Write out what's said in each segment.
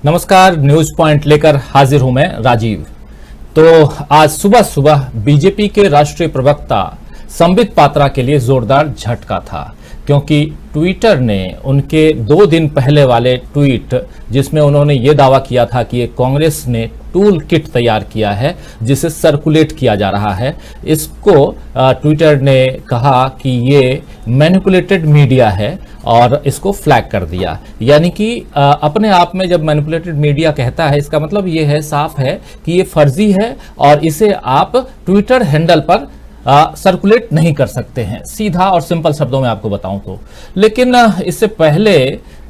नमस्कार, news point लेकर हाजिर हूं मैं राजीव। तो आज सुबह सुबह बीजेपी के राष्ट्रीय प्रवक्ता संबित पात्रा के लिए जोरदार झटका था, क्योंकि ट्विटर ने उनके 2 दिन पहले वाले ट्वीट जिसमें उन्होंने ये दावा किया था कि ये कांग्रेस ने टूल किट तैयार किया है जिसे सर्कुलेट किया जा रहा है, इसको ट्विटर ने कहा कि ये मैनिपुलेटेड मीडिया है और इसको फ्लैग कर दिया। यानी कि अपने आप में जब मैनिपुलेटेड मीडिया कहता है, इसका मतलब ये है, साफ है कि ये फर्जी है और इसे आप ट्विटर हैंडल पर सर्कुलेट नहीं कर सकते हैं, सीधा और सिंपल शब्दों में आपको बताऊं तो। लेकिन इससे पहले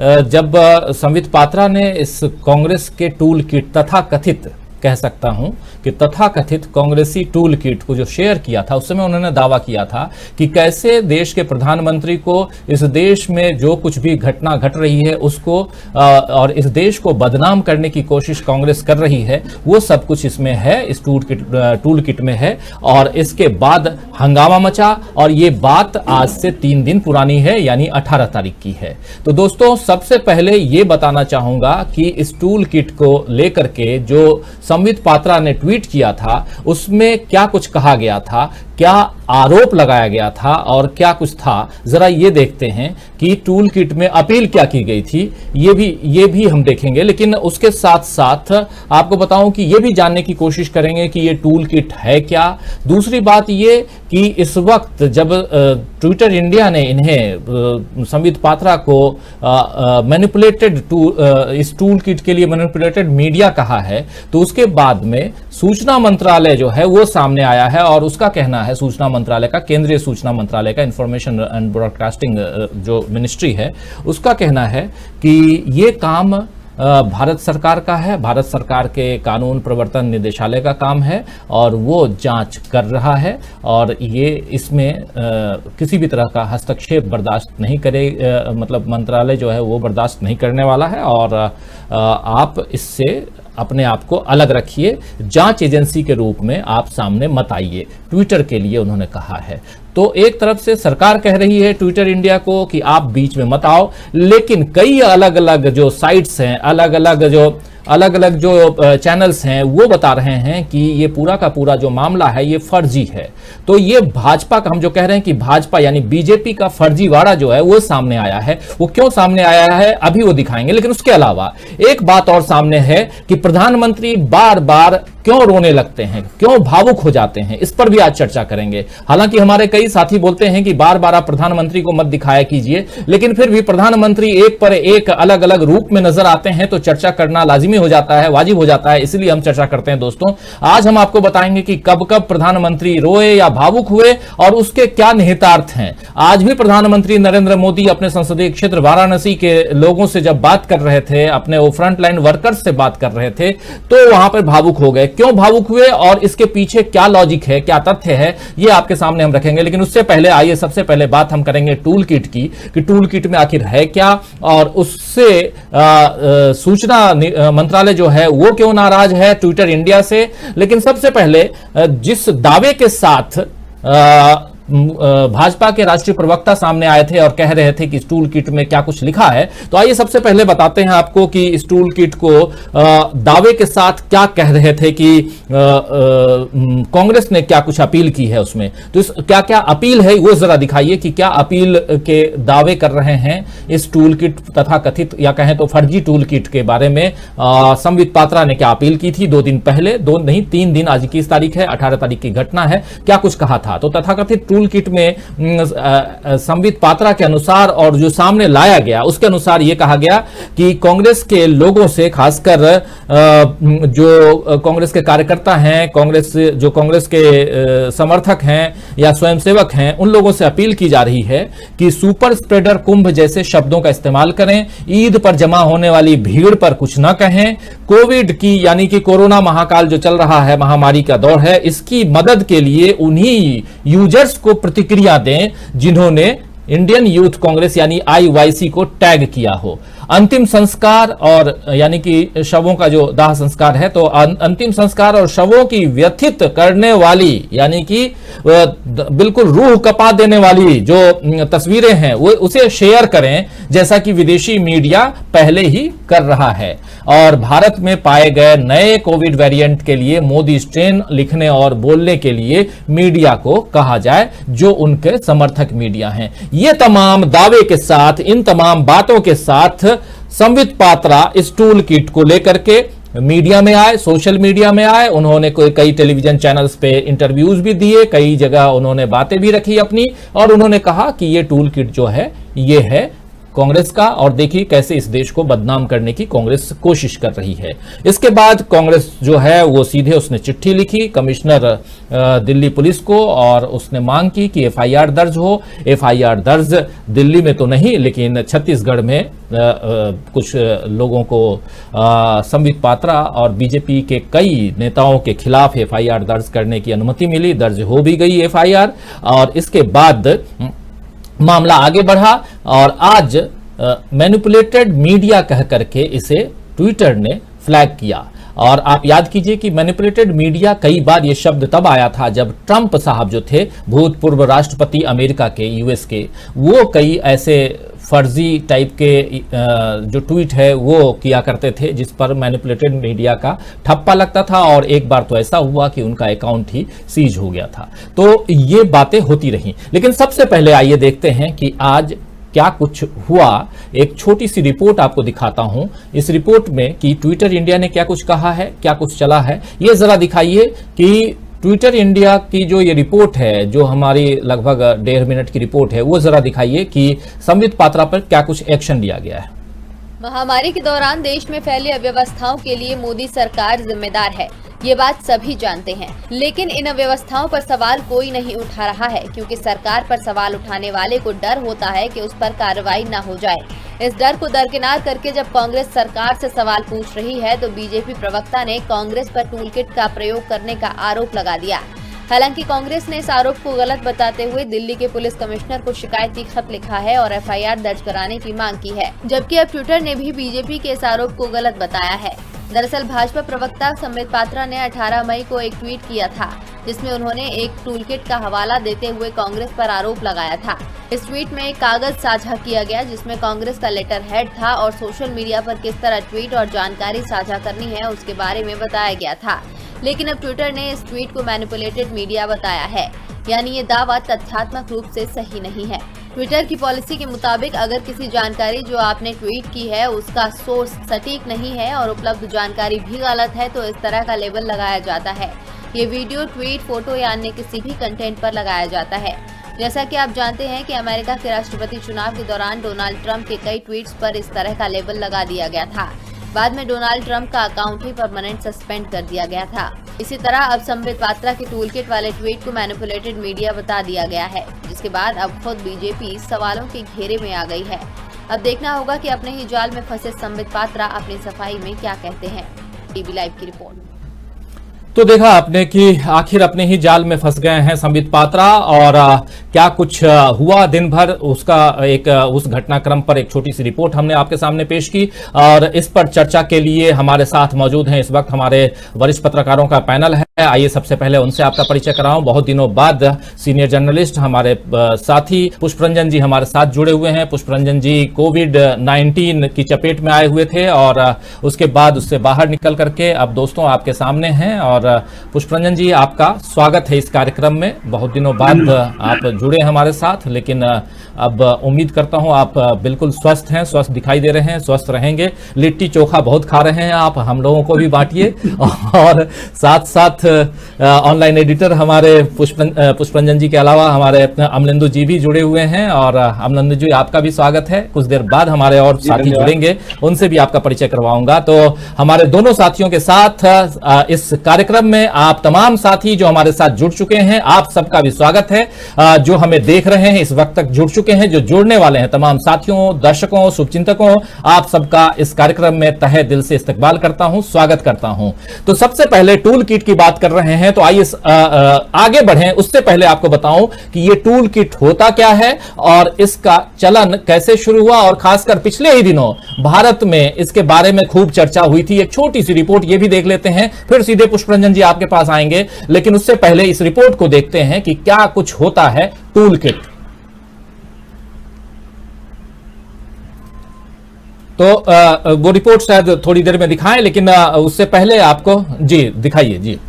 जब संबित पात्रा ने इस कांग्रेस के टूल किट तथा कथित, कह सकता हूं कि तथाकथित कांग्रेसी टूल किट को जो शेयर किया था, उस समय उन्होंने दावा किया था कि कैसे देश के प्रधानमंत्री को इस देश में जो कुछ भी घटना घट रही है उसको और इस देश को बदनाम करने की कोशिश कांग्रेस कर रही है, वो सब कुछ इसमें है, इस टूल किट में है। और इसके बाद हंगामा मचा और ये बात आज से 3 दिन पुरानी है, यानी 18 तारीख की है। तो दोस्तों, सबसे पहले ये बताना चाहूंगा कि इस टूल किट को लेकर के जो संबित पात्रा ने ट्वीट किया था उसमें क्या कुछ कहा गया था, क्या आरोप लगाया गया था और क्या कुछ था, जरा ये देखते हैं कि टूल किट में अपील क्या की गई थी, ये भी हम देखेंगे। लेकिन उसके साथ साथ आपको बताऊं कि ये भी जानने की कोशिश करेंगे कि ये टूल किट है क्या। दूसरी बात ये कि इस वक्त जब ट्विटर इंडिया ने इन्हें संबित पात्रा को मैनिपुलेटेड इस टूल किट के लिए मैनिपुलेटेड मीडिया कहा है, तो उसके बाद में सूचना मंत्रालय जो है वो सामने आया है और उसका कहना है, सूचना मंत्रालय का, केंद्रीय सूचना मंत्रालय का, इंफॉर्मेशन एंड ब्रॉडकास्टिंग जो मिनिस्ट्री है, उसका कहना है कि ये काम भारत सरकार का है, भारत सरकार के कानून प्रवर्तन निदेशालय का काम है और वो जांच कर रहा है और ये इसमें किसी भी तरह का हस्तक्षेप बर्दाश्त नहीं करे, मतलब मंत्रालय जो है वो बर्दाश्त नहीं करने वाला है और आप इससे अपने आप को अलग रखिए, जांच एजेंसी के रूप में आप सामने मत आइए, ट्विटर के लिए उन्होंने कहा है। तो एक तरफ से सरकार कह रही है ट्विटर इंडिया को कि आप बीच में मत आओ, लेकिन कई अलग अलग जो साइट्स हैं, अलग अलग जो चैनल्स हैं, वो बता रहे हैं कि ये पूरा का पूरा जो मामला है ये फर्जी है। तो ये भाजपा का, हम जो कह रहे हैं कि भाजपा यानी बीजेपी का फर्जीवाड़ा जो है वो सामने आया है। वो क्यों सामने आया है अभी वो दिखाएंगे, लेकिन उसके अलावा एक बात और सामने है कि प्रधानमंत्री बार बार क्यों रोने लगते हैं, क्यों भावुक हो जाते हैं, इस पर भी आज चर्चा करेंगे। हालांकि हमारे कई साथी बोलते हैं कि बार बार आप प्रधानमंत्री को मत दिखाया कीजिए, लेकिन फिर भी प्रधानमंत्री एक पर एक अलग अलग रूप में नजर आते हैं तो चर्चा करना लाजिमी हो जाता है, वाजिब हो जाता है, इसलिए हम चर्चा करते हैं। दोस्तों, आज हम आपको बताएंगे कि कब कब प्रधानमंत्री रोए या भावुक हुए और उसके क्या निहितार्थ हैं। आज भी प्रधानमंत्री नरेंद्र मोदी अपने संसदीय क्षेत्र वाराणसी के लोगों से जब बात कर रहे थे, अपने वो फ्रंटलाइन वर्कर्स से बात कर रहे थे, तो वहां पर भावुक हो गए। क्यों भावुक हुए और इसके पीछे क्या लॉजिक है, क्या तथ्य है, ये आपके सामने हम रखेंगे। लेकिन उससे पहले आइए सबसे पहले बात हम करेंगे टूल किट की, कि टूल किट में आखिर है क्या और उससे सूचना मंत्रालय जो है वो क्यों नाराज है ट्विटर इंडिया से। लेकिन सबसे पहले जिस दावे के साथ भाजपा के राष्ट्रीय प्रवक्ता सामने आए थे और कह रहे थे कि इस टूल किट में क्या कुछ लिखा है, तो आइए सबसे पहले बताते हैं आपको कि इस टूल किट को दावे के साथ क्या कह रहे थे कि कांग्रेस ने क्या कुछ अपील की है उसमें। तो क्या क्या अपील है वो जरा दिखाइए कि क्या अपील के दावे कर रहे हैं इस टूल किट तथा कथित या कहें तो फर्जी टूल किट के बारे में। संबित पात्रा ने क्या अपील की थी 2 दिन पहले, 2 नहीं 3 दिन, आज 21 तारीख है, 18 तारीख की घटना है, क्या कुछ कहा था। तो तथाकथित टूल किट में संबित पात्रा के अनुसार और जो सामने लाया गया उसके अनुसार यह कहा गया कि कांग्रेस के लोगों से, खासकर जो कांग्रेस के कार्यकर्ता हैं, कांग्रेस के समर्थक हैं या स्वयंसेवक हैं, उन लोगों से अपील की जा रही है कि सुपर स्प्रेडर कुंभ जैसे शब्दों का इस्तेमाल करें, ईद पर जमा होने वाली भीड़ पर कुछ न कहें, कोविड की यानी कि कोरोना महाकाल जो चल रहा है, महामारी का दौर है, इसकी मदद के लिए उन्हीं यूजर्स को प्रतिक्रिया दें जिन्होंने इंडियन यूथ कांग्रेस यानी आईवाईसी को टैग किया हो। अंतिम संस्कार और यानी कि शवों का जो दाह संस्कार है, तो अंतिम संस्कार और शवों की व्यथित करने वाली यानी कि बिल्कुल रूह कपा देने वाली जो तस्वीरें हैं वो उसे शेयर करें, जैसा कि विदेशी मीडिया पहले ही कर रहा है। और भारत में पाए गए नए कोविड वेरिएंट के लिए मोदी स्ट्रेन लिखने और बोलने के लिए मीडिया को कहा जाए, जो उनके समर्थक मीडिया हैं। ये तमाम दावे के साथ, इन तमाम बातों के साथ संबित पात्रा इस टूल किट को लेकर के मीडिया में आए, सोशल मीडिया में आए। उन्होंने कई टेलीविजन चैनल्स पे इंटरव्यूज भी दिए, कई जगह उन्होंने बातें भी रखी अपनी, और उन्होंने कहा कि ये टूल किट जो है ये है कांग्रेस का, और देखिए कैसे इस देश को बदनाम करने की कांग्रेस कोशिश कर रही है। इसके बाद कांग्रेस जो है वो सीधे उसने चिट्ठी लिखी कमिश्नर दिल्ली पुलिस को, और उसने मांग की कि एफआईआर दर्ज हो। एफआईआर दर्ज दिल्ली में तो नहीं, लेकिन छत्तीसगढ़ में कुछ लोगों को संबित पात्रा और बीजेपी के कई नेताओं के खिलाफ एफआईआर दर्ज करने की अनुमति मिली। दर्ज हो भी गई एफआईआर, और इसके बाद मामला आगे बढ़ा और आज मैनिपुलेटेड मीडिया कह करके इसे ट्विटर ने फ्लैग किया। और आप याद कीजिए कि मैनिपुलेटेड मीडिया, कई बार ये शब्द तब आया था जब ट्रंप साहब जो थे, भूतपूर्व राष्ट्रपति अमेरिका के, यूएस के, वो कई ऐसे फर्जी टाइप के जो ट्वीट है वो किया करते थे, जिस पर मैनिपुलेटेड मीडिया का ठप्पा लगता था, और एक बार तो ऐसा हुआ कि उनका अकाउंट ही सीज हो गया था। तो ये बातें होती रही, लेकिन सबसे पहले आइए देखते हैं कि आज क्या कुछ हुआ। एक छोटी सी रिपोर्ट आपको दिखाता हूं, इस रिपोर्ट में कि ट्विटर इंडिया ने क्या कुछ कहा है, क्या कुछ चला है, ये जरा दिखाइए कि ट्विटर इंडिया की जो ये रिपोर्ट है, जो हमारी लगभग 1.5 मिनट की रिपोर्ट है, वो जरा दिखाइए कि संबित पात्रा पर क्या कुछ एक्शन लिया गया है। महामारी के दौरान देश में फैली अव्यवस्थाओं के लिए मोदी सरकार जिम्मेदार है, ये बात सभी जानते हैं। लेकिन इन अव्यवस्थाओं पर सवाल कोई नहीं उठा रहा है, क्योंकि सरकार पर सवाल उठाने वाले को डर होता है कि उस पर कार्रवाई न हो जाए। इस डर को दरकिनार करके जब कांग्रेस सरकार से सवाल पूछ रही है, तो बीजेपी प्रवक्ता ने कांग्रेस पर टूलकिट का प्रयोग करने का आरोप लगा दिया। हालांकि कांग्रेस ने इस आरोप को गलत बताते हुए दिल्ली के पुलिस कमिश्नर को शिकायती खत लिखा है और एफआईआर दर्ज कराने की मांग की है, जबकि अब ट्विटर ने भी बीजेपी के इस आरोप को गलत बताया है। दरअसल भाजपा प्रवक्ता संबित पात्रा ने 18 मई को एक ट्वीट किया था, जिसमें उन्होंने एक टूलकिट का हवाला देते हुए कांग्रेस पर आरोप लगाया था। इस ट्वीट में एक कागज साझा किया गया, जिसमें कांग्रेस का लेटर हेड था और सोशल मीडिया पर किस तरह ट्वीट और जानकारी साझा करनी है उसके बारे में बताया गया था। लेकिन अब ट्विटर ने इस ट्वीट को मैनिपुलेटेड मीडिया बताया है, यानी ये दावा तथ्यात्मक रूप से सही नहीं है। ट्विटर की पॉलिसी के मुताबिक अगर किसी जानकारी जो आपने ट्वीट की है उसका सोर्स सटीक नहीं है और उपलब्ध जानकारी भी गलत है, तो इस तरह का लेबल लगाया जाता है। ये वीडियो, ट्वीट, फोटो या अन्य किसी भी कंटेंट पर लगाया जाता है। जैसा कि आप जानते हैं कि अमेरिका के राष्ट्रपति चुनाव के दौरान डोनाल्ड ट्रंप के कई ट्वीट्स पर इस तरह का लेबल लगा दिया गया था। बाद में डोनाल्ड ट्रंप का अकाउंट ही परमानेंट सस्पेंड कर दिया गया था। इसी तरह अब संबित पात्रा के टूलकिट वाले ट्वीट को मैनिपुलेटेड मीडिया बता दिया गया है, जिसके बाद अब खुद बीजेपी सवालों के घेरे में आ गई है। अब देखना होगा कि अपने ही जाल में फंसे संबित पात्रा अपनी सफाई में क्या कहते हैं। टीवी लाइव की रिपोर्ट। तो देखा आपने कि आखिर अपने ही जाल में फंस गए हैं संबित पात्रा, और क्या कुछ हुआ दिन भर उसका उस घटनाक्रम पर एक छोटी सी रिपोर्ट हमने आपके सामने पेश की। और इस पर चर्चा के लिए हमारे साथ मौजूद हैं इस वक्त हमारे वरिष्ठ पत्रकारों का पैनल है। आइए सबसे पहले उनसे आपका परिचय कराऊं। बहुत दिनों बाद सीनियर जर्नलिस्ट हमारे साथी पुष्परंजन जी हमारे साथ जुड़े हुए हैं। पुष्परंजन जी कोविड-19 की चपेट में आए हुए थे और उसके बाद उससे बाहर निकल करके अब दोस्तों आपके सामने हैं। और पुष्परंजन जी, आपका स्वागत है इस कार्यक्रम में। बहुत दिनों बाद आप जुड़े हमारे साथ, लेकिन अब उम्मीद करता हूं आप बिल्कुल स्वस्थ हैं, स्वस्थ दिखाई दे रहे हैं, स्वस्थ रहेंगे। लिट्टी चोखा बहुत खा रहे हैं आप, हम लोगों को भी बांटिए। और साथ साथ ऑनलाइन एडिटर हमारे पुष्परंजन जी के अलावा हमारे अमलेंदु जी भी जुड़े हुए हैं। और अमलेंदु जी, आपका भी स्वागत है। कुछ देर बाद हमारे और साथी जुड़ेंगे, उनसे भी आपका परिचय करवाऊंगा। तो हमारे दोनों साथियों के साथ इस कार्यक्रम में आप तमाम साथी जो हमारे साथ जुड़ चुके हैं, आप सबका भी स्वागत है। जो हमें देख रहे हैं, इस वक्त तक जुड़ चुके हैं, जो जुड़ने वाले हैं, तमाम साथियों, दर्शकों, शुभचिंतकों, आप सबका इस कार्यक्रम में तहे दिल से इस्तकबाल करता हूं, स्वागत करता हूं। तो सबसे पहले टूल किट की बात कर रहे हैं, तो आइए आगे बढ़ें। उससे पहले आपको बताऊं कि ये टूल किट होता क्या है और इसका चलन कैसे शुरू हुआ, और खासकर पिछले ही दिनों भारत में इसके बारे में खूब चर्चा हुई थी। एक छोटी सी रिपोर्ट ये भी देख लेते हैं, फिर सीधे पुष्परंजन जी आपके पास आएंगे। लेकिन उससे पहले इस रिपोर्ट को देखते हैं कि क्या कुछ होता है टूल किट। तो वो रिपोर्ट शायद थोड़ी देर में दिखाएं, लेकिन उससे पहले आपको जी दिखाइए जी।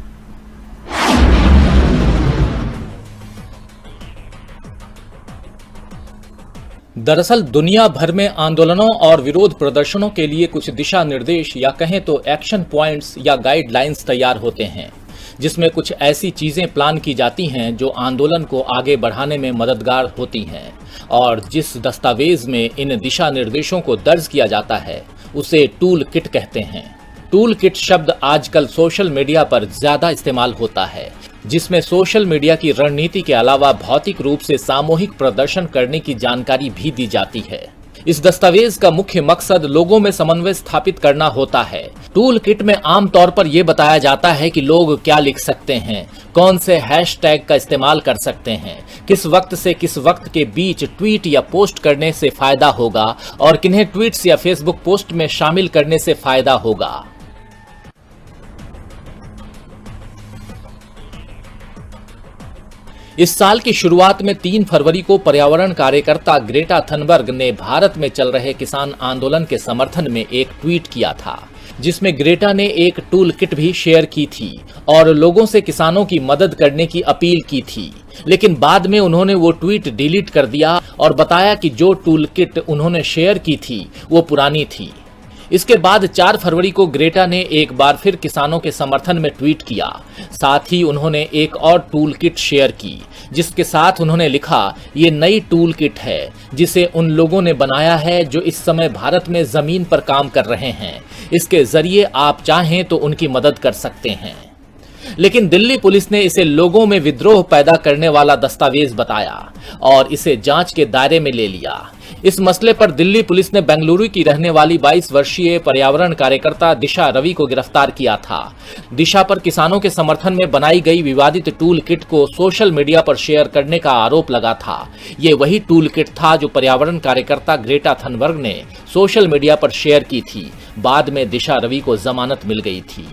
दरअसल दुनिया भर में आंदोलनों और विरोध प्रदर्शनों के लिए कुछ दिशा निर्देश या कहें तो एक्शन पॉइंट्स या गाइडलाइंस तैयार होते हैं, जिसमें कुछ ऐसी चीजें प्लान की जाती हैं जो आंदोलन को आगे बढ़ाने में मददगार होती हैं, और जिस दस्तावेज में इन दिशा निर्देशों को दर्ज किया जाता है उसे टूल किट कहते हैं। टूल किट शब्द आजकल सोशल मीडिया पर ज्यादा इस्तेमाल होता है, जिसमें सोशल मीडिया की रणनीति के अलावा भौतिक रूप से सामूहिक प्रदर्शन करने की जानकारी भी दी जाती है। इस दस्तावेज का मुख्य मकसद लोगों में समन्वय स्थापित करना होता है। टूल किट में आमतौर पर यह बताया जाता है कि लोग क्या लिख सकते हैं, कौन से हैशटैग का इस्तेमाल कर सकते हैं, किस वक्त से किस वक्त के बीच ट्वीट या पोस्ट करने से फायदा होगा, और किन्हें ट्वीट्स या फेसबुक पोस्ट में शामिल करने से फायदा होगा। इस साल की शुरुआत में 3 फरवरी को पर्यावरण कार्यकर्ता ग्रेटा थनबर्ग ने भारत में चल रहे किसान आंदोलन के समर्थन में एक ट्वीट किया था, जिसमें ग्रेटा ने एक टूल किट भी शेयर की थी और लोगों से किसानों की मदद करने की अपील की थी। लेकिन बाद में उन्होंने वो ट्वीट डिलीट कर दिया और बताया कि जो टूल किट उन्होंने शेयर की थी वो पुरानी थी। इसके बाद 4 फरवरी को ग्रेटा ने एक बार फिर किसानों के समर्थन में ट्वीट किया। साथ ही उन्होंने एक और टूल किट शेयर की, जिसके साथ उन्होंने लिखा, ये नई टूल किट है जिसे उन लोगों ने बनाया है जो इस समय भारत में जमीन पर काम कर रहे हैं। इसके जरिए आप चाहें तो उनकी मदद कर सकते हैं। लेकिन दिल्ली पुलिस ने इसे लोगों में विद्रोह पैदा करने वाला दस्तावेज बताया और इसे जांच के दायरे में ले लिया। इस मसले पर दिल्ली पुलिस ने बेंगलुरु की रहने वाली 22 वर्षीय पर्यावरण कार्यकर्ता दिशा रवि को गिरफ्तार किया था। दिशा पर किसानों के समर्थन में बनाई गई विवादित टूल किट को सोशल मीडिया पर शेयर करने का आरोप लगा था। ये वही टूल किट था जो पर्यावरण कार्यकर्ता ग्रेटा थनबर्ग ने सोशल मीडिया पर शेयर की थी। बाद में दिशा रवि को जमानत मिल गई थी।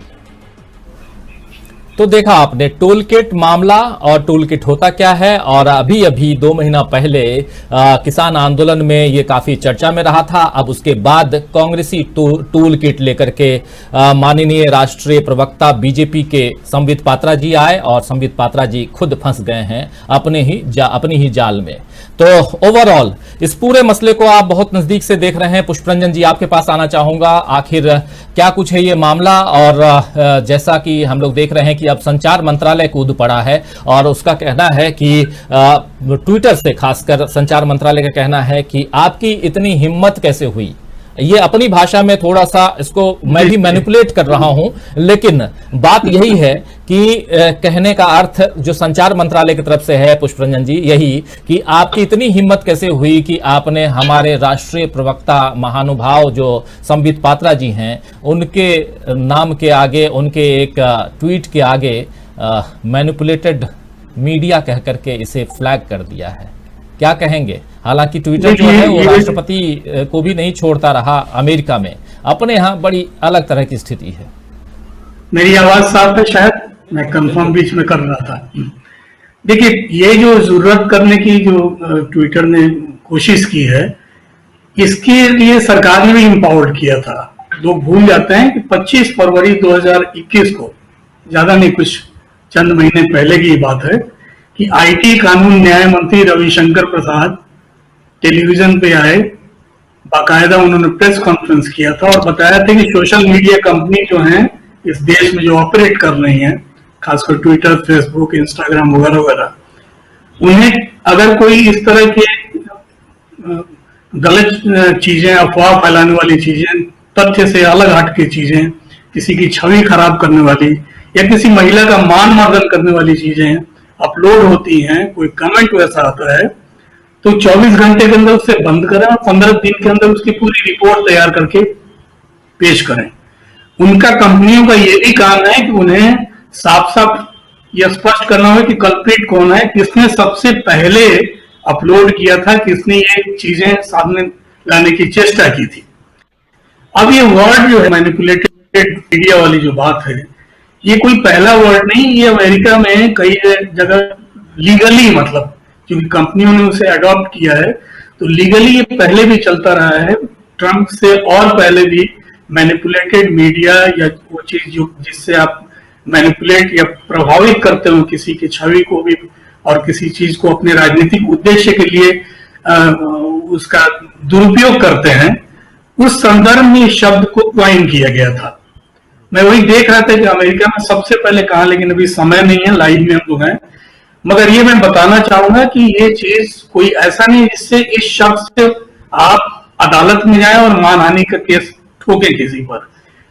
तो देखा आपने टूल किट मामला और टूल किट होता क्या है। और अभी अभी 2 महीना पहले किसान आंदोलन में ये काफी चर्चा में रहा था। अब उसके बाद कांग्रेसी टूल किट लेकर के माननीय राष्ट्रीय प्रवक्ता बीजेपी के संबित पात्रा जी आए और संबित पात्रा जी खुद फंस गए हैं अपनी ही जाल में। तो ओवरऑल इस पूरे मसले को आप बहुत नजदीक से देख रहे हैं। पुष्परंजन जी आपके पास आना चाहूंगा, आखिर क्या कुछ है ये मामला। और जैसा कि हम लोग देख रहे हैं कि अब संचार मंत्रालय कूद पड़ा है और उसका कहना है कि ट्विटर से, खासकर संचार मंत्रालय का कहना है कि आपकी इतनी हिम्मत कैसे हुई। ये अपनी भाषा में थोड़ा सा इसको मैं भी मैनिपुलेट कर रहा हूं, लेकिन बात यही है कि कहने का अर्थ जो संचार मंत्रालय की तरफ से है पुष्परंजन जी, यही कि आपकी इतनी हिम्मत कैसे हुई कि आपने हमारे राष्ट्रीय प्रवक्ता महानुभाव जो संबित पात्रा जी हैं उनके नाम के आगे, उनके एक ट्वीट के आगे मैनिपुलेटेड मीडिया कह करके इसे फ्लैग कर दिया है। क्या कहेंगे? हालांकि ट्विटर जो है वो राष्ट्रपति को भी नहीं छोड़ता रहा अमेरिका में, अपने यहाँ बड़ी अलग तरह की स्थिति है। मेरी आवाज साफ है? शायद मैं कंफर्म बीच में कर रहा था। देखिए, ये जो जरूरत करने की जो ट्विटर ने कोशिश की है, इसके लिए सरकार ने भी इम्पावर्ड किया था। लोग भूल जाते हैं कि 25 फरवरी 2021 को, ज्यादा नहीं कुछ चंद महीने पहले की बात है, कि आईटी कानून न्याय मंत्री रविशंकर प्रसाद टेलीविजन पे आए, बाकायदा उन्होंने प्रेस कॉन्फ्रेंस किया था और बताया था कि सोशल मीडिया कंपनी जो हैं इस देश में जो ऑपरेट कर रही हैं, खासकर ट्विटर, फेसबुक, इंस्टाग्राम वगैरह वगैरह, उन्हें अगर कोई इस तरह के गलत चीजें, अफवाह फैलाने वाली चीजें, तथ्य से अलग हट के चीजें, किसी की छवि खराब करने वाली या किसी महिला का मान मर्दन करने वाली चीजें अपलोड होती हैं, कोई कमेंट वैसा आता है, तो 24 घंटे के अंदर उसे बंद करें और 15 दिन के अंदर उसकी पूरी रिपोर्ट तैयार करके पेश करें। उनका कंपनियों का ये भी काम है कि उन्हें साफ साफ यह स्पष्ट करना हो कि कल्प्रिट कौन है, किसने सबसे पहले अपलोड किया था, किसने ये चीजें सामने लाने की चेष्टा की थी। अब ये वर्ड जो है मैनिपुलेटेड मीडिया वाली जो बात है, ये कोई पहला वर्ड नहीं, ये अमेरिका में कई जगह लीगली, मतलब क्योंकि कंपनियों ने उसे अडॉप्ट किया है तो लीगली ये पहले भी चलता रहा है। ट्रंप से और पहले भी मैनिपुलेटेड मीडिया या वो चीज जो जिससे आप मैनिपुलेट या प्रभावित करते हो किसी की छवि को भी और किसी चीज को अपने राजनीतिक उद्देश्य के लिए उसका दुरुपयोग करते हैं, उस संदर्भ में इस शब्द को क्वाइन किया गया था। मैं वही देख रहा था कि अमेरिका में सबसे पहले कहा, लेकिन अभी समय नहीं है, लाइव में हम लोग हैं, मगर ये मैं बताना चाहूंगा कि ये चीज कोई ऐसा नहीं जिससे इस शब्द से आप अदालत में जाएं और मानहानि का केस ठोके किसी पर।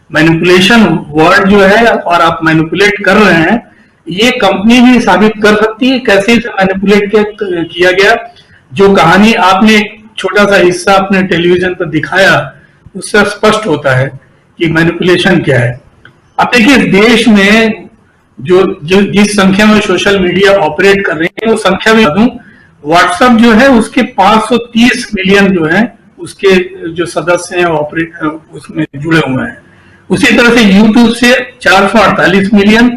मैनिपुलेशन वर्ड जो है और आप मैनिपुलेट कर रहे हैं, ये कंपनी भी साबित कर सकती है कैसे इसे मैनिपुलेट किया गया। जो कहानी आपने एक छोटा सा हिस्सा अपने टेलीविजन पर दिखाया, उससे स्पष्ट होता है कि मैनिपुलेशन क्या है। अब देखिए, देश में जो जिस संख्या में सोशल मीडिया ऑपरेट कर रहे हैं, वो संख्या भी दूं, व्हाट्सएप जो है उसके 530 मिलियन जो है उसके जो सदस्य हैं ऑपरेट उसमें जुड़े हुए हैं। उसी तरह से यूट्यूब से 448 मिलियन,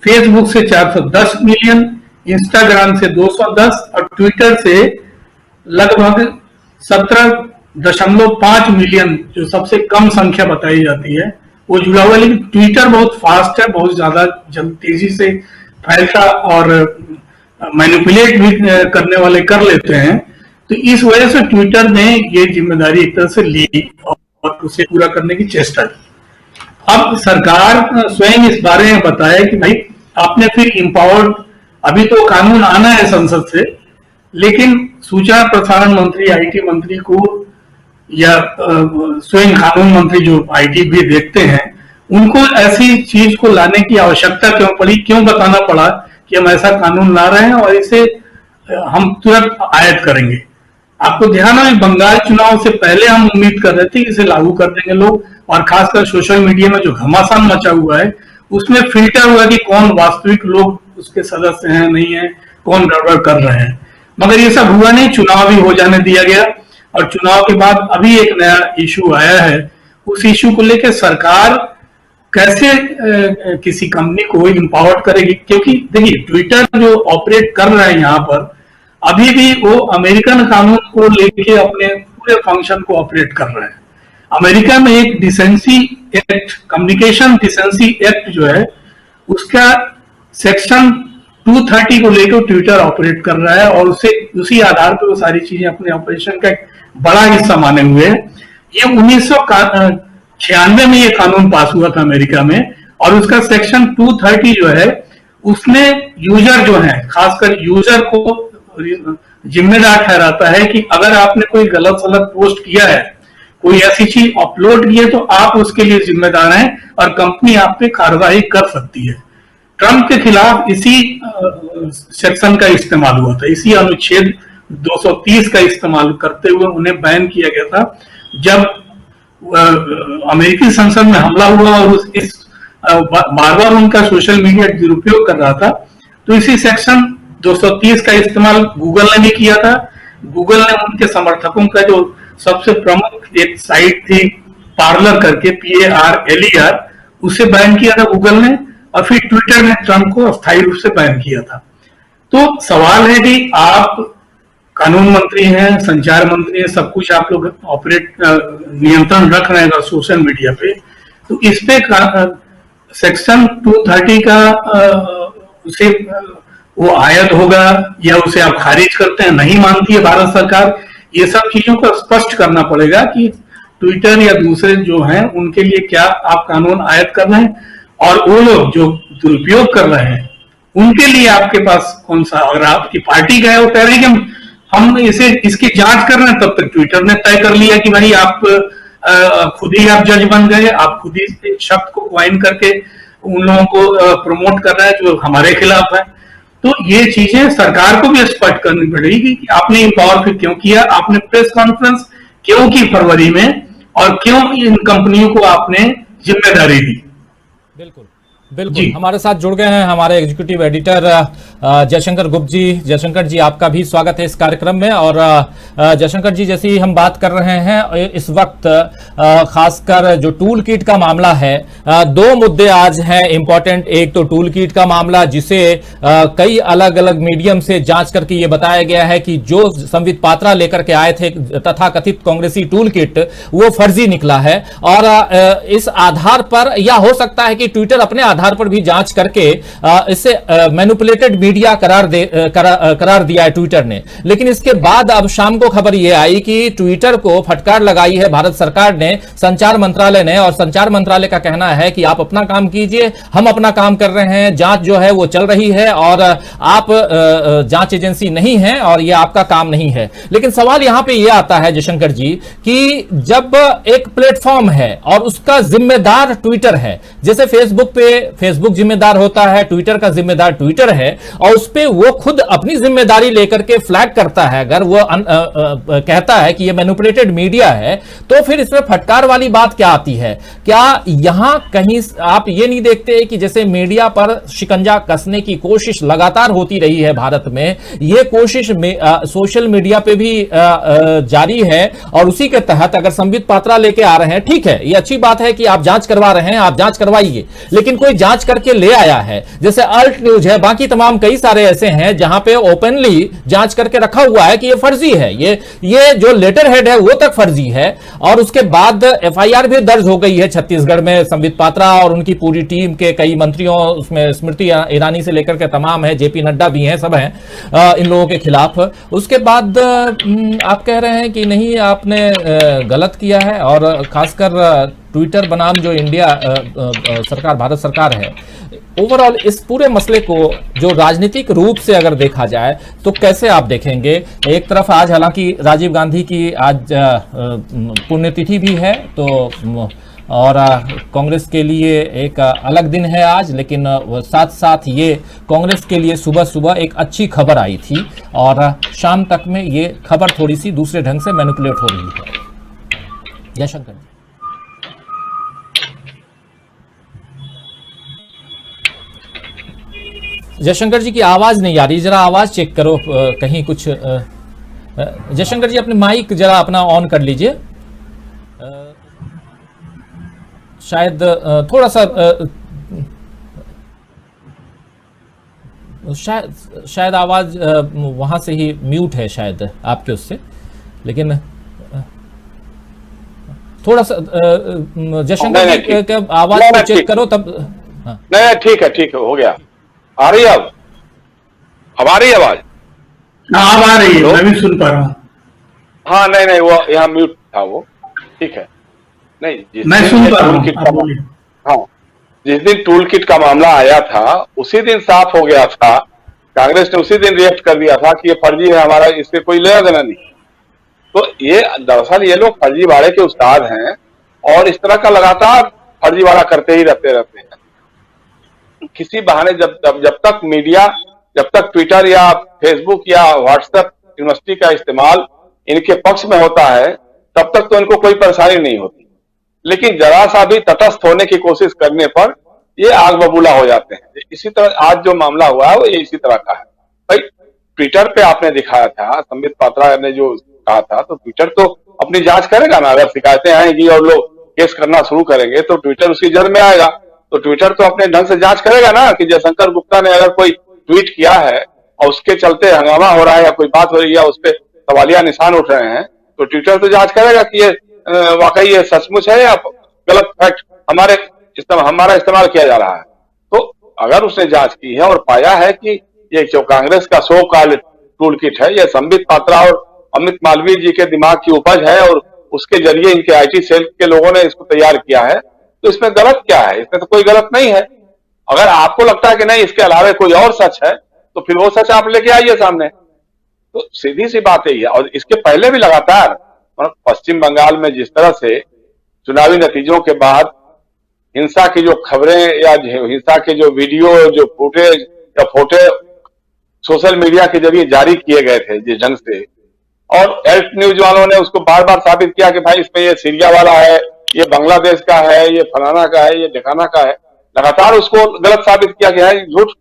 फेसबुक से 410 मिलियन, इंस्टाग्राम से 210 और ट्विटर से लगभग 17.5 मिलियन, जो सबसे कम संख्या बताई जाती है, वो जुड़ा हुआ है। लेकिन ट्विटर बहुत फास्ट है, बहुत ज्यादा तेजी से फैलता और मैनिपुलेट भी करने वाले कर लेते हैं, तो इस वजह से ट्विटर ने ये जिम्मेदारी एक तरह से ली और उसे पूरा करने की चेष्टा की। अब सरकार स्वयं इस बारे में बताया कि भाई आपने फिर इम्पावर्ड, अभी तो कानून आना है संसद से, लेकिन सूचना प्रसारण मंत्री, आईटी मंत्री को या स्वयं कानून मंत्री जो आईटी भी देखते हैं, उनको ऐसी चीज को लाने की आवश्यकता क्यों पड़ी, क्यों बताना पड़ा कि हम ऐसा कानून ला रहे हैं और इसे हम तुरंत आयत करेंगे। आपको ध्यान है, बंगाल चुनाव से पहले हम उम्मीद कर रहे थे कि इसे लागू कर देंगे लोग, और खासकर सोशल मीडिया में जो घमासान मचा हुआ है उसमें फिल्टर हुआ कि कौन वास्तविक लोग उसके सदस्य हैं, नहीं है, कौन गड़बड़ कर रहे हैं। मगर ये सब हुआ नहीं, चुनाव भी हो जाने दिया गया और चुनाव के बाद अभी एक नया इशू आया है। उस इशू को लेकर सरकार कैसे किसी कंपनी को इम्पावर्ड करेगी, क्योंकि देखिए ट्विटर जो ऑपरेट कर रहा है यहाँ पर, अभी भी वो अमेरिकन कानून को लेके अपने पूरे फंक्शन को ऑपरेट कर रहे हैं। अमेरिका में एक decency act, communication decency act जो है, उसका सेक्शन 230 को लेकर ट्विटर ऑपरेट कर रहा है और उसी आधार पर वो सारी चीजें अपने ऑपरेशन का एक बड़ा हिस्सा माने हुए हैं। ये 1996 में ये कानून पास हुआ था अमेरिका में, और उसका सेक्शन 230 जो है उसने यूजर जो है, खासकर यूजर को जिम्मेदार ठहराता है कि अगर आपने कोई गलत सलत पोस्ट किया है, कोई ऐसी चीज अपलोड की है, तो आप उसके लिए जिम्मेदार हैं और कंपनी आप पे कार्रवाई कर सकती है। ट्रंप के खिलाफ इसी सेक्शन का इस्तेमाल हुआ था, इसी अनुच्छेद 230 का इस्तेमाल करते हुए उन्हें बैन किया गया था। जब अमेरिकी संसद में हमला हुआ और बार बार उनका सोशल मीडिया दुरुपयोग कर रहा था, तो इसी सेक्शन 230 का इस्तेमाल गूगल ने भी किया था। गूगल ने उनके समर्थकों का जो सबसे प्रमुख एक साइट थी पार्लर करके, PARLER, उसे बैन किया था गूगल ने, और फिर ट्विटर ने ट्रंप को अस्थायी रूप से बैन किया था। तो सवाल है कि आप कानून मंत्री हैं, संचार मंत्री हैं, सब कुछ आप लोग ऑपरेट नियंत्रण रख रहे हैं सोशल मीडिया पे, तो इस पे सेक्शन 230 का उसे वो आयत होगा या उसे आप खारिज करते हैं, नहीं मानती है भारत सरकार। ये सब चीजों को स्पष्ट करना पड़ेगा कि ट्विटर या दूसरे जो हैं उनके लिए क्या आप कानून आयत कर रहे हैं, और वो लोग जो दुरुपयोग कर रहे हैं उनके लिए आपके पास कौन सा। अगर आपकी पार्टी का है, वो कह रहे हैं कि हम इसकी जांच कर रहे हैं, तब तक ट्विटर ने तय कर लिया कि भाई आप खुद ही आप जज बन गए, आप खुद ही शब्द को क्वाइन करके उन लोगों को प्रमोट कर रहे हैं जो हमारे खिलाफ है। तो ये चीजें सरकार को भी स्पष्ट करनी पड़ेगी कि आपने इम्पावर फिर क्यों किया, आपने प्रेस कॉन्फ्रेंस क्यों की फरवरी में, और क्यों इन कंपनियों को आपने जिम्मेदारी दी। बिल्कुल बिल्कुल हमारे साथ जुड़ गए हैं हमारे एग्जीक्यूटिव एडिटर जयशंकर गुप्ता जी। जयशंकर जी, आपका भी स्वागत है इस कार्यक्रम में। और जयशंकर जी, जैसे ही हम बात कर रहे हैं इस वक्त खासकर जो टूल किट का मामला है, दो मुद्दे आज हैं इंपॉर्टेंट। एक तो टूल किट का मामला, जिसे कई अलग अलग मीडियम से जांच करके ये बताया गया है कि जो संबित पात्रा लेकर के आए थे तथा कथित कांग्रेसी टूल किट, वो फर्जी निकला है। और इस आधार पर, या हो सकता है कि ट्विटर अपने आधार पर भी जांच करके इसे मैनिपुलेटेड मीडिया करार दिया है ट्विटर ने। लेकिन इसके बाद अब शाम को खबर यह आई कि ट्विटर को फटकार लगाई है भारत सरकार ने, संचार मंत्रालय ने। और संचार मंत्रालय का कहना है कि आप अपना काम कीजिए, हम अपना काम कर रहे हैं, जांच जो है वो चल रही है, और आप जांच एजेंसी नहीं है और यह आपका काम नहीं है। लेकिन सवाल यहां पे यह आता है जयशंकर जी कि जब एक प्लेटफॉर्म है और उसका जिम्मेदार ट्विटर है, जैसे फेसबुक पे फेसबुक जिम्मेदार होता है, ट्विटर का जिम्मेदार ट्विटर है, और उस पे वो खुद अपनी जिम्मेदारी लेकर के फ्लैग करता है, अगर वो कहता है कि ये मैनिपुलेटेड मीडिया है, तो फिर इसमें फटकार वाली बात क्या आती है? क्या यहां कहीं आप ये नहीं देखते कि जैसे मीडिया पर शिकंजा कसने की कोशिश लगातार होती रही है भारत में, ये कोशिश सोशल मीडिया पे भी जारी है, और उसी के तहत अगर संबित पात्रा लेके आ रहे हैं, ठीक है, ये अच्छी बात है कि आप जांच करवा रहे हैं, आप जांच करवाइए, लेकिन कोई जांच करके ले आया है, जैसे अल्ट न्यूज है, बाकी तमाम कई सारे ऐसे हैं जहां पे ओपनली जांच करके रखा हुआ है कि ये फर्जी है, ये जो लेटर हेड है वो तक फर्जी है। और उसके बाद एफआईआर भी दर्ज हो गई है छत्तीसगढ़ में संबित पात्रा और उनकी पूरी टीम के कई मंत्रियों, उसमें स्मृति ईरानी से लेकर के तमाम है, जेपी नड्डा भी हैं, सब हैं इन लोगों के खिलाफ। उसके बाद आप कह रहे हैं कि नहीं, आपने गलत किया है। और खासकर ट्विटर बनाम जो इंडिया सरकार, भारत सरकार है, ओवरऑल इस पूरे मसले को जो राजनीतिक रूप से अगर देखा जाए तो कैसे आप देखेंगे? एक तरफ आज हालांकि राजीव गांधी की आज पुण्यतिथि भी है, तो और कांग्रेस के लिए एक अलग दिन है आज, लेकिन साथ साथ ये कांग्रेस के लिए सुबह सुबह एक अच्छी खबर आई थी, और शाम तक में ये खबर थोड़ी सी दूसरे ढंग से मैनिपुलेट हो रही है। जयशंकर जी, जयशंकर जी की आवाज नहीं आ रही, जरा आवाज चेक करो कहीं कुछ। जयशंकर जी, अपने माइक जरा अपना ऑन कर लीजिए, शायद थोड़ा सा शायद आवाज वहां से ही म्यूट है शायद आपके उससे, लेकिन थोड़ा सा जयशंकर जी का आवाज को चेक करो तब। नहीं, ठीक है, हो गया। आ रही है अब आ रही है आवाज? हाँ, अब आ रही है, मैं भी सुन पा रहा हूँ। हाँ, नहीं, वो यहाँ म्यूट था, वो ठीक है। नहीं, मैं सुन पा रहा हूँ। हाँ, जिस दिन टूल किट का मामला आया था उसी दिन साफ हो गया था, कांग्रेस ने उसी दिन रिएक्ट कर दिया था कि ये फर्जी है, हमारा इससे कोई लेना देना नहीं। तो ये दरअसल ये लोग फर्जीवाड़े के उस्ताद हैं, और इस तरह का लगातार फर्जीवाड़ा करते ही रहते हैं। किसी बहाने जब तक मीडिया, जब तक ट्विटर या फेसबुक या व्हाट्सएप यूनिवर्सिटी का इस्तेमाल इनके पक्ष में होता है, तब तक तो इनको कोई परेशानी नहीं होती। लेकिन जरा सा भी तटस्थ होने की कोशिश करने पर ये आग बबूला हो जाते हैं। इसी तरह आज जो मामला हुआ है वो ये इसी तरह का है। भाई, ट्विटर पे आपने दिखाया था, संबित पात्रा ने जो कहा था, तो ट्विटर तो अपनी जांच करेगा ना। अगर शिकायतें आएंगी और लोग केस करना शुरू करेंगे तो ट्विटर उसकी जड़ में आएगा। तो ट्विटर तो अपने ढंग से जांच करेगा ना कि जयशंकर गुप्ता ने अगर कोई ट्वीट किया है और उसके चलते हंगामा हो रहा है या कोई बात हो रही है, उस पर सवालिया निशान उठ रहे हैं, तो ट्विटर तो जांच करेगा कि ये वाकई ये सचमुच है या गलत फैक्ट हमारा इस्तेमाल किया जा रहा है। तो अगर उसने जांच की है और पाया है कि ये जो कांग्रेस का सो कॉल्ड टूल किट है, ये संबित पात्रा और अमित मालवीय जी के दिमाग की उपज है और उसके जरिए इनके आईटी सेल के लोगों ने इसको तैयार किया है, तो इसमें गलत क्या है? इसमें तो कोई गलत नहीं है। अगर आपको लगता है कि नहीं इसके अलावा कोई और सच है, तो फिर वो सच आप लेके आइए सामने। तो सीधी सी बात यही है। और इसके पहले भी लगातार पश्चिम बंगाल में जिस तरह से चुनावी नतीजों के बाद हिंसा की जो खबरें या हिंसा के जो वीडियो, जो फुटेज या फोटो सोशल मीडिया के जरिए जारी किए गए थे जिस ढंग से, और एल्ट न्यूज वालों ने उसको बार बार साबित किया कि भाई इसमें ये सीरिया वाला है, ये बांग्लादेश का है, ये फलाना का है, ये ढिकाना का है, लगातार उसको गलत साबित किया गया है, झूठ।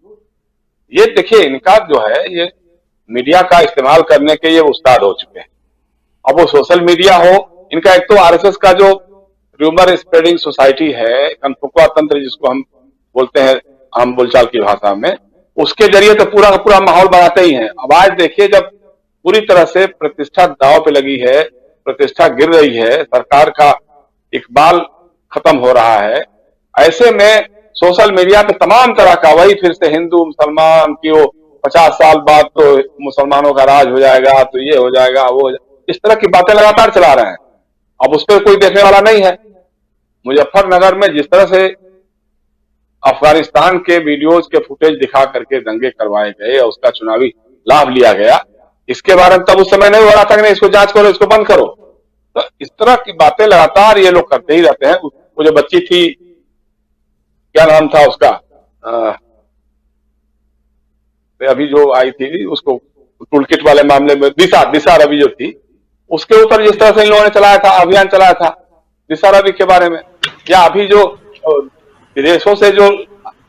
ये देखिए, इनका जो है ये मीडिया का इस्तेमाल करने के ये उस्ताद हो चुके हैं। अब वो सोशल मीडिया हो, इनका एक तो आरएसएस का जो र्यूमर स्प्रेडिंग सोसाइटी है, कनफुकवा तंत्र जिसको हम बोलते हैं आम बोलचाल की भाषा में, उसके जरिए तो पूरा का पूरा माहौल बनाते ही हैं। अब आज देखिए, जब पूरी तरह से प्रतिष्ठा दांव पे लगी है, प्रतिष्ठा गिर रही है, सरकार का इकबाल खत्म हो रहा है, ऐसे में सोशल मीडिया पे तमाम तरह का वही फिर से हिंदू मुसलमान की वो 50 साल बाद तो मुसलमानों का राज हो जाएगा, तो ये हो जाएगा, वो इस तरह की बातें लगातार चला रहे हैं। अब उस पर कोई देखने वाला नहीं है। मुजफ्फरनगर में जिस तरह से अफगानिस्तान के वीडियोज के फुटेज दिखा करके दंगे करवाए गए और उसका चुनावी लाभ लिया गया, इसके बारे में तब उस समय नहीं हो रहा था कि नहीं इसको जांच करो, इसको बंद करो। तो इस तरह की बातें लगातार ये लोग करते ही रहते हैं। वो जो बच्ची थी, क्या नाम था उसका, अभी जो आई थी, उसको टूलकिट वाले मामले में दिशा रवि जो थी, उसके ऊपर जिस तरह से इन लोगों ने चलाया था, अभियान चलाया था दिशा रवि के बारे में, या अभी जो विदेशों से जो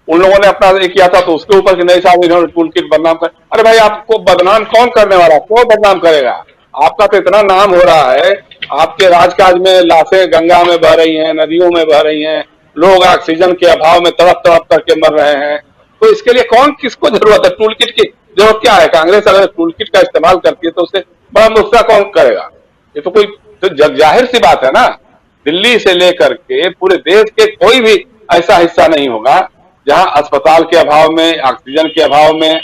उन लोगों ने अपना ये किया था, तो उसके ऊपर कि नहीं साहब इन्होंने टूलकिट बदनाम कर। अरे भाई, आपको बदनाम कौन करने वाला, क्यों बदनाम करेगा? आपका तो इतना नाम हो रहा है, आपके राजकाज में लाशें गंगा में बह रही हैं, नदियों में बह रही हैं, लोग ऑक्सीजन के अभाव में तड़प तड़प करके मर रहे हैं, तो इसके लिए कौन किसको जरूरत है? टूलकिट की जरूरत क्या है? कांग्रेस अगर टूलकिट का इस्तेमाल करती है तो उससे बड़ा मुफ्ता कौन करेगा? ये तो कोई तो जाहिर सी बात है ना। दिल्ली से लेकर के पूरे देश के कोई भी ऐसा हिस्सा नहीं होगा जहां अस्पताल के अभाव में, ऑक्सीजन के अभाव में,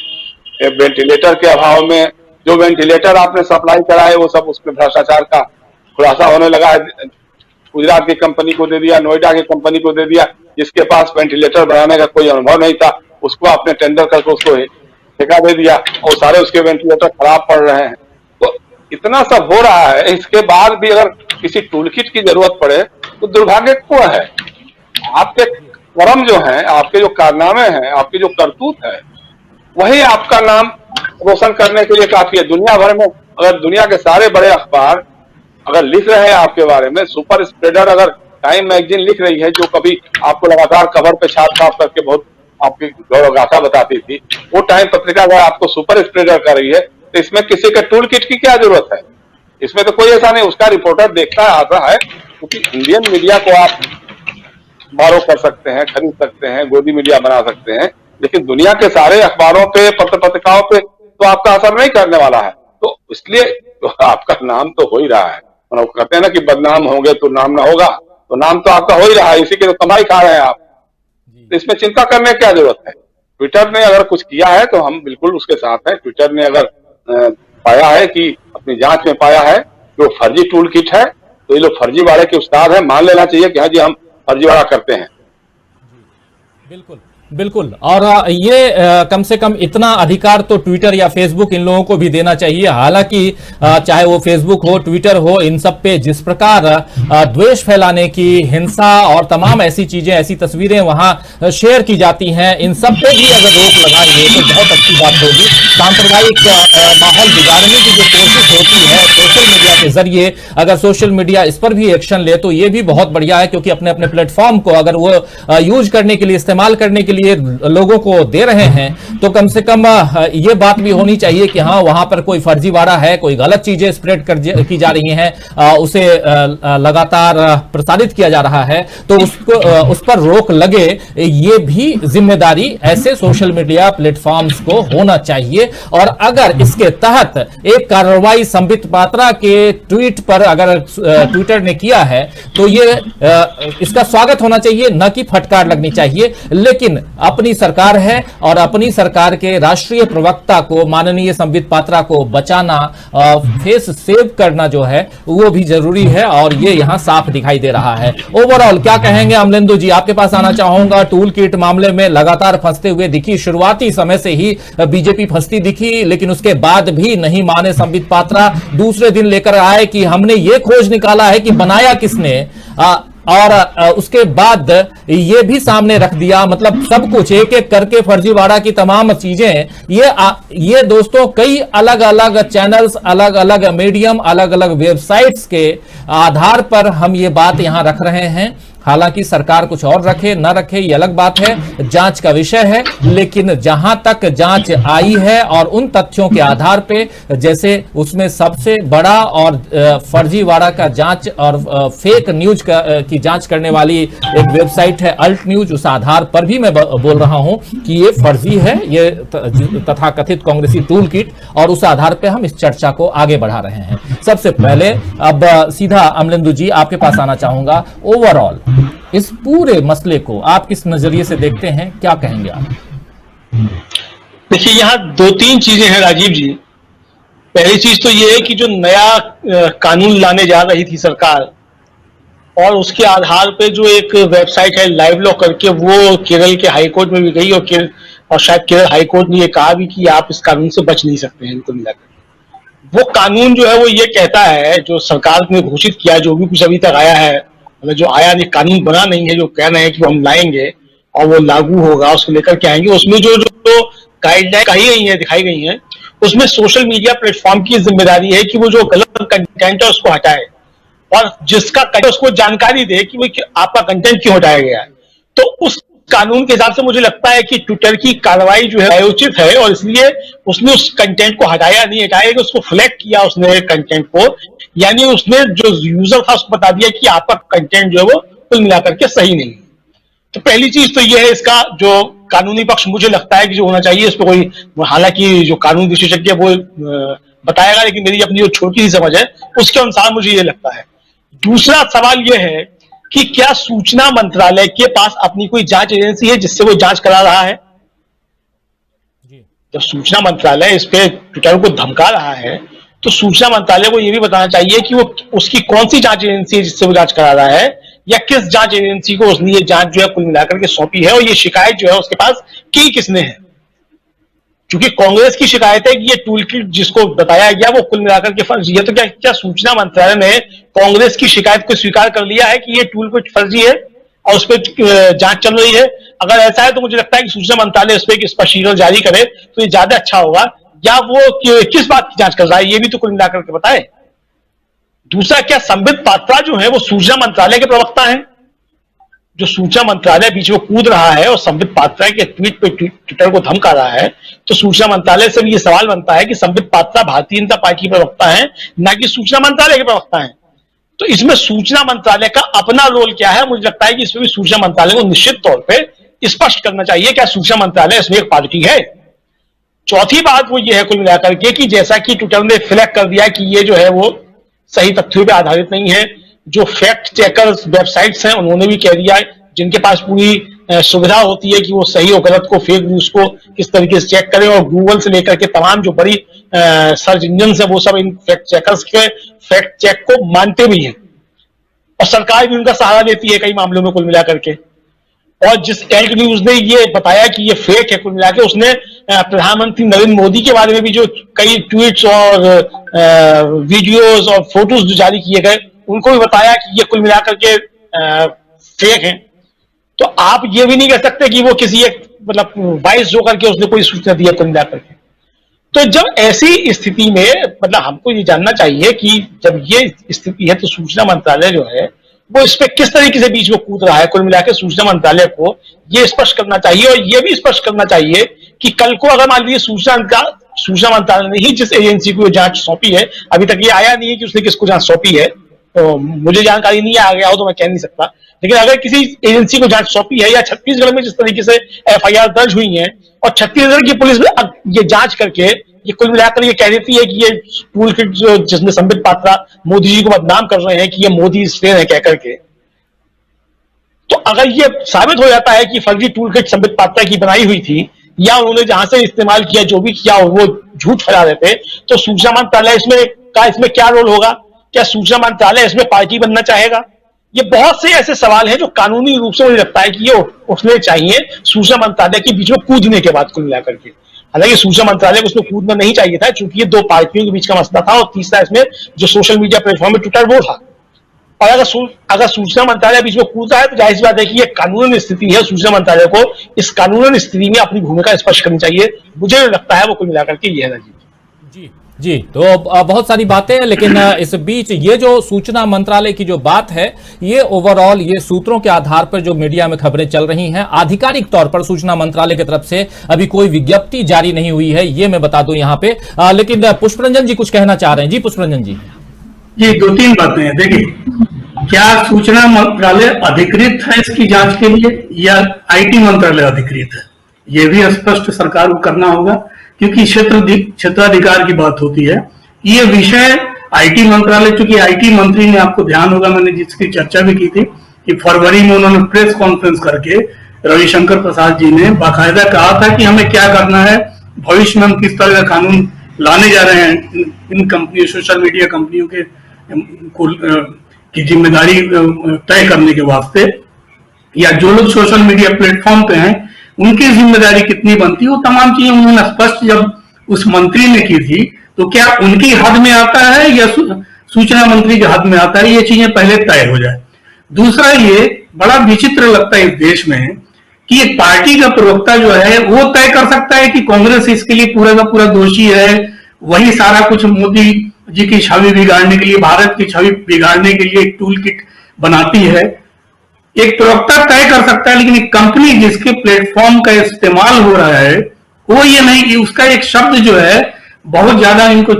वेंटिलेटर के अभाव में, जो वेंटिलेटर आपने सप्लाई कराए वो सब उसमें भ्रष्टाचार का खुलासा होने लगा है। गुजरात की कंपनी को दे दिया, नोएडा की कंपनी को दे दिया, जिसके पास वेंटिलेटर बनाने का कोई अनुभव नहीं था, उसको आपने टेंडर करके उसको ठेका दे दिया और सारे उसके वेंटिलेटर खराब पड़ रहे हैं। तो इतना सब हो रहा है, इसके बाद भी अगर किसी टूलकिट की जरूरत पड़े तो दुर्भाग्यपूर्ण है। आपके कर्म जो है, आपके जो कारनामे हैं, आपके जो करतूत है, वही आपका नाम रोशन करने के लिए काफी है। दुनिया भर में अगर दुनिया के सारे बड़े अखबार अगर लिख रहे हैं आपके बारे में, सुपर स्प्रेडर अगर टाइम मैगजीन लिख रही है, जो कभी आपको लगातार कवर पे छाप करके बहुत आपकी गौरव गाथा बताती थी, वो टाइम पत्रिका अगर आपको सुपर स्प्रेडर कर रही है, तो इसमें किसी के टूल किट की क्या जरूरत है? इसमें तो कोई ऐसा नहीं, उसका रिपोर्टर देखता आता है, क्योंकि इंडियन मीडिया को आप बारो कर सकते हैं, खरीद सकते हैं, गोदी मीडिया बना सकते हैं, लेकिन दुनिया के सारे अखबारों पे, पत्र पत्रिकाओं पे तो आपका असर नहीं करने वाला है। तो इसलिए तो आपका नाम तो हो ही रहा है। मतलब कहते हैं ना कि बदनाम होंगे तो नाम ना होगा, तो नाम तो आपका हो ही रहा है, इसी के तो कमाई खा रहे हैं आप। तो इसमें चिंता करने की क्या जरूरत है? ट्विटर ने अगर कुछ किया है तो हम बिल्कुल उसके साथ हैं। ट्विटर ने अगर पाया है कि अपनी जांच में पाया है जो फर्जी टूल किट है, तो ये लोग फर्जी वाले के उस्ताद हैं, मान लेना चाहिए कि हाँ जी हम फर्जीवाड़ा करते हैं। बिल्कुल बिल्कुल। और ये कम से कम इतना अधिकार तो ट्विटर या फेसबुक इन लोगों को भी देना चाहिए। हालांकि चाहे वो फेसबुक हो, ट्विटर हो, इन सब पे जिस प्रकार द्वेष फैलाने की, हिंसा और तमाम ऐसी चीजें, ऐसी तस्वीरें वहां शेयर की जाती हैं, इन सब पे भी अगर रोक लगाएंगे तो बहुत अच्छी बात होगी। सांप्रदायिक माहौल बिगाड़ने की जो कोशिश होती है सोशल मीडिया के जरिए, अगर सोशल मीडिया इस पर भी एक्शन ले तो ये भी बहुत बढ़िया है, क्योंकि अपने अपने प्लेटफॉर्म को अगर वो यूज करने के लिए, इस्तेमाल करने के लिए लोगों को दे रहे हैं, तो कम से कम ये बात भी होनी चाहिए कि हाँ वहां पर कोई फर्जीवाड़ा है, कोई गलत चीजें स्प्रेड की जा रही हैं, उसे लगातार प्रसारित किया जा रहा है, तो उस पर रोक लगे। ये भी जिम्मेदारी ऐसे सोशल मीडिया प्लेटफॉर्म्स को होना चाहिए। और अगर इसके तहत एक कार्रवाई संबित पात्रा के ट्वीट पर अगर ट्विटर ने किया है तो ये इसका स्वागत होना चाहिए, न कि फटकार लगनी चाहिए। लेकिन अपनी सरकार है और अपनी सरकार के राष्ट्रीय प्रवक्ता को, माननीय संबित पात्रा को बचाना, फेस सेव करना जो है वो भी जरूरी है, और ये यहां साफ दिखाई दे रहा है। ओवरऑल क्या कहेंगे अमलेंदु जी? आपके पास आना चाहूंगा। टूल किट मामले में लगातार फंसते हुए दिखी, शुरुआती समय से ही बीजेपी फंसती दिखी, लेकिन उसके बाद भी नहीं माने संबित पात्रा। दूसरे दिन लेकर आए कि हमने ये खोज निकाला है कि बनाया किसने। और उसके बाद ये भी सामने रख दिया, मतलब सब कुछ एक एक करके फर्जीवाड़ा की तमाम चीजें, ये दोस्तों कई अलग अलग चैनल्स, अलग अलग मीडियम, अलग अलग वेबसाइट्स के आधार पर हम ये बात यहां रख रहे हैं। हालांकि सरकार कुछ और रखे न रखे ये अलग बात है, जांच का विषय है, लेकिन जहां तक जांच आई है और उन तथ्यों के आधार पे, जैसे उसमें सबसे बड़ा और फर्जीवाड़ा का जांच और फेक न्यूज की जांच करने वाली एक वेबसाइट है अल्ट न्यूज, उस आधार पर भी मैं बोल रहा हूं कि ये फर्जी है, ये तथाकथित कांग्रेसी टूल किट, और उस आधार पर हम इस चर्चा को आगे बढ़ा रहे हैं। सबसे पहले अब सीधा अमलेंदु जी आपके पास आना चाहूंगा। ओवरऑल इस पूरे मसले को आप किस नजरिए से देखते हैं, क्या कहेंगे आप? देखिए, यहाँ दो तीन चीजें हैं राजीव जी। पहली चीज तो ये है कि जो नया कानून लाने जा रही थी सरकार, और उसके आधार पे जो एक वेबसाइट है लाइव लॉ करके, वो केरल के हाईकोर्ट में भी गई, और शायद केरल हाईकोर्ट ने ये कहा भी कि आप इस कानून से बच नहीं सकते हैं। इनको मिलाकर वो कानून जो है वो ये कहता है, जो सरकार ने घोषित किया, जो भी कुछ अभी तक आया है, मतलब जो आया नहीं, कानून बना नहीं है, जो कह रहे हैं कि वो हम लाएंगे और वो लागू होगा, उसको लेकर के आएंगे, उसमें जो गाइडलाइन कही गई है, दिखाई गई है, उसमें सोशल मीडिया प्लेटफॉर्म की जिम्मेदारी है कि वो जो गलत कंटेंट है उसको हटाए, और जिसका कंटेंट उसको जानकारी दे कि वो आपका कंटेंट क्यों हटाया गया है। तो उस कानून के हिसाब से मुझे लगता है कि ट्विटर की कार्रवाई जो है उचित है, और इसलिए उसने उस कंटेंट को हटाया नहीं, हटाया, उसको फ्लैग किया उसने कंटेंट को, यानी उसने जो यूजर था उसको बता दिया कि आपका कंटेंट जो है वो कुल मिलाकर के सही नहीं है। तो पहली चीज तो ये है, इसका जो कानूनी पक्ष मुझे लगता है कि जो होना चाहिए, इस पर कोई, हालांकि जो कानून विशेषज्ञ वो बताएगा, लेकिन मेरी अपनी जो छोटी सी समझ है उसके अनुसार मुझे ये लगता है। दूसरा सवाल ये है कि क्या सूचना मंत्रालय के पास अपनी कोई जांच एजेंसी है जिससे वो जांच करा रहा है? जब सूचना मंत्रालय इस पे ट्विटर को धमका रहा है, तो सूचना मंत्रालय को यह भी बताना चाहिए कि वो उसकी कौन सी जांच एजेंसी है जिससे वो जांच करा रहा है, या किस जांच एजेंसी को उसने ये जांच जो है कुल मिलाकर के सौंपी है, और ये शिकायत जो है उसके पास की किसने है। क्योंकि कांग्रेस की शिकायत है कि ये टूल किट जिसको बताया गया वो कुल मिलाकर के फर्जी है। तो क्या सूचना मंत्रालय ने कांग्रेस की शिकायत को स्वीकार कर लिया है कि ये टूल किट फर्जी है और उस पर जांच चल रही है? अगर ऐसा है तो मुझे लगता है कि सूचना मंत्रालय इस पर एक स्पष्टीकरण जारी करे तो ये ज्यादा अच्छा होगा, या वो किस बात की जांच कर रहा है ये भी तो कुल मिलाकर के बताए। दूसरा, क्या संबित पात्रा जो है वो सूचना मंत्रालय के प्रवक्ता हैं? जो सूचना मंत्रालय बीच में कूद रहा है और संबित पात्रा के ट्वीट पे ट्विटर को धमका रहा है, तो सूचना मंत्रालय से भी ये सवाल बनता है कि संबित पात्रा भारतीय जनता पार्टी के प्रवक्ता है, ना कि सूचना मंत्रालय के प्रवक्ता है। तो इसमें सूचना मंत्रालय का अपना रोल क्या है? मुझे लगता है कि इसमें भी सूचना मंत्रालय को निश्चित तौर पर स्पष्ट करना चाहिए, क्या सूचना मंत्रालय इसमें एक पार्टी है। चौथी बात वो ये है कुल मिलाकर के कि जैसा कि ट्विटर ने फ्लैग कर दिया कि ये जो है वो सही तथ्यों पे आधारित नहीं है, जो फैक्ट चेकर्स वेबसाइट्स हैं उन्होंने भी कह दिया, जिनके पास पूरी सुविधा होती है कि वो सही और गलत को, फेक न्यूज को किस तरीके से चेक करें, और गूगल से लेकर के तमाम जो बड़ी सर्च इंजन है वो सब इन फैक्ट चेकर्स के फैक्ट चेक को मानते भी हैं, और सरकार भी उनका सहारा लेती है कई मामलों में कुल मिलाकर के। और जिस एल्ट न्यूज ने ये बताया कि ये फेक है कुल मिला के, उसने प्रधानमंत्री नरेंद्र मोदी के बारे में भी जो कई ट्वीट्स और वीडियोस और फोटोज जो जारी किए गए उनको भी बताया कि ये कुल मिलाकर के फेक हैं। तो आप ये भी नहीं कह सकते कि वो किसी एक मतलब बाइस जो करके उसने कोई सूचना दी है कुल मिलाकर के। तो जब ऐसी स्थिति में मतलब हमको ये जानना चाहिए कि जब ये स्थिति है तो सूचना मंत्रालय जो है वो इस पे किस तरीके से बीच में कूद रहा है। कुल मिलाकर सूचना मंत्रालय को ये स्पष्ट करना चाहिए, और ये भी स्पष्ट करना चाहिए कि कल को अगर मान लीजिए सूचना मंत्रालय ने ही जिस एजेंसी को जांच सौंपी है, अभी तक ये आया नहीं है कि उसने किसको जांच सौंपी है, तो मुझे जानकारी नहीं आ गया हो तो मैं कह नहीं सकता, लेकिन अगर किसी एजेंसी को जांच सौंपी है, या छत्तीसगढ़ में जिस तरीके से FIR दर्ज हुई है और छत्तीसगढ़ की पुलिस में ये जांच करके ये कुल मिलाकर ये कह देती है कि ये टूल किट जो जिसमें संबित पात्रा मोदी जी को बदनाम कर रहे हैं कि ये मोदी स्पेन है कह करके, तो अगर ये साबित हो जाता है कि फर्जी टूल किट संबित पात्रा की बनाई हुई थी, या उन्होंने जहां से इस्तेमाल किया जो भी किया वो झूठ फैला रहे थे, तो सूचना मंत्रालय इसमें क्या रोल होगा? क्या सूचना मंत्रालय इसमें पार्टी बनना चाहेगा? ये बहुत से ऐसे सवाल हैं जो कानूनी रूप से मुझे लगता है कि ये उठने चाहिए सूचना मंत्रालय के बीच में कूदने के बाद कुल मिलाकर के। हालांकि सूचना मंत्रालय को उसमें कूदना नहीं चाहिए था, क्योंकि ये दो पार्टियों के बीच का मसला था, और तीसरा इसमें जो सोशल मीडिया प्लेटफॉर्म में ट्विटर वो था। और अगर सूचना मंत्रालय बीच में कूदता है तो जाहिर सी बात है कि ये कानूनन स्थिति है, सूचना मंत्रालय को इस कानूनन स्थिति में अपनी भूमिका स्पष्ट करनी चाहिए। मुझे लगता है वो कुल मिलाकर के ये है राजीव जी जी। तो बहुत सारी बातें हैं, लेकिन इस बीच ये जो सूचना मंत्रालय की जो बात है, ये ओवरऑल ये सूत्रों के आधार पर जो मीडिया में खबरें चल रही हैं, आधिकारिक तौर पर सूचना मंत्रालय की तरफ से अभी कोई विज्ञप्ति जारी नहीं हुई है, ये मैं बता दूं यहां पे। लेकिन पुष्परंजन जी कुछ कहना चाह रहे हैं। जी पुष्परंजन जी। जी, दो तीन बातें हैं। देखिए, क्या सूचना मंत्रालय अधिकृत है इसकी जांच के लिए या आईटी मंत्रालय अधिकृत है, ये भी स्पष्ट सरकार को करना होगा, क्योंकि क्षेत्राधिकार की बात होती है। ये विषय आईटी मंत्रालय, चूंकि आईटी मंत्री ने, आपको ध्यान होगा मैंने जिसकी चर्चा भी की थी कि फरवरी में उन्होंने प्रेस कॉन्फ्रेंस करके रविशंकर प्रसाद जी ने बाकायदा कहा था कि हमें क्या करना है, भविष्य में हम किस तरह का कानून लाने जा रहे हैं इन कंपनियों, सोशल मीडिया कंपनियों के की जिम्मेदारी तय करने के वास्ते, या जो लोग सोशल मीडिया प्लेटफॉर्म पे हैं उनकी जिम्मेदारी कितनी बनती है, वो तमाम चीजें उन्होंने स्पष्ट जब उस मंत्री ने की थी, तो क्या उनकी हद में आता है या सूचना मंत्री के हद में आता है, ये चीजें पहले तय हो जाए। दूसरा, ये बड़ा विचित्र लगता है इस देश में कि एक पार्टी का प्रवक्ता जो है वो तय कर सकता है कि कांग्रेस इसके लिए पूरा का पूरा दोषी है, वही सारा कुछ मोदी जी की छवि बिगाड़ने के लिए, भारत की छवि बिगाड़ने के लिए एक टूल किट बनाती है। एक प्रवक्ता तय कर सकता है, लेकिन एक कंपनी जिसके प्लेटफॉर्म का इस्तेमाल हो रहा है वो ये नहीं कि उसका एक शब्द जो है बहुत ज्यादा इनको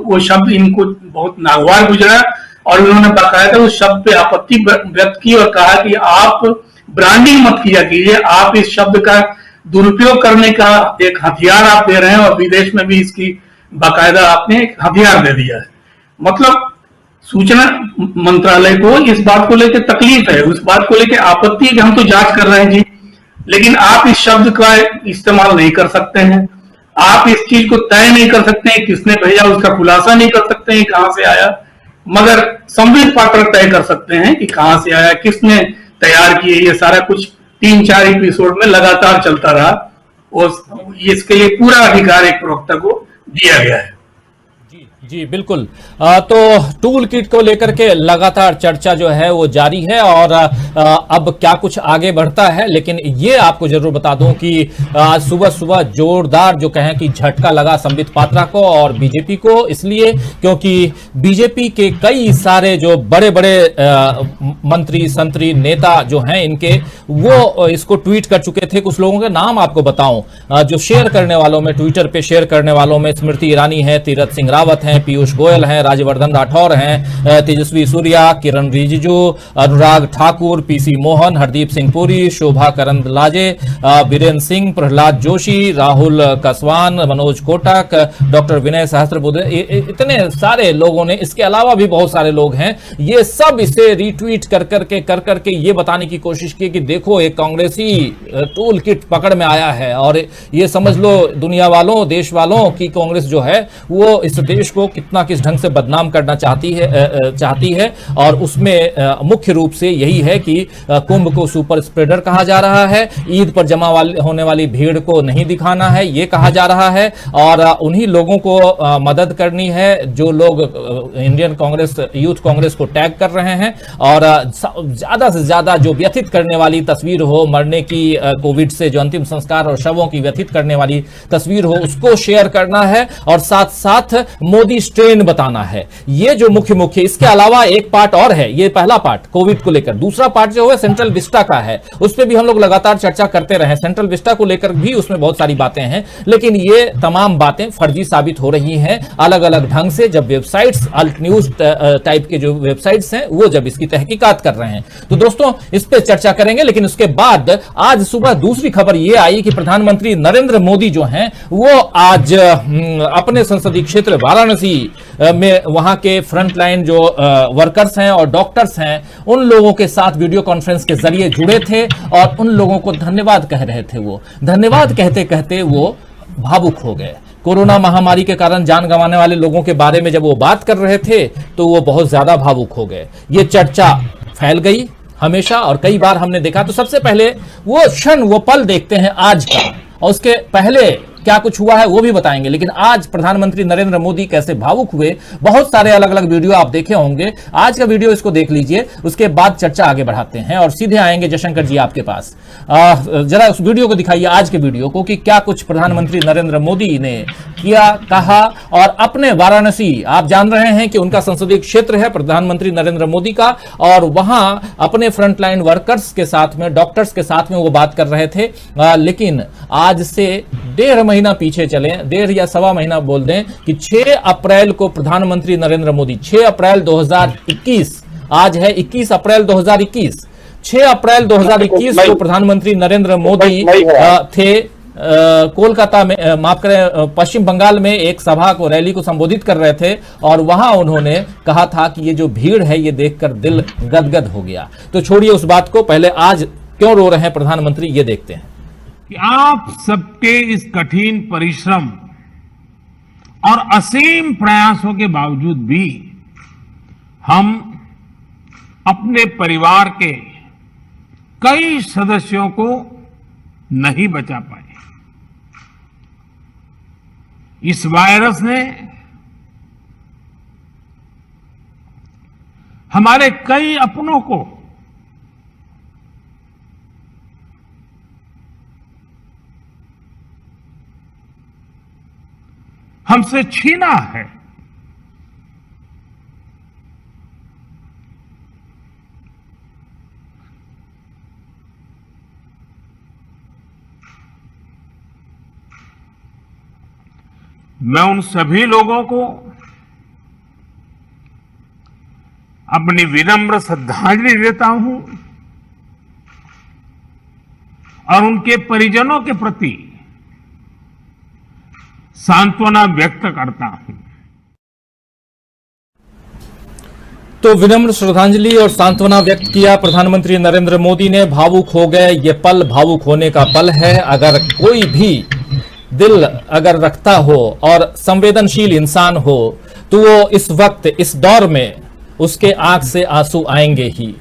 वो शब्द इनको बहुत नागवार गुजरा, और उन्होंने बाकायदा उस शब्द पे आपत्ति व्यक्त की और कहा कि आप ब्रांडिंग मत किया कीजिए, आप इस शब्द का दुरुपयोग करने का एक हथियार आप दे रहे हैं, और विदेश में भी इसकी बाकायदा आपने एक हथियार दे दिया है। मतलब सूचना मंत्रालय को इस बात को लेकर तकलीफ है, उस बात को लेकर आपत्ति है कि हम तो जांच कर रहे हैं जी, लेकिन आप इस शब्द का इस्तेमाल नहीं कर सकते हैं, आप इस चीज को तय नहीं कर सकते हैं किसने भेजा, उसका खुलासा नहीं कर सकते हैं कहां से आया, मगर संबित पात्र तय कर सकते हैं कि कहां से आया, किसने तैयार किए। ये सारा कुछ 3-4 एपिसोड में लगातार चलता रहा, और इसके लिए पूरा अधिकार एक प्रवक्ता को दिया गया है। जी बिल्कुल। तो टूल किट को लेकर के लगातार चर्चा जो है वो जारी है, और अब क्या कुछ आगे बढ़ता है, लेकिन ये आपको जरूर बता दूं कि आज सुबह सुबह जोरदार जो कहें कि झटका लगा संबित पात्रा को और बीजेपी को, इसलिए क्योंकि बीजेपी के कई सारे जो बड़े बड़े मंत्री संतरी नेता जो हैं इनके, वो इसको ट्वीट कर चुके थे। कुछ लोगों के नाम आपको बताऊं जो शेयर करने वालों में, ट्विटर पे शेयर करने वालों में स्मृति ईरानी है, तीरथ सिंह रावत हैं, पीयूष गोयल हैं, राज्यवर्धन राठौर हैं, तेजस्वी सूर्या, किरण रिजिजू, अनुराग ठाकुर, पीसी मोहन, हरदीप सिंह पुरी, शोभा करंदलाजे, बीरेन्द्र सिंह, प्रहलाद जोशी, राहुल कसवान, मनोज कोटक, डॉक्टर विनय सहस्त्रबुद्धे, इतने सारे लोगों ने, इसके अलावा भी बहुत सारे लोग हैं, ये सब इसे रीट्वीट कर करके ये बताने की कोशिश की कि देखो एक कांग्रेसी टूल किट पकड़ में आया है, और ये समझ लो दुनिया वालों, देश वालों की कांग्रेस जो है वो इस देश को कितना किस ढंग से बदनाम करना चाहती है, और उसमें मुख्य रूप से यही है कि कुंभ को सुपर स्प्रेडर कहा जा रहा है, ईद पर जमा होने वाली भीड़ को नहीं दिखाना है ये कहा जा रहा है, और उन्हीं लोगों को मदद करनी है जो लोग इंडियन कांग्रेस, यूथ कांग्रेस को टैग कर रहे हैं, और ज्यादा से ज्यादा जो व्यथित करने वाली तस्वीर हो, मरने की, कोविड से जो अंतिम संस्कार और शवों की व्यथित करने वाली तस्वीर हो, उसको शेयर करना है, और साथ साथ मोदी स्ट्रेन बताना है। ये जो मुख्य, इसके अलावा एक पार्ट और है, ये पहला पार्ट कोविड को लेकर, दूसरा पार्ट जो है सेंट्रल विस्टा का है, उस पर भी हम लोग लगातार चर्चा करते रहे। सेंट्रल विस्टा को लेकर भी उसमें बहुत सारी बातें हैं, लेकिन ये तमाम बातें फर्जी साबित हो रही हैं अलग अलग ढंग से, जब वेबसाइट्स, अल्ट न्यूज टाइप के जो वेबसाइट्स हैं वो जब इसकी तहकीकात कर रहे हैं। तो दोस्तों इस पे चर्चा करेंगे, लेकिन उसके बाद आज सुबह दूसरी खबर ये आई कि प्रधानमंत्री नरेंद्र मोदी जो हैं वो आज अपने संसदीय क्षेत्र वाराणसी में वहां के फ्रंटलाइन जो वर्कर्स हैं और डॉक्टर्स हैं उन लोगों के साथ वीडियो कॉन्फ्रेंस के जरिए जुड़े थे, और उन लोगों को धन्यवाद कह रहे थे। वो धन्यवाद कहते कहते वो भावुक हो गए। कोरोना महामारी के कारण जान गंवाने वाले लोगों के बारे में जब वो बात कर रहे थे तो वो बहुत ज्यादा भावुक हो गए। ये चर्चा फैल गई हमेशा, और कई बार हमने देखा। तो सबसे पहले वो क्षण, वो पल देखते हैं आज का, और उसके पहले क्या कुछ हुआ है वो भी बताएंगे, लेकिन आज प्रधानमंत्री नरेंद्र मोदी कैसे भावुक हुए, बहुत सारे अलग अलग वीडियो आप देखे होंगे। आज का वीडियो इसको देख लीजिए, उसके बाद चर्चा आगे बढ़ाते हैं और सीधे आएंगे जयशंकर जी आपके पास। जरा उस वीडियो को दिखाइए, आज के वीडियो को, कि क्या कुछ प्रधानमंत्री नरेंद्र मोदी ने किया, कहा। और अपने वाराणसी, आप जान रहे हैं कि उनका संसदीय क्षेत्र है प्रधानमंत्री नरेंद्र मोदी का, और वहां अपने फ्रंटलाइन वर्कर्स के साथ में, डॉक्टर्स के साथ में वो बात कर रहे थे। लेकिन आज से 1.5 महीना पीछे चले, 1.5 या सवा महीना बोल दें, कि 6 अप्रैल को प्रधानमंत्री नरेंद्र मोदी, 6 अप्रैल 2021, आज है 21 अप्रैल 2021, 6 अप्रैल 2021 को प्रधानमंत्री नरेंद्र मोदी थे कोलकाता में, माफ करें, पश्चिम बंगाल में एक सभा को, रैली को संबोधित कर रहे थे, और वहां उन्होंने कहा था कि ये जो भीड़ है ये देखकर दिल गदगद हो गया। तो छोड़िए उस बात को, पहले आज क्यों रो रहे हैं प्रधानमंत्री, ये देखते हैं। कि आप सबके इस कठिन परिश्रम और असीम प्रयासों के बावजूद भी हम अपने परिवार के कई सदस्यों को नहीं बचा पाए। इस वायरस ने हमारे कई अपनों को हमसे छीना है। मैं उन सभी लोगों को अपनी विनम्र श्रद्धांजलि देता हूं और उनके परिजनों के प्रति सांत्वना व्यक्त करता हूं। तो विनम्र श्रद्धांजलि और सांत्वना व्यक्त किया प्रधानमंत्री नरेंद्र मोदी ने। भावुक हो गए, ये पल भावुक होने का पल है। अगर कोई भी दिल अगर रखता हो और संवेदनशील इंसान हो तो वो इस वक्त, इस दौर में उसके आंख से आंसू आएंगे ही।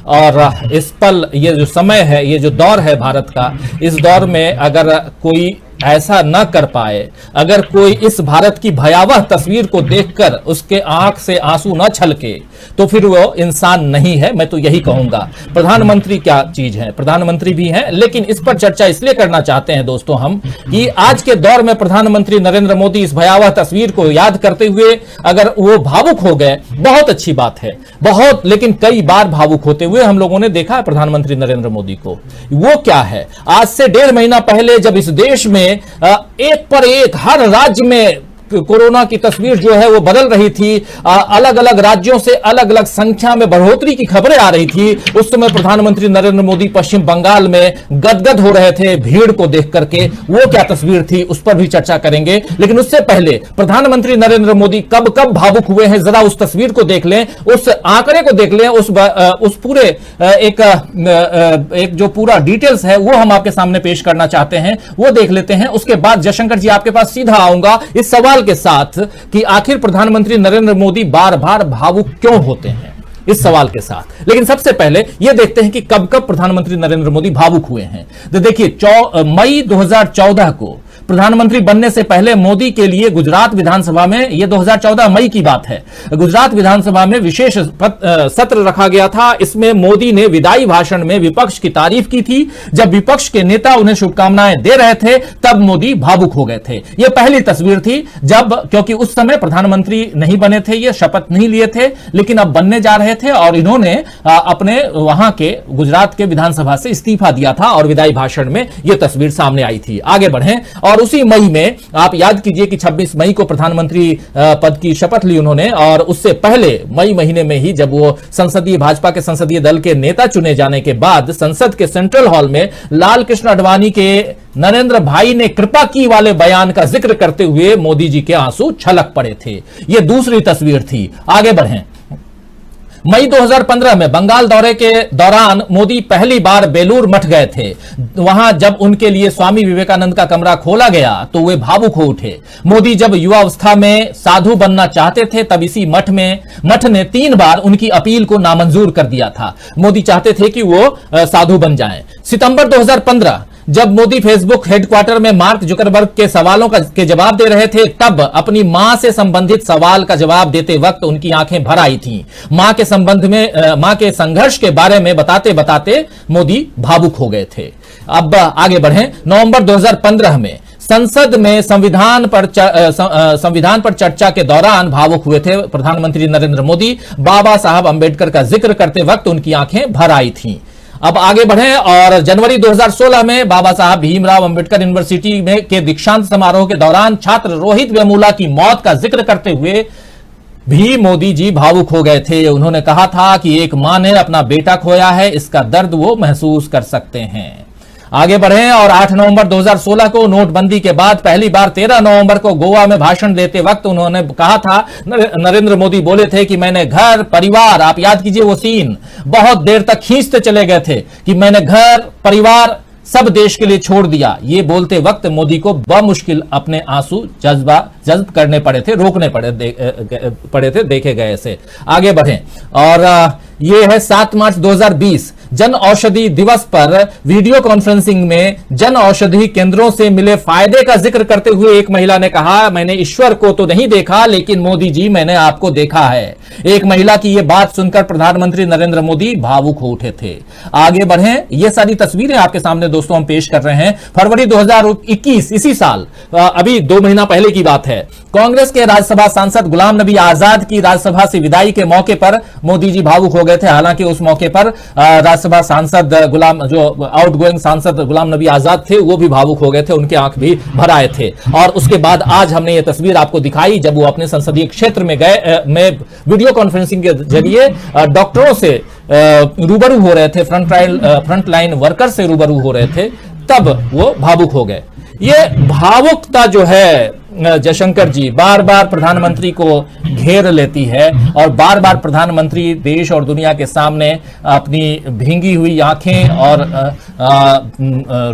और इस पल, ये जो समय है, ये जो दौर है भारत का, इस दौर में अगर कोई ऐसा न कर पाए, अगर कोई इस भारत की भयावह तस्वीर को देखकर उसके आंख से आंसू न छलके, तो फिर वो इंसान नहीं है। मैं तो यही कहूंगा। प्रधानमंत्री क्या चीज है, प्रधानमंत्री भी हैं, लेकिन इस पर चर्चा इसलिए करना चाहते हैं दोस्तों हम, कि आज के दौर में प्रधानमंत्री नरेंद्र मोदी इस भयावह तस्वीर को याद करते हुए अगर वो भावुक हो गए, बहुत अच्छी बात है, बहुत। लेकिन कई बार भावुक होते हुए हम लोगों ने देखा है प्रधानमंत्री नरेंद्र मोदी को। वो क्या है, आज से 1.5 महीना पहले जब इस देश में एक पर एक हर राज्य में कोरोना की तस्वीर जो है वो बदल रही थी, अलग अलग राज्यों से अलग अलग संख्या में बढ़ोतरी की खबरें आ रही थी, उस समय प्रधानमंत्री नरेंद्र मोदी पश्चिम बंगाल में गदगद हो रहे थे भीड़ को देख करके। वो क्या तस्वीर थी, उस पर भी चर्चा करेंगे। लेकिन उससे पहले प्रधानमंत्री नरेंद्र मोदी कब कब भावुक हुए हैं, जरा उस तस्वीर को देख लें, उस आंकड़े को देख लें, उस पूरे एक जो पूरा डिटेल्स है वो हम आपके सामने पेश करना चाहते हैं, वो देख लेते हैं। उसके बाद जयशंकर जी आपके पास सीधा आऊंगा इस सवाल के साथ कि आखिर प्रधानमंत्री नरेंद्र मोदी बार बार भावुक क्यों होते हैं, इस सवाल के साथ। लेकिन सबसे पहले यह देखते हैं कि कब कब प्रधानमंत्री नरेंद्र मोदी भावुक हुए हैं। तो देखिए, मई 2014 को प्रधानमंत्री बनने से पहले मोदी के लिए गुजरात विधानसभा में, यह 2014 मई की बात है, गुजरात विधानसभा में विशेष सत्र रखा गया था। इसमें मोदी ने विदाई भाषण में विपक्ष की तारीफ की थी। जब विपक्ष के नेता उन्हें शुभकामनाएं दे रहे थे तब मोदी भावुक हो गए थे। यह पहली तस्वीर थी जब, क्योंकि उस समय प्रधानमंत्री नहीं बने थे, ये शपथ नहीं लिए थे, लेकिन अब बनने जा रहे थे और इन्होंने अपने वहां के गुजरात के विधानसभा से इस्तीफा दिया था और विदाई भाषण में यह तस्वीर सामने आई थी। आगे बढ़ें, और उसी मई में आप याद कीजिए कि 26 मई को प्रधानमंत्री पद की शपथ ली उन्होंने, और उससे पहले मई महीने में ही जब वो भाजपा के संसदीय दल के नेता चुने जाने के बाद संसद के सेंट्रल हॉल में लाल कृष्ण आडवाणी के नरेंद्र भाई ने कृपा की वाले बयान का जिक्र करते हुए मोदी जी के आंसू छलक पड़े थे। यह दूसरी तस्वीर थी। आगे बढ़ें, मई 2015 में बंगाल दौरे के दौरान मोदी पहली बार बेलूर मठ गए थे। वहां जब उनके लिए स्वामी विवेकानंद का कमरा खोला गया तो वे भावुक हो उठे। मोदी जब युवावस्था में साधु बनना चाहते थे तब इसी मठ ने 3 बार उनकी अपील को नामंजूर कर दिया था। मोदी चाहते थे कि वो साधु बन जाएं। सितंबर 2015 जब मोदी फेसबुक हेडक्वार्टर में मार्क जुकरबर्ग के सवालों के जवाब दे रहे थे, तब अपनी मां से संबंधित सवाल का जवाब देते वक्त उनकी आंखें भर आई थीं। मां के संबंध में मां के संघर्ष के बारे में बताते बताते मोदी भावुक हो गए थे। अब आगे बढ़ें। नवंबर 2015 में संसद में संविधान पर चर्चा के दौरान भावुक हुए थे प्रधानमंत्री नरेंद्र मोदी। बाबा साहब अंबेडकर का जिक्र करते वक्त उनकी आंखें भर आई थीं। अब आगे बढ़ें और जनवरी 2016 में बाबा साहब भीमराव अंबेडकर यूनिवर्सिटी में के दीक्षांत समारोह के दौरान छात्र रोहित वेमुला की मौत का जिक्र करते हुए भी मोदी जी भावुक हो गए थे। उन्होंने कहा था कि एक मां ने अपना बेटा खोया है, इसका दर्द वो महसूस कर सकते हैं। आगे बढ़ें और 8 नवंबर 2016 को नोटबंदी के बाद पहली बार 13 नवंबर को गोवा में भाषण देते वक्त उन्होंने कहा था, नरेंद्र मोदी बोले थे कि मैंने घर परिवार, आप याद कीजिए वो सीन, बहुत देर तक खींचते चले गए थे कि मैंने घर परिवार सब देश के लिए छोड़ दिया। ये बोलते वक्त मोदी को बमुश्किल अपने आंसू जज्ब करने पड़े थे, रोकने पड़े थे, देखे गए ऐसे। आगे बढ़ें और ये है 7 मार्च 2020 जन औषधि दिवस पर वीडियो कॉन्फ्रेंसिंग में जन औषधि केंद्रों से मिले फायदे का जिक्र करते हुए एक महिला ने कहा, मैंने ईश्वर को तो नहीं देखा, लेकिन मोदी जी मैंने आपको देखा है। एक महिला की यह बात सुनकर प्रधानमंत्री नरेंद्र मोदी भावुक हो उठे थे। आगे बढ़ें, ये सारी तस्वीरें आपके सामने दोस्तों हम पेश कर रहे हैं। फरवरी 2021 इसी साल, अभी 2 महीना पहले की बात है, कांग्रेस के राज्यसभा सांसद गुलाम नबी आजाद की राज्यसभा से विदाई के मौके पर मोदी जी भावुक हो गए थे। हालांकि उस मौके पर राज्यसभा सांसद जो आउटगोइंग सांसद गुलाम नबी आजाद थे वो भी भावुक हो गए थे, उनके आंख भी भर आए थे। और उसके बाद आज हमने ये तस्वीर आपको दिखाई जब वो अपने संसदीय क्षेत्र में गए, में वीडियो कॉन्फ्रेंसिंग के जरिए डॉक्टरों से रूबरू हो रहे थे, फ्रंट लाइन वर्कर से रूबरू हो रहे थे, तब वो भावुक हो गए। ये भावुकता जो है जयशंकर जी बार बार प्रधानमंत्री को घेर लेती है और बार बार प्रधानमंत्री देश और दुनिया के सामने अपनी भींगी हुई आंखें और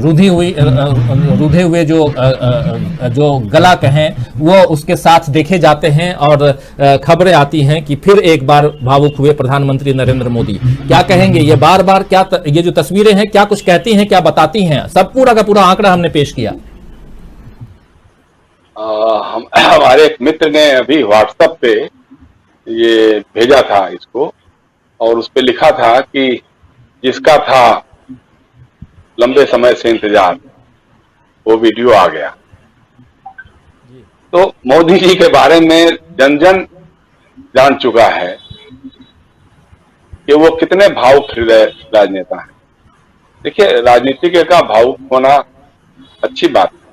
रूधे हुए जो गला कहें वो उसके साथ देखे जाते हैं और खबरें आती हैं कि फिर एक बार भावुक हुए प्रधानमंत्री नरेंद्र मोदी। क्या कहेंगे? ये बार बार क्या ये जो तस्वीरें हैं क्या कुछ कहती हैं, क्या बताती हैं? सब पूरा का पूरा आंकड़ा हमने पेश किया। हमारे एक मित्र ने अभी व्हाट्सएप पे ये भेजा था इसको, और उस पे लिखा था कि जिसका था लंबे समय से इंतजार वो वीडियो आ गया। तो मोदी जी के बारे में जन जन जान चुका है कि वो कितने भावुक हृदय राजनेता हैं। देखिए, राजनीतिज्ञ का भावुक होना अच्छी बात है।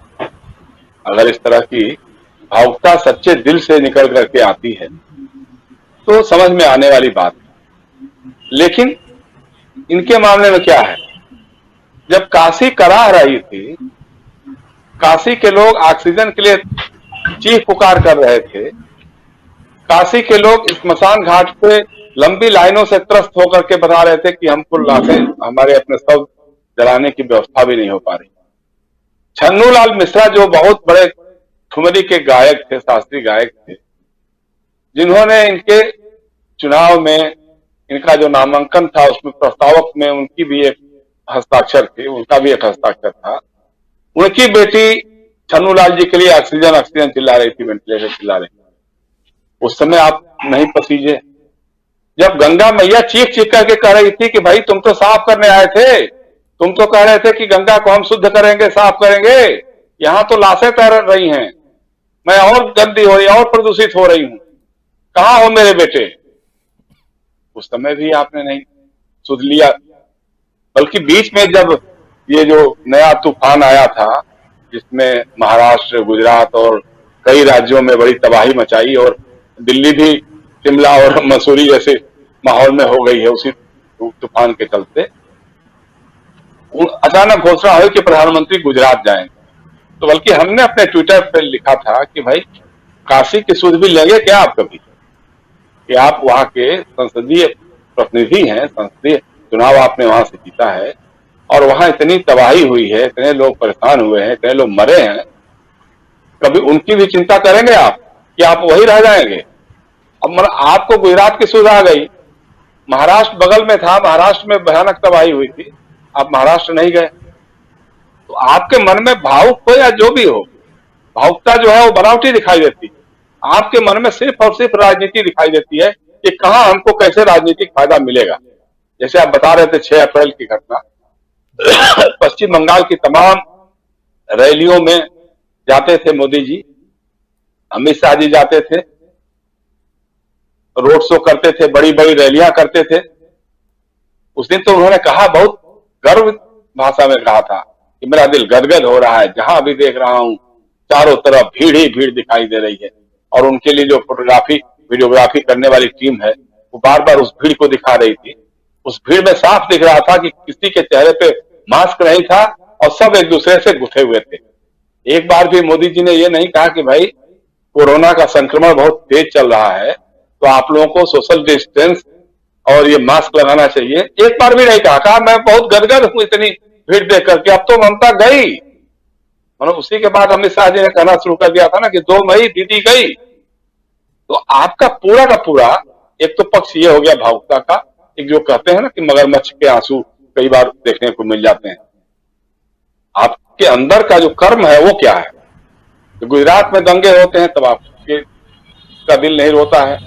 अगर इस तरह की भावुकता सच्चे दिल से निकल करके आती है तो समझ में आने वाली बात है। लेकिन इनके मामले में क्या है, जब काशी कराह रही थी, काशी के लोग ऑक्सीजन के लिए चीख पुकार कर रहे थे, काशी के लोग स्मशान घाट पे लंबी लाइनों से त्रस्त होकर के बता रहे थे कि हमको लाशें, हमारे अपने शव जलाने की व्यवस्था भी नहीं हो पा रही। छन्नूलाल मिश्रा जो बहुत बड़े ठुमरी के गायक थे, शास्त्रीय गायक थे, जिन्होंने इनके चुनाव में इनका जो नामांकन था उसमें प्रस्तावक में उनकी भी एक हस्ताक्षर थे, उनका भी एक हस्ताक्षर था। उनकी बेटी छन्नूलाल जी के लिए ऑक्सीजन चिल्ला रही थी, वेंटिलेटर चिल्ला रही थी। उस समय आप नहीं पसीजे। जब गंगा मैया चीख चीख करके कह रही थी कि भाई तुम तो साफ करने आए थे, तुम तो कह रहे थे कि गंगा को हम शुद्ध करेंगे, साफ करेंगे, यहां तो लाशें तैर रही हैं, मैं और गंदी हो रही, और प्रदूषित हो रही हूं, कहां हो मेरे बेटे? उस समय भी आपने नहीं सुध लिया। बल्कि बीच में जब ये जो नया तूफान आया था जिसमें महाराष्ट्र, गुजरात और कई राज्यों में बड़ी तबाही मचाई और दिल्ली भी शिमला और मसूरी जैसे माहौल में हो गई है उसी तूफान के चलते, अचानक घोषणा हुई कि प्रधानमंत्री गुजरात जाएंगे। तो बल्कि हमने अपने ट्विटर पर लिखा था कि भाई काशी की सुध भी लेंगे क्या आप कभी, कि आप वहां के संसदीय प्रतिनिधि हैं, संसदीय चुनाव आपने वहां से जीता है और वहां इतनी तबाही हुई है, इतने लोग परेशान हुए हैं, इतने लोग मरे हैं, कभी उनकी भी चिंता करेंगे आप कि आप वही रह जाएंगे? अब आपको गुजरात की सुध आ गई, महाराष्ट्र बगल में था, महाराष्ट्र में भयानक तबाही हुई थी, आप महाराष्ट्र नहीं गए। तो आपके मन में भावुक हो या जो भी हो, भावुकता जो है वो बनावटी दिखाई देती है। आपके मन में सिर्फ और सिर्फ राजनीति दिखाई देती है कि कहां हमको कैसे राजनीतिक फायदा मिलेगा। जैसे आप बता रहे थे 6 अप्रैल की घटना, पश्चिम बंगाल की तमाम रैलियों में जाते थे मोदी जी, अमित शाह जी जाते थे, रोड शो करते थे, बड़ी बड़ी रैलियां करते थे। उस दिन तो उन्होंने कहा, बहुत गर्व भाषा में कहा था कि मेरा दिल गदगद हो रहा है, जहां भी देख रहा हूं चारों तरफ भीड़ ही भीड़ दिखाई दे रही है। और उनके लिए जो फोटोग्राफी वीडियोग्राफी करने वाली टीम है वो बार बार उस भीड़ को दिखा रही थी। उस भीड़ में साफ दिख रहा था कि किसी के चेहरे पे मास्क नहीं था और सब एक दूसरे से गुथे हुए थे। एक बार भी मोदी जी ने ये नहीं कहा कि भाई कोरोना का संक्रमण बहुत तेज चल रहा है तो आप लोगों को सोशल डिस्टेंस और ये मास्क लगाना चाहिए। एक बार भी नहीं कहा मैं बहुत गदगद हूं इतनी भीड़ देख करके, अब तो ममता गई। मतलब उसी के बाद अमित शाह जी ने कहना शुरू कर दिया था ना कि 2 मई दीदी गई। तो आपका पूरा का पूरा एक तो पक्ष ये हो गया भावुकता का, एक जो कहते हैं ना कि मगरमच्छ के आंसू कई बार देखने को मिल जाते हैं। आपके अंदर का जो कर्म है वो क्या है। तो गुजरात में दंगे होते हैं तब आपके का दिल नहीं रोता है।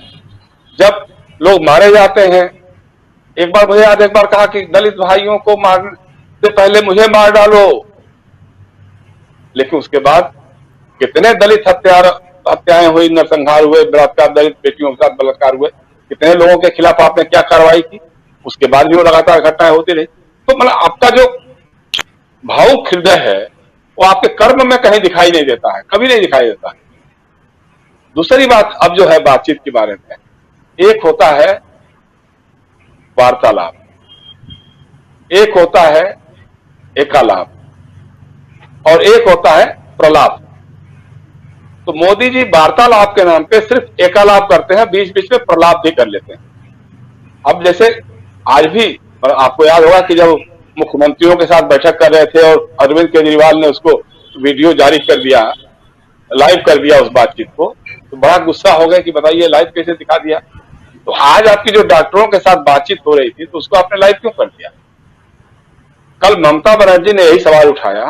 जब लोग मारे जाते हैं, एक बार मुझे याद, एक बार कहा कि दलित भाइयों को मारने से पहले मुझे मार डालो, लेकिन उसके बाद कितने दलित हत्याएं हुई, नरसंहार हुए, बलात्कार, दलित बेटियों के साथ बलात्कार हुए, कितने लोगों के खिलाफ आपने क्या कार्रवाई की, उसके बाद भी वो लगातार घटनाएं होती रही। तो मतलब आपका जो भावुक हृदय है वो आपके कर्म में कहीं दिखाई नहीं देता है, कभी नहीं दिखाई देता है। दूसरी बात अब जो है बातचीत के बारे में, एक होता है वार्तालाप, एक होता है एकालाप और एक होता है प्रलाप। तो मोदी जी वार्तालाप के नाम पे सिर्फ एकालाप करते हैं, बीच बीच में प्रलाप भी कर लेते हैं। अब जैसे आज भी आपको याद होगा कि जब मुख्यमंत्रियों के साथ बैठक कर रहे थे और अरविंद केजरीवाल ने उसको वीडियो जारी कर दिया, लाइव कर दिया उस बातचीत को, तो बड़ा गुस्सा हो गया कि बताइए लाइव कैसे दिखा दिया। तो आज आपकी जो डॉक्टरों के साथ बातचीत हो रही थी तो उसको आपने लाइव क्यों कर दिया। कल ममता बनर्जी ने यही सवाल उठाया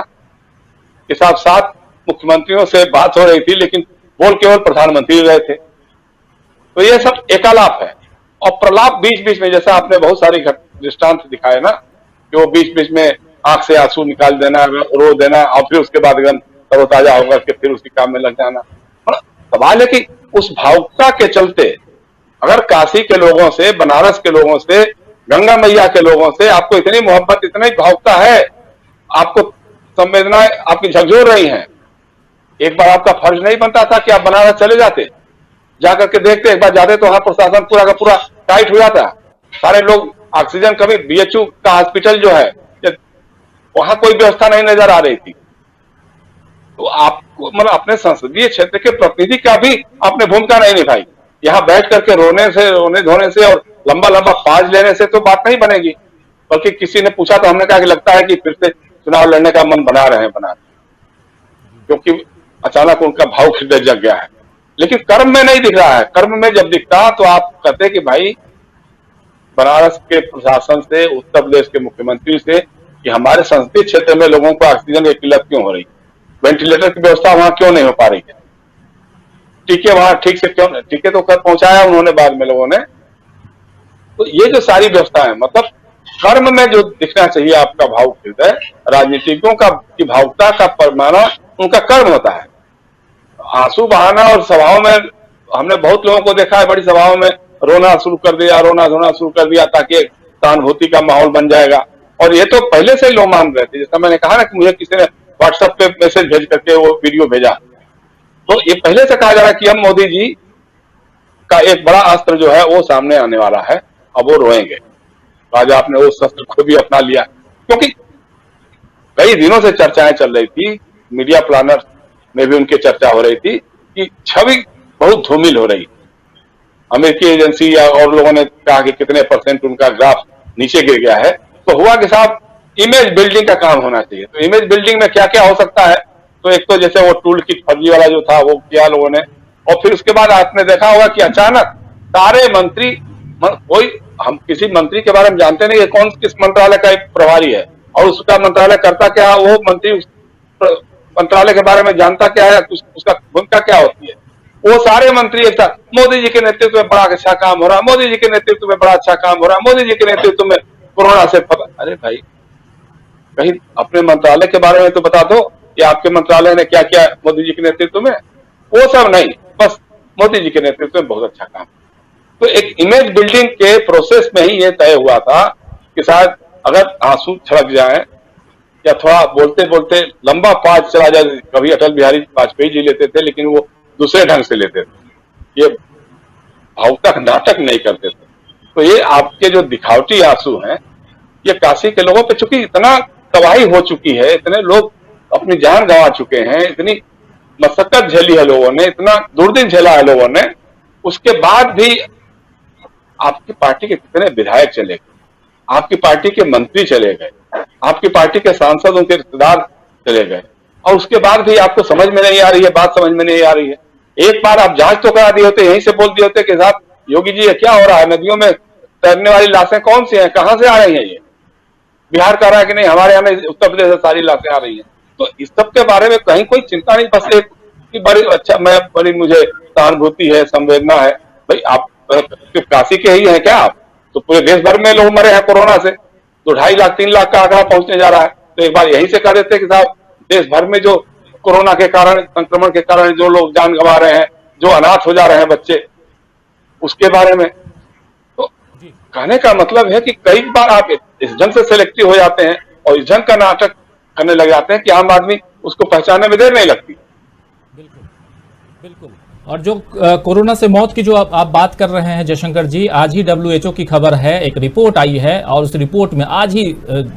कि साथ साथ मुख्यमंत्रियों से बात हो रही थी लेकिन बोल केवल प्रधानमंत्री रहे थे। तो ये सब एकालाप है। और प्रलाप बीच बीच में, जैसा आपने बहुत सारी दृष्टांत दिखाए ना, कि वो बीच बीच में आंख से आंसू निकाल देना, रो देना और फिर उसके बाद एकदम तरोताजा होकर के फिर उसी काम में लग जाना। सवाल है कि उस भावुकता के चलते अगर काशी के लोगों से, बनारस के लोगों से, गंगा मैया के लोगों से आपको इतनी मोहब्बत, इतनी भावुकता है, आपको संवेदनाएं आपकी झकझोर रही हैं, एक बार आपका फर्ज नहीं बनता था कि आप बनारस चले जाते, जाकर के देखते, एक बार जाते तो वहां प्रशासन पूरा का पूरा टाइट हो जाता, सारे लोग ऑक्सीजन, कभी बीएचयू का हॉस्पिटल जो है वहां कोई व्यवस्था नहीं नजर आ रही थी। तो आपको मतलब अपने संसदीय क्षेत्र के प्रतिनिधि का भी आपने भूमिका नहीं निभाई। यहाँ बैठ करके रोने धोने से और लंबा लंबा पाज लेने से तो बात नहीं बनेगी। बल्कि किसी ने पूछा तो हमने कहा कि लगता है कि फिर से चुनाव लड़ने का मन बना रहे हैं, क्योंकि अचानक उनका भाव हृदय जग गया है। लेकिन कर्म में नहीं दिख रहा है। कर्म में जब दिखता तो आप कहते कि भाई बनारस के प्रशासन से, उत्तर प्रदेश के मुख्यमंत्री से, कि हमारे संसदीय क्षेत्र में लोगों को ऑक्सीजन की किल्लत क्यों हो रही, वेंटिलेटर की व्यवस्था वहां क्यों नहीं हो पा रही है, टीके वहां ठीक से क्यों, टीके तो कर पहुंचाया उन्होंने बाद में लोगों ने। तो ये जो सारी व्यवस्था है, मतलब कर्म में जो दिखना चाहिए आपका भावुक हृदय, राजनीतिज्ञों का की भावुकता का पैमाना उनका कर्म होता है। आंसू बहाना और सभाओं में हमने बहुत लोगों को देखा है, बड़ी सभाओं में रोना शुरू कर दिया, रोना धोना शुरू कर दिया ताकि सहानुभूति का माहौल बन जाएगा। और ये तो पहले से ही लोग मान रहे थे। जैसा मैंने कहा ना कि मुझे किसी ने व्हाट्सएप पे मैसेज भेज करके वो वीडियो भेजा, तो ये पहले से कहा जा रहा है कि हम मोदी जी का एक बड़ा अस्त्र जो है वो सामने आने वाला है, अब वो रोएंगे। आज आपने उस अस्त्र को भी अपना लिया, क्योंकि कई दिनों से चर्चाएं चल रही थी, मीडिया प्लानर में भी उनकी चर्चा हो रही थी कि छवि बहुत धूमिल हो रही। अमेरिकी एजेंसी या और लोगों ने कहा कि कितने % उनका ग्राफ नीचे गिर गया है। तो हुआ कि साहब इमेज बिल्डिंग का काम होना चाहिए। तो इमेज बिल्डिंग में क्या क्या हो सकता है, तो एक तो जैसे वो टूल किट फर्जी वाला जो था वो किया लोगों ने, और फिर उसके बाद आपने देखा होगा कि अचानक सारे मंत्री, कोई हम किसी मंत्री के बारे में जानते नहीं है कौन किस मंत्रालय का एक प्रभारी है, और उसका मंत्रालय करता क्या है, वो मंत्री मंत्रालय के बारे में जानता क्या है, उसका भूमिका क्या होती है। वो सारे मंत्री एक साथ, मोदी जी के नेतृत्व में बड़ा अच्छा काम हो रहा है, मोदी जी के नेतृत्व में बड़ा अच्छा काम हो रहा है, मोदी जी के नेतृत्व में कोरोना से अरे भाई, कहीं अपने मंत्रालय के बारे में तो बता दो कि आपके मंत्रालय ने क्या किया मोदी जी के नेतृत्व में। वो सब नहीं, बस मोदी जी के नेतृत्व में बहुत अच्छा काम। तो एक इमेज बिल्डिंग के प्रोसेस में ही ये तय हुआ था कि शायद अगर आंसू छलक जाए या थोड़ा बोलते बोलते लंबा पाज चला जाए, कभी अटल बिहारी वाजपेयी जी लेते थे, लेकिन वो दूसरे ढंग से लेते थे, ये भावुकता नाटक नहीं करते थे। तो ये आपके जो दिखावटी आंसू हैं, ये काशी के लोगों पे चूंकि इतना तबाही हो चुकी है, इतने लोग अपनी जान गंवा चुके हैं, इतनी मशक्कत झेली है लोगों ने, इतना दुर्दिन झेला है लोगों ने, उसके बाद भी आपकी पार्टी के कितने विधायक चले गए, आपकी पार्टी के मंत्री चले गए, आपकी पार्टी के सांसद उनके रिश्तेदार चले गए, और उसके बाद भी आपको समझ में नहीं आ रही है, बात समझ में नहीं आ रही है। एक बार आप जांच तो करा दिए होते, यहीं से बोल दिए होते कि साहब योगी जी ये क्या हो रहा है, नदियों में तैरने वाली लाशें कौन सी हैं, कहां से आ रही हैं, ये बिहार का रहा है कि नहीं, हमारे यहाँ में उत्तर प्रदेश से सारी लाशें आ रही हैं। तो इस सब के बारे में कहीं कोई चिंता नहीं, बस एक कि बड़ी मुझे सहानुभूति है, संवेदना है। भाई आप सिर्फ काशी के ही हैं क्या? आप तो पूरे देश भर में लोग मरे हैं कोरोना से, तो 2.5 लाख 3 लाख का आंकड़ा पहुंचने जा रहा है। तो एक बार यहीं से कह देते कि साहब देश भर में जो कोरोना के कारण, संक्रमण के कारण जो लोग जान गंवा रहे हैं, जो अनाथ हो जा रहे हैं बच्चे, उसके बारे में। तो कहने का मतलब है कि कई बार आप इस ढंग से सिलेक्टिव हो जाते हैं और इस ढंग का नाटक करने लग जाते हैं कि आम आदमी उसको पहचानने में देर नहीं लगती। बिल्कुल बिल्कुल। और जो कोरोना से मौत की जो आप बात कर रहे हैं जयशंकर जी, आज ही WHO की खबर है, एक रिपोर्ट आई है और उस रिपोर्ट में आज ही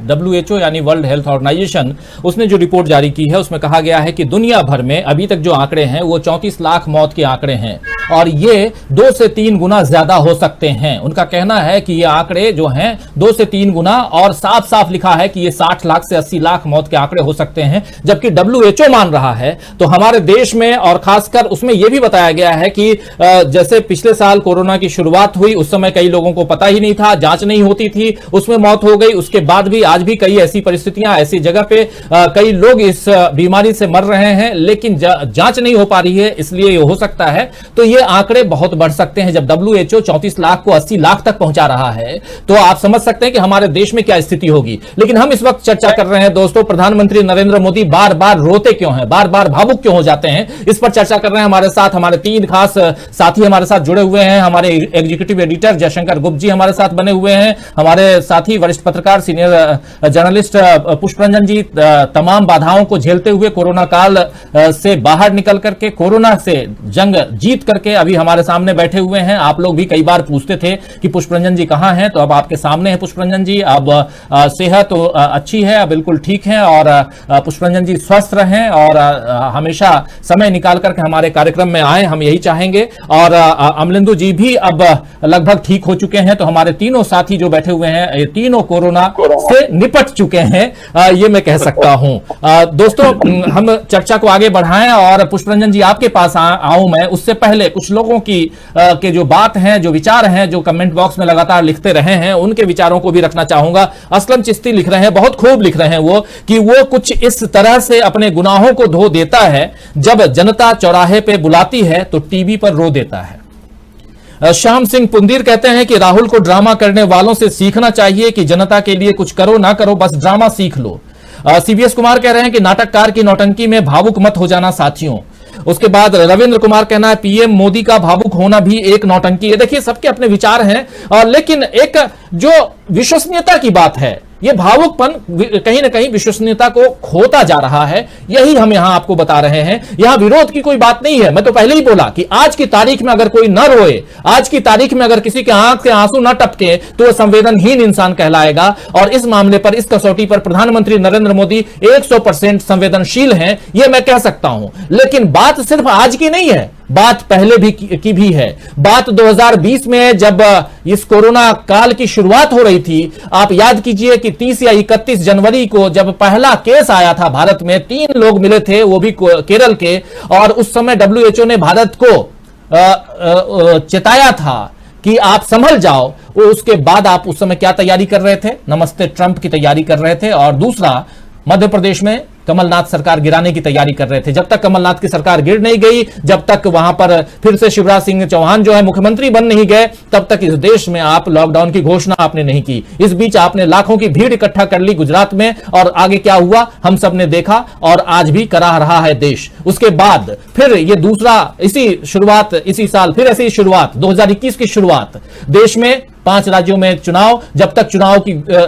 WHO यानी वर्ल्ड हेल्थ ऑर्गेनाइजेशन, उसने जो रिपोर्ट जारी की है उसमें कहा गया है कि दुनिया भर में अभी तक जो आंकड़े हैं वो 34 लाख मौत के आंकड़े हैं और ये 2 से 3 गुना ज्यादा हो सकते हैं। उनका कहना है कि ये आंकड़े जो हैं 2 से 3 गुना, और साफ साफ लिखा है कि ये 60 लाख से 80 लाख मौत के आंकड़े हो सकते हैं, जबकि WHO मान रहा है। तो हमारे देश में और खासकर उसमें यह भी बताया गया है कि जैसे पिछले साल कोरोना की शुरुआत हुई उस समय कई लोगों को पता ही नहीं था, जांच नहीं होती थी, उसमें मौत हो गई। उसके बाद भी आज भी कई ऐसी परिस्थितियां, ऐसी जगह पे कई लोग इस बीमारी से मर रहे हैं, लेकिन जांच नहीं हो पा रही है, इसलिए ये हो सकता है। तो ये आंकड़े बहुत बढ़ सकते हैं। जब WHO 34 लाख को 80 लाख तक पहुंचा रहा है तो आप समझ सकते हैं कि हमारे देश में क्या स्थिति होगी। लेकिन हम इस वक्त चर्चा कर रहे हैं दोस्तों, प्रधानमंत्री नरेंद्र मोदी बार बार रोते क्यों हैं, बार बार भावुक क्यों हो जाते हैं, इस पर चर्चा कर रहे हैं। हमारे साथ हमारे 3 खास साथी हमारे साथ जुड़े हुए हैं। हमारे एग्जीक्यूटिव एडिटर जयशंकर गुप्ता जी हमारे साथ बने हुए हैं, हमारे साथी वरिष्ठ पत्रकार सीनियर जर्नलिस्ट पुष्परंजन जी, तमाम बाधाओं को झेलते हुए कोरोना काल से बाहर निकल करके, कोरोना से जंग जीत करके अभी हमारे सामने बैठे हुए हैं। आप लोग भी कई बार पूछते थे कि पुष्परंजन जी कहां हैं, तो अब आपके सामने है पुष्परंजन जी। अब सेहत तो अच्छी है, बिल्कुल ठीक है, और पुष्परंजन जी स्वस्थ रहें और हमेशा समय निकाल करके हमारे कार्यक्रम में आए, हम यही चाहेंगे। और अमलेंदु जी भी अब लगभग ठीक हो चुके हैं। तो हमारे तीनों साथी जो बैठे हुए हैं ये तीनों कोरोना से निपट चुके हैं, ये मैं कह सकता हूं। दोस्तों हम चर्चा को आगे बढ़ाएं और पुष्परंजन जी आपके पास आऊं मैं, उससे पहले कुछ लोगों की के जो बात हैं, जो विचार हैं, जो कमेंट बॉक्स में लगातार लिखते रहे हैं, उनके विचारों को भी रखना चाहूंगा। असलम चिश्ती लिख रहे हैं, बहुत खूब लिख रहे हैं वो, कि वो कुछ इस तरह से अपने गुनाहों को धो देता है, जब जनता चौराहे पे बुलाती है तो टीवी पर रो देता है। श्याम सिंह पुंदीर कहते हैं कि राहुल को ड्रामा करने वालों से सीखना चाहिए कि जनता के लिए कुछ करो ना करो, बस ड्रामा सीख लो। सीबीएस कुमार कह रहे हैं कि नाटककार की नौटंकी में भावुक मत हो जाना साथियों। उसके बाद रविंद्र कुमार कहना है पीएम मोदी का भावुक होना भी एक नौटंकी है। देखिए सबके अपने विचार हैं, लेकिन एक जो विश्वसनीयता की बात है, ये भावुकपन कहीं ना कहीं विश्वसनीयता को खोता जा रहा है, यही हम यहां आपको बता रहे हैं। यहां विरोध की कोई बात नहीं है। मैं तो पहले ही बोला कि आज की तारीख में अगर कोई न रोए, आज की तारीख में अगर किसी के आंख से आंसू न टपके तो वह संवेदनहीन इंसान कहलाएगा। और इस मामले पर, इस कसौटी पर प्रधानमंत्री नरेंद्र मोदी 100% संवेदनशील हैं, यह मैं कह सकता हूं। लेकिन बात सिर्फ आज की नहीं है, बात पहले भी की भी है। बात 2020 में जब इस कोरोना काल की शुरुआत हो रही थी, आप याद कीजिए कि 30 या 31 जनवरी को जब पहला केस आया था भारत में, 3 लोग मिले थे, वो भी केरल के, और उस समय WHO ने भारत को चेताया था कि आप संभल जाओ, वो उसके बाद आप उस समय क्या तैयारी कर रहे थे? नमस्ते ट्रंप की तैयारी कर रहे थे। और दूसरा, मध्य प्रदेश में कमलनाथ सरकार गिराने की तैयारी कर रहे थे। जब तक कमलनाथ की सरकार गिर नहीं गई, जब तक वहां पर फिर से शिवराज सिंह चौहान जो है मुख्यमंत्री बन नहीं गए, तब तक इस देश में आप लॉकडाउन की घोषणा आपने नहीं की। इस बीच आपने लाखों की भीड़ इकट्ठा कर ली गुजरात में, और आगे क्या हुआ हम सब ने देखा, और आज भी करा रहा है देश। उसके बाद फिर ये दूसरा इसी साल फिर ऐसी शुरुआत, 2021 की शुरुआत, देश में 5 राज्यों में चुनाव। जब तक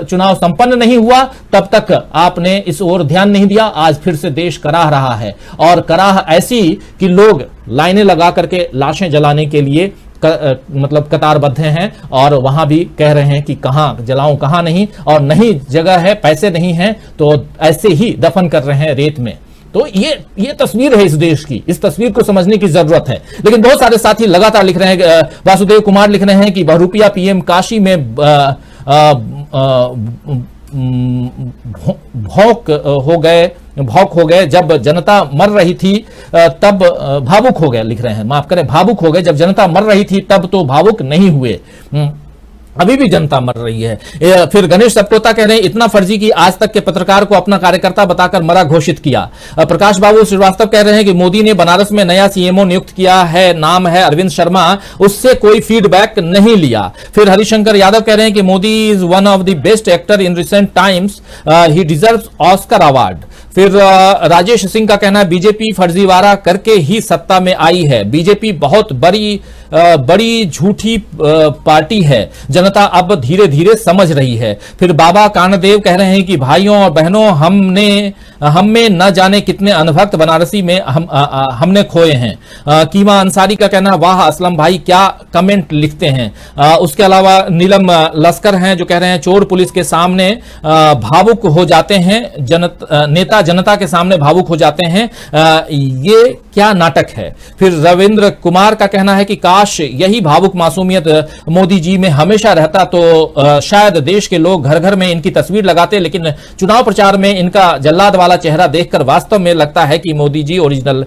चुनाव संपन्न नहीं हुआ, तब तक आपने इस ओर ध्यान नहीं दिया। आज फिर से देश कराह रहा है, और कराह ऐसी कि लोग लाइनें लगा करके लाशें जलाने के लिए मतलब कतारबद्ध हैं, और वहां भी कह रहे हैं कि कहां जलाऊं कहां नहीं, और नहीं जगह है, पैसे नहीं हैं, तो ऐसे ही दफन कर रहे हैं रेत में। तो ये तस्वीर है इस देश की। इस तस्वीर को समझने की जरूरत है। लेकिन बहुत सारे साथी लगातार लिख रहे हैं। वासुदेव कुमार लिख रहे हैं कि बहुरूपिया पीएम काशी में भौक हो गए जब जनता मर रही थी, तब भावुक हो गए, लिख रहे हैं, माफ करें, भावुक हो गए जब जनता मर रही थी, तब तो भावुक नहीं हुए, अभी भी जनता मर रही है। फिर गणेश सप्तोता कह रहे हैं इतना फर्जी कि आज तक के पत्रकार को अपना कार्यकर्ता बताकर मरा घोषित किया। प्रकाश बाबू श्रीवास्तव कह रहे हैं कि मोदी ने बनारस में नया सीएमओ नियुक्त किया है, नाम है अरविंद शर्मा, उससे कोई फीडबैक नहीं लिया। फिर हरिशंकर यादव कह रहे हैं कि Modi is one of the best actor in recent times, he deserves Oscar award. फिर राजेश सिंह का कहना है बीजेपी फर्जीवाड़ा करके ही सत्ता में आई है, बीजेपी बहुत बड़ी झूठी पार्टी है, जनता अब धीरे धीरे समझ रही है। फिर बाबा कानदेव कह रहे हैं कि भाइयों और बहनों, हम में न जाने कितने अनभक्त बनारसी में हमने खोए हैं। कीमा अंसारी का कहना, वाह असलम भाई क्या कमेंट लिखते हैं। उसके अलावा नीलम लश्कर हैं जो कह रहे हैं चोर पुलिस के सामने भावुक हो जाते हैं, नेता जनता के सामने भावुक हो जाते हैं, ये क्या नाटक है। फिर रविंद्र कुमार का कहना है कि काश यही भावुक मासूमियत मोदी जी में हमेशा रहता तो शायद देश के लोग घर घर में इनकी तस्वीर लगाते, लेकिन चुनाव प्रचार में इनका जल्लाद वाला चेहरा देखकर वास्तव में लगता है कि मोदी जी ओरिजिनल।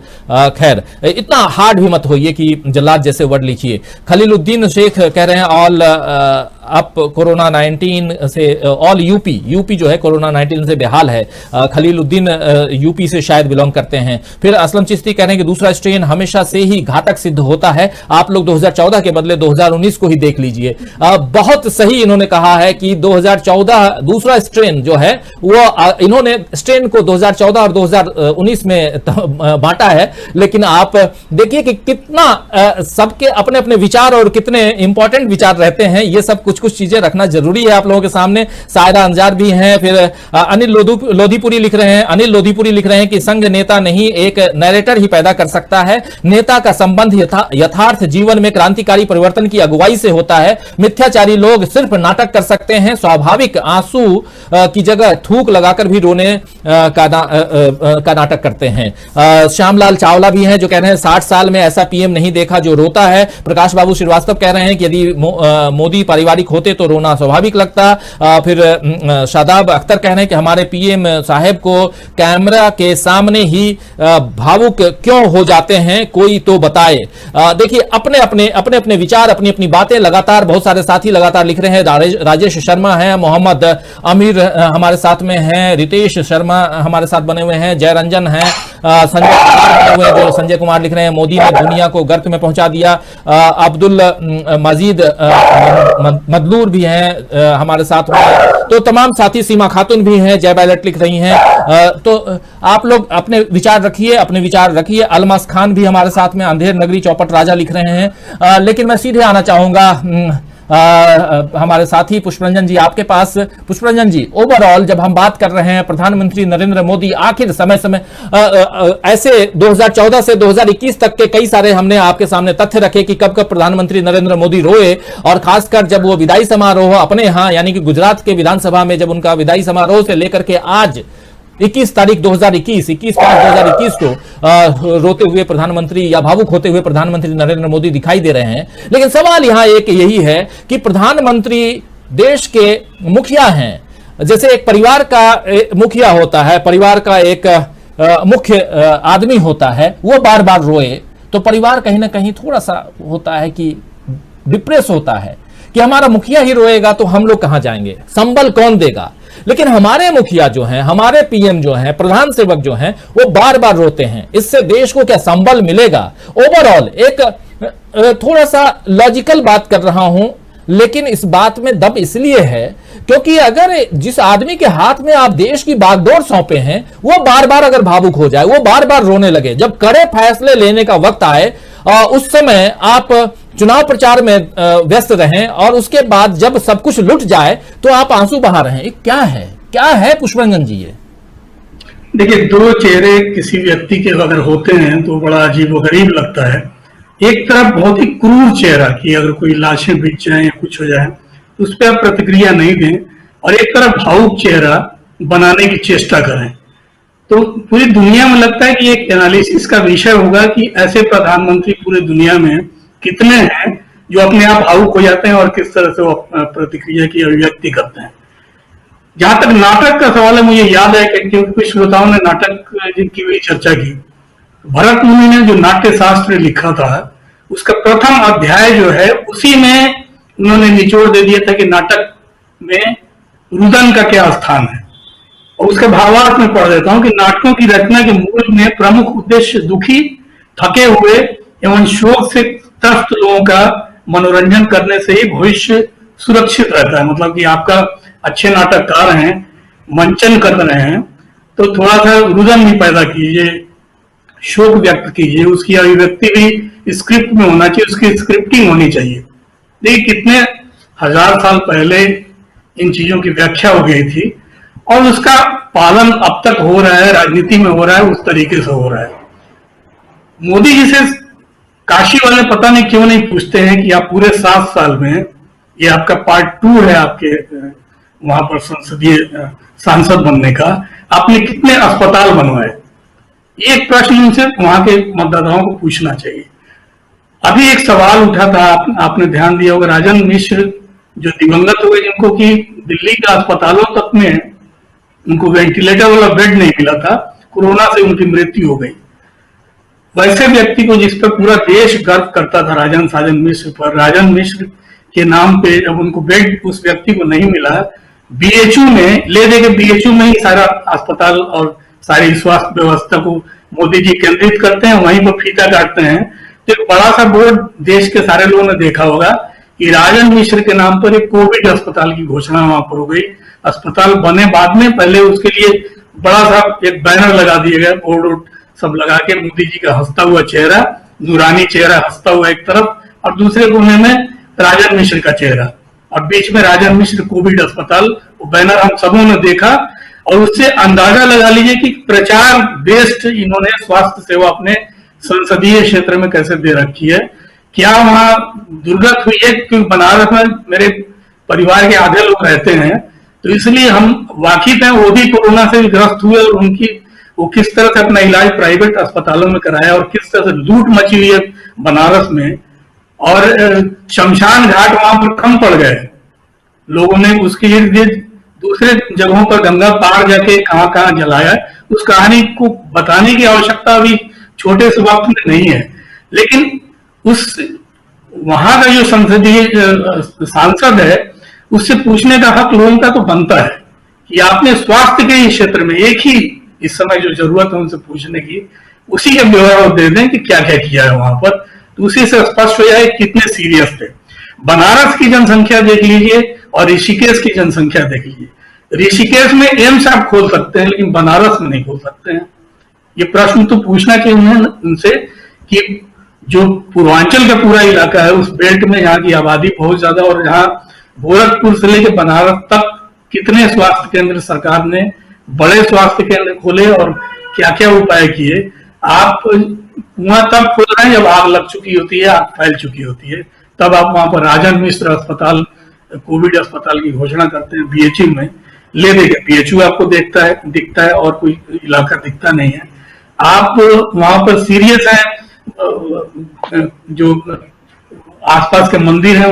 खैर इतना हार्ड भी मत होइए कि जल्लाद जैसे वर्ड लिखिए। खलीलुद्दीन शेख कह रहे हैं ऑल अब कोरोना 19 से ऑल यूपी जो है कोरोना 19 से बेहाल है। खलीलुद्दीन यूपी से शायद बिलोंग करते हैं। फिर असलम चिश्ती कह रहे हैं कि दूसरा स्ट्रेन हमेशा से ही घातक सिद्ध होता है, आप लोग 2014 के बदले 2019 को ही देख लीजिए। बहुत सही इन्होंने कहा है कि 2014 दूसरा स्ट्रेन जो है वो इन्होंने स्ट्रेन को 2014 और 2019 में बांटा है, लेकिन आप देखिए कि कितना सबके अपने अपने विचार और कितने इंपॉर्टेंट विचार रहते हैं। ये सब कुछ चीजें रखना जरूरी है आप लोगों के सामने। सायरा अंजार भी हैं। फिर अनिल लोधीपुरी लिख रहे हैं कि संघ नेता नहीं एक नैरेटर ही पैदा कर सकता है, नेता का संबंध यथार्थ जीवन में क्रांतिकारी परिवर्तन की अगुवाई से होता है, मिथ्याचारी लोग सिर्फ नाटक कर सकते हैं, स्वाभाविक आंसू की जगह थूक लगाकर भी रोने का नाटक करते हैं। श्यामलाल चावला भी हैं जो कह रहे हैं 60 साल में ऐसा पीएम नहीं देखा जो रोता है। प्रकाश बाबू श्रीवास्तव कह रहे हैं कि यदि मोदी पारिवारिक होते तो रोना स्वाभाविक लगता। फिर शादाब अख्तर कह रहे हैं कि हमारे पीएम साहब को कैमरा के सामने ही भावुक क्यों हो जाते हैं, कोई तो बताए। देखिए अपने अपने विचार, अपनी अपनी बातें लगातार बहुत सारे साथी लगातार लिख रहे हैं। राजेश शर्मा हैं, मोहम्मद अमीर हमारे साथ में हैं, रितेश शर्मा हमारे साथ बने हुए हैं, जयरंजन हैं, संजय कुमार बने हुए हैं जो संजय कुमार लिख रहे हैं मोदी ने दुनिया को गर्त में पहुंचा दिया। अब्दुल मजीद मदलूर भी हैं हमारे साथ में। तो तमाम साथी, सीमा खातून भी हैं, जय बैलेट लिख रही हैं। तो आप लोग अपने विचार रखिए। अलमस खान भी हमारे साथ में, अंधेर नगरी चौपट राजा लिख रहे हैं। लेकिन मैं सीधे आना चाहूंगा हमारे साथी पुष्परंजन जी आपके पास। पुष्परंजन जी, ओवरऑल जब हम बात कर रहे हैं प्रधानमंत्री नरेंद्र मोदी आखिर समय ऐसे 2014 से 2021 तक के कई सारे हमने आपके सामने तथ्य रखे कि कब कब प्रधानमंत्री नरेंद्र मोदी रोए, और खासकर जब वो विदाई समारोह अपने यहाँ यानी कि गुजरात के विधानसभा में जब उनका विदाई समारोह से लेकर के आज 21 तारीख 2021 को रोते हुए प्रधानमंत्री या भावुक होते हुए प्रधानमंत्री नरेंद्र मोदी दिखाई दे रहे हैं। लेकिन सवाल यहां एक यही है कि प्रधानमंत्री देश के मुखिया हैं। जैसे एक परिवार का मुखिया होता है, परिवार का एक मुख्य आदमी होता है, वो बार बार रोए तो परिवार कहीं ना कहीं थोड़ा सा होता है कि डिप्रेस होता है कि हमारा मुखिया ही रोएगा तो हम लोग कहां जाएंगे, संबल कौन देगा। लेकिन हमारे मुखिया जो हैं, हमारे पीएम जो हैं, प्रधान सेवक जो हैं, वो बार बार रोते हैं। इससे देश को क्या संबल मिलेगा? ओवरऑल एक थोड़ा सा लॉजिकल बात कर रहा हूं, लेकिन इस बात में दम इसलिए है क्योंकि अगर जिस आदमी के हाथ में आप देश की बागडोर सौंपे हैं वो बार बार अगर भावुक हो जाए, वो बार बार रोने लगे, जब कड़े फैसले लेने का वक्त आए उस समय आप चुनाव प्रचार में व्यस्त रहें और उसके बाद जब सब कुछ लुट जाए तो आप आंसू बहा रहे हैं। क्या है पुष्परंजन जी ये? देखिए, दो चेहरे किसी व्यक्ति के अगर होते हैं तो बड़ा अजीबोगरीब लगता है। एक तरफ बहुत ही क्रूर चेहरा कि अगर कोई लाशें बिक जाए या कुछ हो जाए तो उस पर आप प्रतिक्रिया नहीं दें, और एक तरफ भावुक चेहरा बनाने की चेष्टा करें। तो पूरी दुनिया में लगता है कि एक एनालिसिस का विषय होगा कि ऐसे प्रधानमंत्री पूरे दुनिया में कितने हैं जो अपने आप भावुक हो जाते हैं और किस तरह से वो प्रतिक्रिया की अभिव्यक्ति करते हैं। जहां तक नाटक का सवाल है, मुझे याद है कि कुछ श्रोताओं ने नाटक की भी चर्चा की। भरत मुनि ने जो नाट्य शास्त्र लिखा था उसका प्रथम अध्याय जो है उसी में उन्होंने निचोड़ दे दिया था कि नाटक में रुदन का क्या स्थान है। और उसके भावार्थ में पढ़ देता हूं कि नाटकों की रचना के मूल में प्रमुख उद्देश्य दुखी, थके हुए एवं शोक से त्रस्त लोगों का मनोरंजन करने से ही भविष्य सुरक्षित रहता है। मतलब कि आपका अच्छे नाटककार हैं, मंचन कर रहे हैं तो थोड़ा सा रुदन भी पैदा कीजिए, शोक व्यक्त कीजिए, उसकी अभिव्यक्ति भी स्क्रिप्ट में होना चाहिए, उसकी स्क्रिप्टिंग होनी चाहिए। देखिए कितने हजार साल पहले इन चीजों की व्याख्या हो गई थी और उसका पालन अब तक हो रहा है, राजनीति में हो रहा है, उस तरीके से हो रहा है। मोदी जी से काशी वाले पता नहीं क्यों नहीं पूछते हैं कि आप पूरे 7 साल में, ये आपका पार्ट 2 है आपके वहां पर संसदीय सांसद बनने का, आपने कितने अस्पताल बनवाए। एक प्रश्न उनसे वहां के मतदाताओं को पूछना चाहिए। अभी एक सवाल उठा था, आपने ध्यान दिया होगा, राजन मिश्र जो दिवंगत हो गए, जिनको कि दिल्ली के अस्पतालों तक में उनको वेंटिलेटर वाला बेड नहीं मिला था, कोरोना से उनकी मृत्यु हो गई। वैसे व्यक्ति को जिस पर पूरा देश गर्व करता था, राजन साजन मिश्र पर, राजन मिश्र के नाम पे जब उनको बेड उस व्यक्ति को नहीं मिला, बीएचयू में ले दे के बीएचयू में ही सारा अस्पताल और सारी स्वास्थ्य व्यवस्था को मोदी जी केंद्रित करते हैं, वहीं पर फीता काटते हैं। तो एक बड़ा सा बोर्ड देश के सारे लोगों ने देखा होगा कि राजन मिश्र के नाम पर एक कोविड अस्पताल की घोषणा वहां पर हो गई। अस्पताल बने बाद में, पहले उसके लिए बड़ा सा एक बैनर लगा दिया गया, बोर्ड सब लगा के मोदी जी का हंसता हुआ चेहरा, नूरानी चेहरा हंसता हुआ एक तरफ, और दूसरे कोने में राजन मिश्र का चेहरा, और बीच में राजन मिश्र कोविड अस्पताल। वो बैनर हम सबों ने देखा और उससे अंदाजा लगा लीजिए कि प्रचार बेस्ड इन्होंने स्वास्थ्य सेवा अपने संसदीय क्षेत्र में कैसे दे रखी है। क्या वहां दुर्गत हुई है? क्योंकि बनारस में मेरे परिवार के आधे लोग रहते हैं, तो इसलिए हम वाकिफ हैं। वो भी कोरोना से ग्रस्त हुए और वो किस तरह से अपना इलाज प्राइवेट अस्पतालों में कराया और किस तरह से लूट मची हुई है बनारस में। और शमशान घाट वहां पर कम पड़ गए, लोगों ने उसके इर्द गिर्द दूसरे जगहों पर गंगा पार जाके कहां कहां जलाया। उस कहानी को बताने की आवश्यकता भी छोटे से वक्त में नहीं है, लेकिन उस वहां का जो संसदीय सांसद है उससे पूछने का हक लोगों का तो बनता है कि आपने स्वास्थ्य के क्षेत्र में एक ही इस समय जो जरूरत है उनसे पूछने की, उसी का ब्यौरा दे दें कि क्या क्या किया है वहां पर, तो उसी से स्पष्ट हो जाए कितने सीरियस थे। बनारस की जनसंख्या देख लीजिए और ऋषिकेश की जनसंख्या देख लीजिए। ऋषिकेश में एम्स आप खोल सकते हैं लेकिन बनारस में नहीं खोल सकते हैं। ये प्रश्न तो पूछना चाहिए उन्हें उनसे कि जो पूर्वांचल का पूरा इलाका है उस बेल्ट में यहाँ की आबादी बहुत ज्यादा, और यहाँ गोरखपुर से लेकर बनारस तक कितने स्वास्थ्य केंद्र सरकार ने, बड़े स्वास्थ्य केंद्र खोले और क्या क्या उपाय किए। आप कुआं तब खोल रहे हैं जब आग लग चुकी होती है, आग फैल चुकी होती है, तब आप वहां पर राजन मिश्र अस्पताल, कोविड अस्पताल की घोषणा करते हैं। बीएचयू में ले देगा, बीएचयू आपको दिखता है और कोई इलाका दिखता नहीं है। आप वहां पर सीरियस हैं, जो आसपास के मंदिर हैं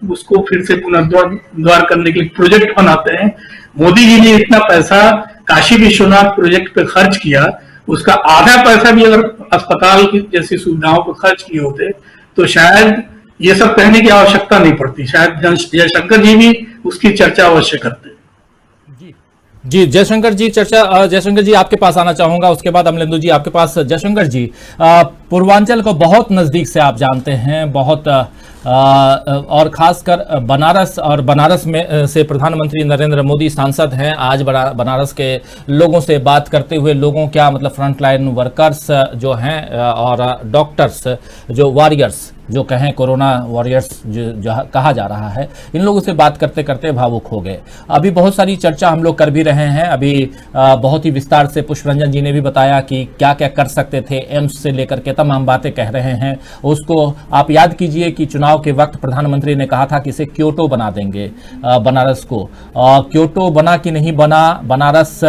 उसको फिर से पुनर्द्वार करने के लिए प्रोजेक्ट बनाते हैं। मोदी जी ने इतना पैसा काशी विश्वनाथ प्रोजेक्ट पे खर्च किया, उसका आधा पैसा भी अगर अस्पताल की जैसी सुविधाओं पर खर्च किए होते तो शायद ये सब कहने की आवश्यकता नहीं पड़ती। शायद जयशंकर जी भी उसकी चर्चा अवश्य करते। जी जयशंकर जी जयशंकर जी आपके पास आना चाहूंगा, उसके बाद अमलेंदु जी आपके पास। जयशंकर जी, पूर्वांचल को बहुत नजदीक से आप जानते हैं, बहुत और खासकर बनारस में से प्रधानमंत्री नरेंद्र मोदी सांसद हैं। आज बनारस के लोगों से बात करते हुए, लोगों क्या मतलब फ्रंटलाइन वर्कर्स जो हैं और डॉक्टर्स जो वॉरियर्स जो कहें, कोरोना वॉरियर्स जो कहा जा रहा है, इन लोगों से बात करते करते भावुक हो गए। अभी बहुत सारी चर्चा हम लोग कर भी रहे हैं। अभी बहुत ही विस्तार से पुष्परंजन जी ने भी बताया कि क्या क्या कर सकते थे, एम्स से लेकर के तमाम बातें कह रहे हैं। उसको आप याद कीजिए कि चुनाव के वक्त प्रधानमंत्री ने कहा था कि इसे क्योटो बना देंगे बनारस को। क्योटो बना कि नहीं बना बनारस,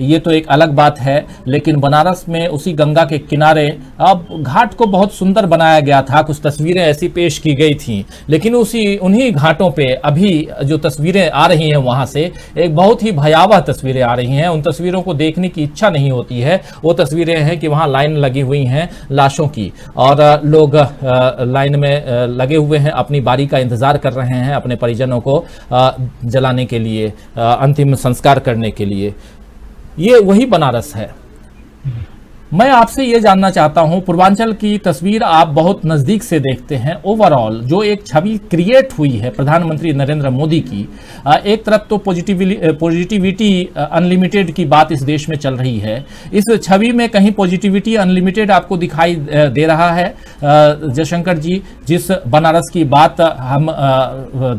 ये तो एक अलग बात है, लेकिन बनारस में उसी गंगा के किनारे अब घाट को बहुत सुंदर बनाया गया था। कुछ तस्वीरें ऐसी पेश की गई थी, लेकिन उन्हीं घाटों पे अभी जो तस्वीरें आ रही हैं वहां से एक बहुत ही भयावह तस्वीरें आ रही हैं। उन तस्वीरों को देखने की इच्छा नहीं होती है। वो तस्वीरें हैं कि वहां लाइन लगी हुई हैं लाशों की, और लोग लाइन में लगे हुए हैं, अपनी बारी का इंतजार कर रहे हैं अपने परिजनों को जलाने के लिए, अंतिम संस्कार करने के लिए। ये वही बनारस है। मैं आपसे ये जानना चाहता हूं, पूर्वांचल की तस्वीर आप बहुत नजदीक से देखते हैं। ओवरऑल जो एक छवि क्रिएट हुई है प्रधानमंत्री नरेंद्र मोदी की, एक तरफ तो पॉजिटिविटी अनलिमिटेड की बात इस देश में चल रही है। इस छवि में कहीं पॉजिटिविटी अनलिमिटेड आपको दिखाई दे रहा है जयशंकर जी? जिस बनारस की बात हम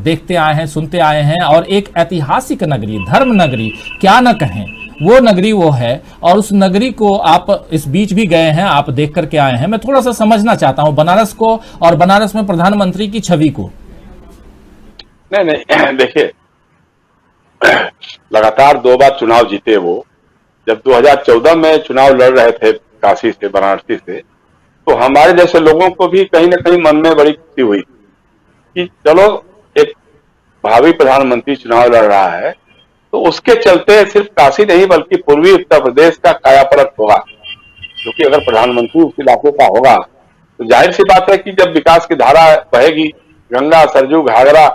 देखते आए हैं, सुनते आए हैं, और एक ऐतिहासिक नगरी, धर्म नगरी क्या न कहें, वो नगरी वो है, और उस नगरी को आप इस बीच भी गए हैं, आप देख करके आए हैं। मैं थोड़ा सा समझना चाहता हूं बनारस को और बनारस में प्रधानमंत्री की छवि को। नहीं देखिए, लगातार 2 बार चुनाव जीते वो। जब 2014 में चुनाव लड़ रहे थे काशी से, वाराणसी से, तो हमारे जैसे लोगों को भी कहीं ना कहीं मन में बड़ी खुशी हुई कि चलो एक भावी प्रधानमंत्री चुनाव लड़ रहा है, तो उसके चलते सिर्फ काशी नहीं बल्कि पूर्वी उत्तर प्रदेश का कायापलट होगा। क्योंकि अगर प्रधानमंत्री उस इलाके का होगा तो जाहिर सी बात है कि जब विकास की धारा बहेगी, गंगा सरजू घाघरा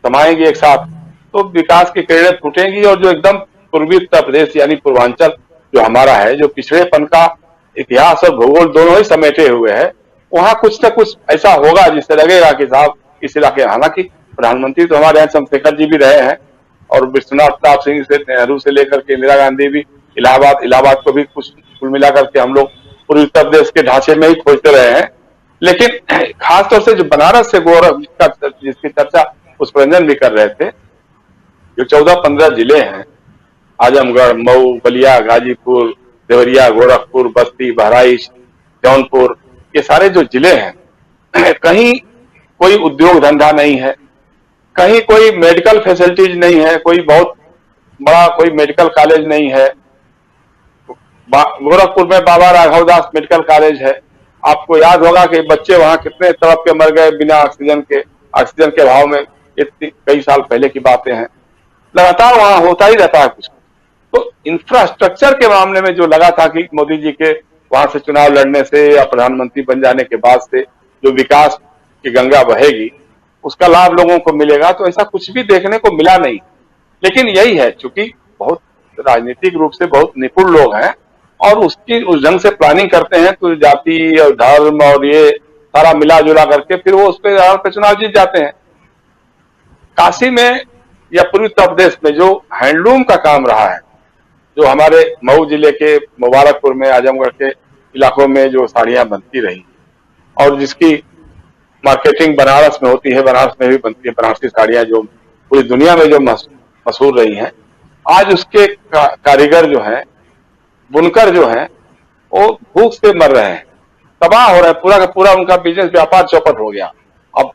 समाएंगे एक साथ, तो विकास की किरणें फूटेंगी। और जो एकदम पूर्वी उत्तर प्रदेश यानी पूर्वांचल जो हमारा है, जो पिछड़ेपन का इतिहास और भूगोल दोनों ही समेटे हुए है, वहां कुछ न कुछ ऐसा होगा जिससे लगेगा कि साहब इस इलाके, हालांकि प्रधानमंत्री तो हमारे यहाँ चंद्रशेखर जी भी रहे हैं, और विश्वनाथ प्रताप सिंह से, नेहरू से लेकर के इंदिरा गांधी भी, इलाहाबाद को भी कुछ कुल मिलाकर के हम लोग पूर्वी उत्तर प्रदेश के ढांचे में ही खोजते रहे हैं। लेकिन खासतौर से जो बनारस से गोरख जिसकी चर्चा पुष्परंजन भी कर रहे थे, जो 14-15 जिले हैं, आजमगढ़, मऊ, बलिया, गाजीपुर, देवरिया, गोरखपुर, बस्ती, बहराइच, जौनपुर, ये सारे जो जिले हैं, कहीं कोई उद्योग धंधा नहीं है, कहीं कोई मेडिकल फैसिलिटीज नहीं है, कोई बहुत बड़ा कोई मेडिकल कॉलेज नहीं है। गोरखपुर में बाबा राघवदास मेडिकल कॉलेज है। आपको याद होगा कि बच्चे वहां कितने तड़प के मर गए बिना ऑक्सीजन के अभाव में, इतनी कई साल पहले की बातें हैं। लगातार वहां होता ही रहता है कुछ। तो इंफ्रास्ट्रक्चर के मामले में जो लगा था कि मोदी जी के वहां से चुनाव लड़ने से या प्रधानमंत्री बन जाने के बाद से जो विकास की गंगा बहेगी, उसका लाभ लोगों को मिलेगा, तो ऐसा कुछ भी देखने को मिला नहीं। लेकिन यही है, चूंकि बहुत राजनीतिक रूप से बहुत निपुण लोग हैं और उस ढंग से प्लानिंग करते हैं, तो जाति और धर्म और ये सारा मिला जुला करके फिर वो उस पर चुनाव जीत जाते हैं। काशी में या पूर्वी उत्तर प्रदेश में जो हैंडलूम का काम रहा है, जो हमारे मऊ जिले के मुबारकपुर में, आजमगढ़ के इलाकों में जो साड़ियां बनती रही और जिसकी मार्केटिंग बनारस में होती है, बनारस में भी बनती है बनारसी साड़ियां, जो पूरी दुनिया में जो मशहूर रही हैं, आज उसके कारीगर जो हैं, बुनकर जो हैं, वो भूख से मर रहे हैं, तबाह हो रहे हैं, पूरा का पूरा उनका बिजनेस व्यापार चौपट हो गया। अब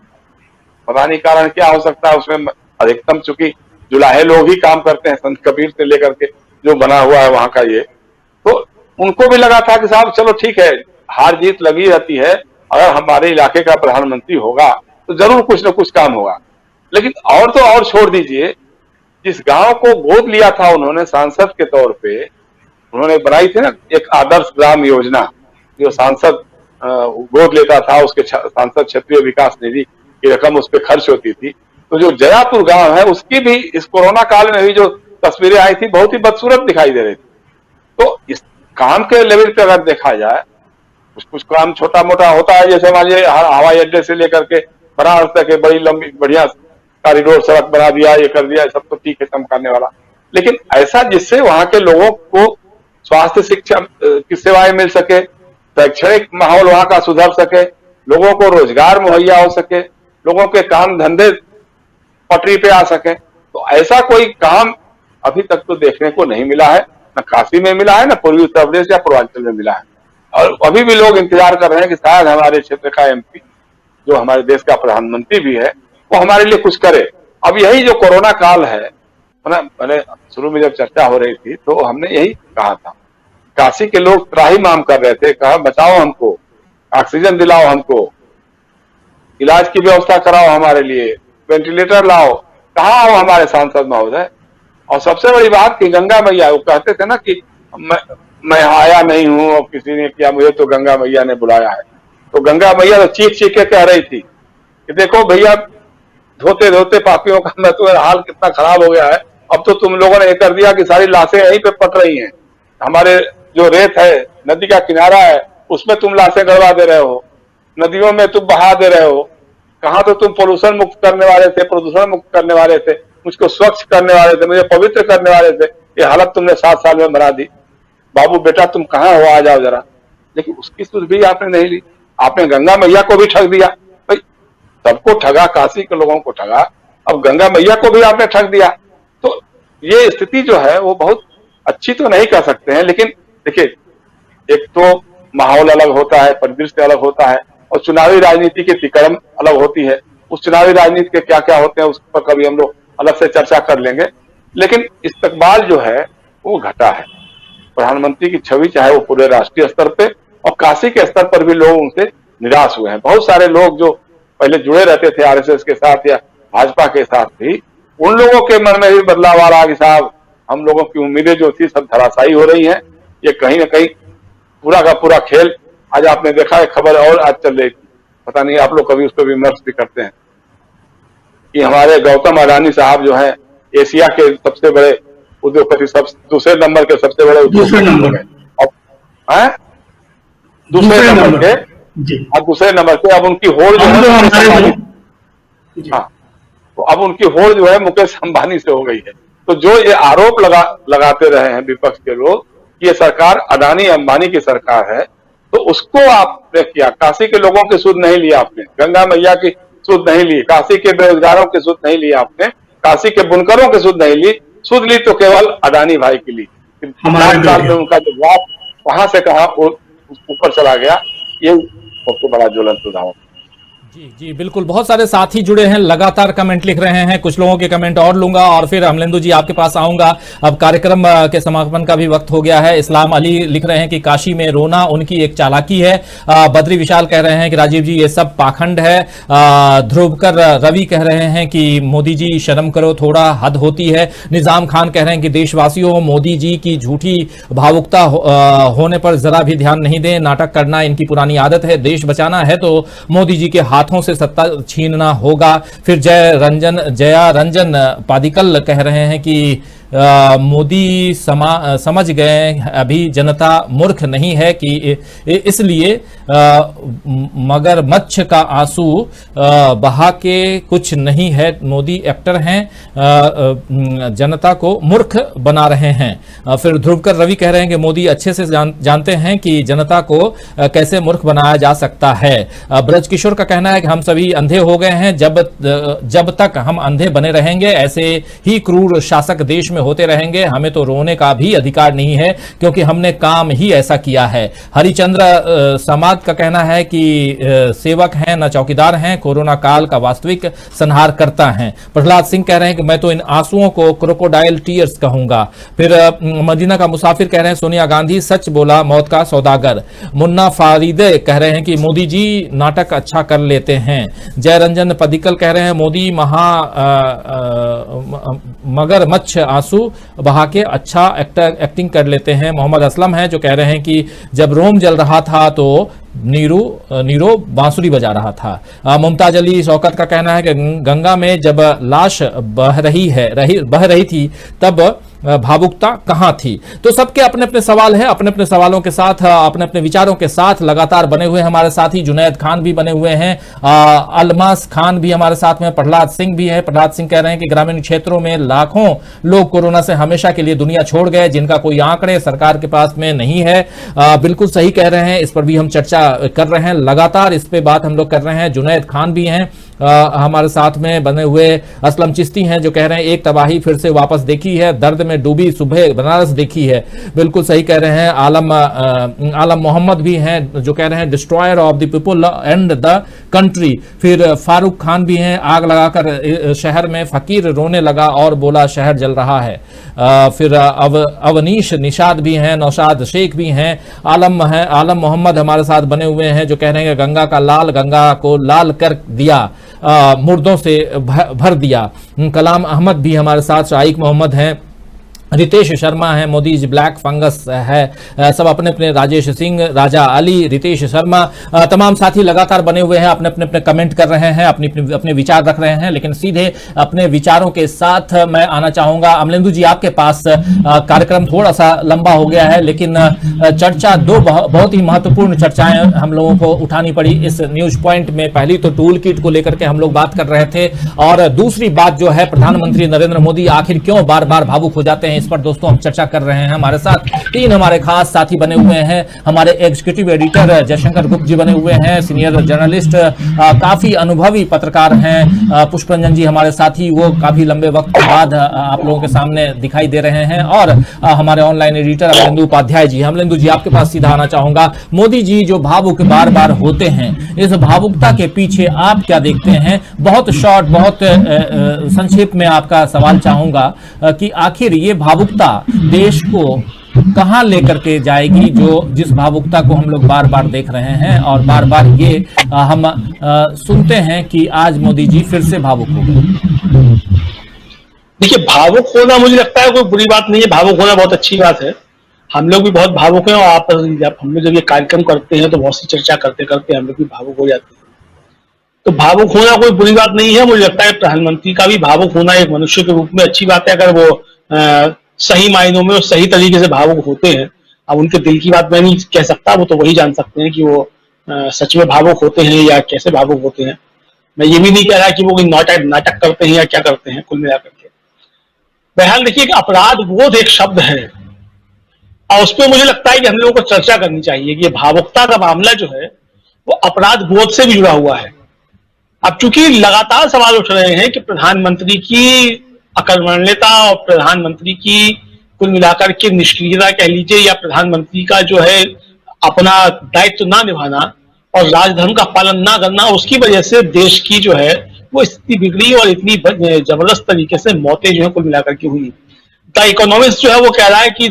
पता नहीं कारण क्या हो सकता है उसमें। अधिकतम चूंकि जुलाहे लोग ही काम करते हैं, संत कबीर से लेकर के जो बना हुआ है वहां का ये, तो उनको भी लगा था कि साहब चलो ठीक है, हार जीत लगी रहती है, अगर हमारे इलाके का प्रधानमंत्री होगा तो जरूर कुछ न कुछ काम होगा। लेकिन और तो और छोड़ दीजिए, जिस गांव को गोद लिया था उन्होंने सांसद के तौर पे, उन्होंने बनाई थी ना एक आदर्श ग्राम योजना, जो सांसद गोद लेता था, उसके सांसद क्षेत्रीय विकास निधि की रकम उस पर खर्च होती थी। तो जो जयापुर गांव है उसकी भी इस कोरोना काल में भी जो तस्वीरें आई थी बहुत ही बदसूरत दिखाई दे रही थी। तो इस काम के लेवल पे अगर देखा जाए, कुछ काम छोटा मोटा होता है, जैसे मान लीजिए हवाई अड्डे से लेकर के बनारस तक बड़ी लंबी बढ़िया कॉरिडोर सड़क बना दिया, ये कर दिया, सब तो ठीक है चमकाने वाला, लेकिन ऐसा जिससे वहां के लोगों को स्वास्थ्य शिक्षा की सेवाएं मिल सके, शैक्षणिक माहौल वहां का सुधर सके, लोगों को रोजगार मुहैया हो सके, लोगों के काम धंधे पटरी पे आ सके, तो ऐसा कोई काम अभी तक तो देखने को नहीं मिला है। न काशी में मिला है, न पूर्वी उत्तर प्रदेश या पूर्वांचल में मिला है। और अभी भी लोग इंतजार कर रहे हैं कि शायद हमारे क्षेत्र का एमपी, जो हमारे देश का प्रधानमंत्री भी है, वो हमारे लिए कुछ करे। अब यही जो कोरोना काल है, मैंने शुरू में जब चर्चा हो रही थी तो हमने यही कहा था, काशी के लोग त्राही मांग कर रहे थे, कहा बचाओ हमको, ऑक्सीजन दिलाओ हमको, इलाज की व्यवस्था कराओ हमारे लिए, वेंटिलेटर लाओ। कहाँ हो हमारे सांसद महोदय? और सबसे बड़ी बात कि गंगा मैया, वो कहते थे ना कि मैं आया नहीं हूं और किसी ने किया, मुझे तो गंगा मैया ने बुलाया है। तो गंगा मैया तो चीख चीख के कह रही थी कि देखो भैया, धोते धोते पापियों का मैं तो हाल कितना खराब हो गया है, अब तो तुम लोगों ने ये कर दिया कि सारी लाशें यहीं पे पट रही हैं, हमारे जो रेत है, नदी का किनारा है, उसमें तुम लाशें गड़वा दे रहे हो, नदियों में तुम बहा दे रहे हो। कहाँ तो तुम पोल्यूशन मुक्त करने वाले थे, प्रदूषण मुक्त करने वाले थे, मुझको स्वच्छ करने वाले थे, मुझे पवित्र करने वाले थे, ये हालत तुमने 7 साल में बना दी। बाबू बेटा तुम कहाँ हो, आ जाओ जरा। लेकिन उसकी सुध भी आपने नहीं ली, आपने गंगा मैया को भी ठग दिया। भाई सबको ठगा, काशी के लोगों को ठगा, अब गंगा मैया को भी आपने ठग दिया। तो ये स्थिति जो है वो बहुत अच्छी तो नहीं कह सकते हैं, लेकिन देखिए, एक तो माहौल अलग होता है, परिदृश्य अलग होता है, और चुनावी राजनीति की तिकड़म अलग होती है। उस चुनावी राजनीति के क्या क्या होते हैं उस पर कभी हम लोग अलग से चर्चा कर लेंगे। लेकिन इस्तकबाल जो है वो घटा है। प्रधानमंत्री की छवि चाहे वो पूरे राष्ट्रीय स्तर पे और काशी के स्तर पर भी लोग उनसे निराश हुए हैं। बहुत सारे लोग जो पहले जुड़े रहते थे आरएसएस के साथ या भाजपा के साथ भी, उन लोगों के मन में भी बदलाव आ रहा कि साहब हम लोगों की उम्मीदें जो थी सब धराशायी हो रही हैं। ये कहीं ना कहीं पूरा का पूरा खेल, आज आपने देखा है खबर और आज चल रही थी, पता नहीं आप लोग कभी उस पर विमर्श भी करते हैं कि हमारे गौतम अडानी साहब जो है एशिया के सबसे बड़े उद्योगपति, सब दूसरे नंबर के सबसे बड़े दूसरे नंबर के दूसरे नंबर के अब उनकी होड़ जो है, हाँ, तो अब उनकी होड़ जो है मुकेश अंबानी से हो गई है। तो जो ये आरोप लगाते रहे हैं विपक्ष के लोग कि ये सरकार अडानी अंबानी की सरकार है, तो उसको आपने किया। काशी के लोगों की सुध नहीं ली आपने, गंगा मैया की सुध नहीं ली, काशी के बेरोजगारों की सुध नहीं ली आपने, काशी के बुनकरों की सुध नहीं ली, सुध ली तो केवल अडानी भाई की ली। साल में उनका जो ग्राफ कहां से कहां ऊपर चला गया, ये सबसे बड़ा ज्वलंत उदाहरण। जी जी बिल्कुल, बहुत सारे साथी जुड़े हैं, लगातार कमेंट लिख रहे हैं। कुछ लोगों के कमेंट और लूंगा और फिर अमलेंदु जी आपके पास आऊंगा। अब कार्यक्रम के समापन का भी वक्त हो गया है। इस्लाम अली लिख रहे हैं कि काशी में रोना उनकी एक चालाकी है। बद्री विशाल कह रहे हैं कि राजीव जी ये सब पाखंड है। ध्रुवकर रवि कह रहे हैं कि मोदी जी शर्म करो, थोड़ा हद होती है। निजाम खान कह रहे हैं कि देशवासियों, मोदी जी की झूठी भावुकता होने पर जरा भी ध्यान नहीं दें, नाटक करना इनकी पुरानी आदत है। देश बचाना है तो मोदी जी के हाथों से सत्ता छीनना होगा। फिर जया रंजन पादिकल कह रहे हैं कि मोदी समझ गए अभी जनता मूर्ख नहीं है कि इसलिए मगरमच्छ का आंसू बहा के कुछ नहीं है। मोदी एक्टर हैं, जनता को मूर्ख बना रहे हैं। फिर ध्रुवकर रवि कह रहे हैं कि मोदी अच्छे से जानते हैं कि जनता को कैसे मूर्ख बनाया जा सकता है। ब्रज किशोर का कहना है कि हम सभी अंधे हो गए हैं, जब तक हम अंधे बने रहेंगे ऐसे ही क्रूर शासक देश में होते रहेंगे। हमें तो रोने का भी अधिकार नहीं है क्योंकि हमने काम ही ऐसा किया है। हरिचंद्र समाज का कहना है कि सेवक हैं न चौकीदार हैं, कोरोना काल का वास्तविक संहार करता है। प्रहलाद सिंह कह रहे हैं कि मैं तो इन आंसुओं को क्रोकोडाइल टीयर्स कहूंगा। फिर मदीना का मुसाफिर कह रहे हैं सोनिया गांधी सच बोला, मौत का सौदागर। मुन्ना फारिदे कह रहे हैं कि मोदी जी नाटक अच्छा कर लेते हैं। जयरंजन पदिकल कह रहे हैं मोदी मगरमच्छ आंसू बहा के अच्छा एक्टिंग कर लेते हैं। मोहम्मद असलम है जो कह रहे हैं कि जब रोम जल रहा था तो नीरो बांसुरी बजा रहा था। मुमताज अली शौकत का कहना है कि गंगा में जब लाश बह रही थी तब भावुकता कहां थी। तो सबके अपने अपने सवाल हैं, अपने अपने सवालों के साथ, अपने अपने विचारों के साथ लगातार बने हुए हमारे साथी जुनैद खान भी बने हुए हैं, अलमास खान भी हमारे साथ में, प्रहलाद सिंह भी है। प्रहलाद सिंह कह रहे हैं कि ग्रामीण क्षेत्रों में लाखों लोग कोरोना से हमेशा के लिए दुनिया छोड़ गए, जिनका कोई आंकड़े सरकार के पास में नहीं है। बिल्कुल सही कह रहे हैं, इस पर भी हम चर्चा कर रहे हैं, लगातार इस पे बात हम लोग कर रहे हैं। जुनैद खान भी हैं हमारे साथ में बने हुए, असलम चिश्ती हैं जो कह रहे हैं एक तबाही फिर से वापस देखी है, दर्द में डूबी सुबह बनारस देखी है। बिल्कुल सही कह रहे हैं। आलम मोहम्मद भी हैं जो कह रहे हैं destroyer of the people and the country. फिर फारूक खान भी हैं, आग लगाकर शहर में फकीर रोने लगा और बोला शहर जल रहा है। फिर अवनीश निषाद भी हैं, नौशाद शेख भी हैं, आलम मोहम्मद हमारे साथ बने हुए हैं जो कह रहे हैं कि गंगा को लाल कर दिया, मुर्दों से भर दिया। कलाम अहमद भी हमारे साथ, शाइक मोहम्मद हैं, रितेश शर्मा है, मोदी ब्लैक फंगस है, सब अपने अपने, राजेश सिंह, राजा अली, रितेश शर्मा, तमाम साथी लगातार बने हुए हैं, अपने अपने कमेंट कर रहे हैं, अपने विचार रख रहे हैं। लेकिन सीधे अपने विचारों के साथ मैं आना चाहूंगा अमलेंदु जी आपके पास। कार्यक्रम थोड़ा सा लंबा हो गया है लेकिन चर्चा दो बहुत ही महत्वपूर्ण चर्चाएं हम लोगों को उठानी पड़ी इस न्यूज पॉइंट में। पहली तो टूल किट को लेकर के हम लोग बात कर रहे थे और दूसरी बात जो है प्रधानमंत्री नरेंद्र मोदी आखिर क्यों बार बार भावुक हो जाते हैं, इस पर दोस्तों हम चर्चा कर रहे हैं। हमारे साथ तीन हमारे खास साथी बने हुए हैं। हमारे एग्जीक्यूटिव एडिटर जयशंकर गुप्त जी बने हुए हैं, सीनियर जर्नलिस्ट, काफी अनुभवी पत्रकार हैं पुष्परंजन जी हमारे साथी, वो काफी लंबे वक्त के बाद आप लोगों के सामने दिखाई दे रहे हैं, और हमारे ऑनलाइन एडिटर अमलेंदु उपाध्याय जी। अमलेंदु जी आपके पास सीधा आना चाहूंगा। मोदी जी जो भावुक बार बार होते हैं, इस भावुकता के पीछे आप क्या देखते हैं? बहुत शॉर्ट, बहुत संक्षेप में आपका सवाल चाहूंगा कि आखिर ये भावुकता देश को कहां लेकर के जाएगी, जो जिस भावुकता को हम लोग बार बार देख रहे हैं और बार बार ये हम सुनते हैं कि आज मोदी जी फिर से भावुक हो गए। देखिए, भावुक होना मुझे लगता है कोई बुरी बात नहीं है, भावुक होना बहुत अच्छी बात है। हम लोग भी बहुत भावुक हैं और हम लोग जब ये कार्यक्रम करते हैं तो बहुत सी चर्चा करते करते हम लोग भी भावुक हो जाते हैं। तो भावुक होना कोई बुरी बात नहीं है। मुझे लगता है प्रधानमंत्री का भी भावुक होना एक मनुष्य के रूप में अच्छी बात है, अगर वो सही मायनों में और सही तरीके से भावुक होते हैं। अब उनके दिल की बात मैं नहीं कह सकता, वो तो वही जान सकते हैं कि वो सच में भावुक होते हैं या कैसे भावुक होते हैं। मैं ये भी नहीं कह रहा कि वो कोई नाटक करते हैं या क्या करते हैं, कुल मिलाकर के। बहरहाल देखिए, अपराध बोध एक शब्द है और उस पर मुझे लगता है कि हम लोगों को चर्चा करनी चाहिए कि भावुकता का मामला जो है वो अपराध बोध से भी जुड़ा हुआ है। अब चूंकि लगातार सवाल उठ रहे हैं कि प्रधानमंत्री की अकर्मण्यता और प्रधानमंत्री की कुल मिलाकर के निष्क्रियता कह लीजिए, या प्रधानमंत्री का जो है अपना दायित्व ना निभाना और राजधर्म का पालन ना करना, उसकी वजह से देश की जो है वो स्थिति बिगड़ी और इतनी जबरदस्त तरीके से मौतें जो है कुल मिलाकर के हुई। द इकोनॉमिस्ट जो है वो कह रहा है कि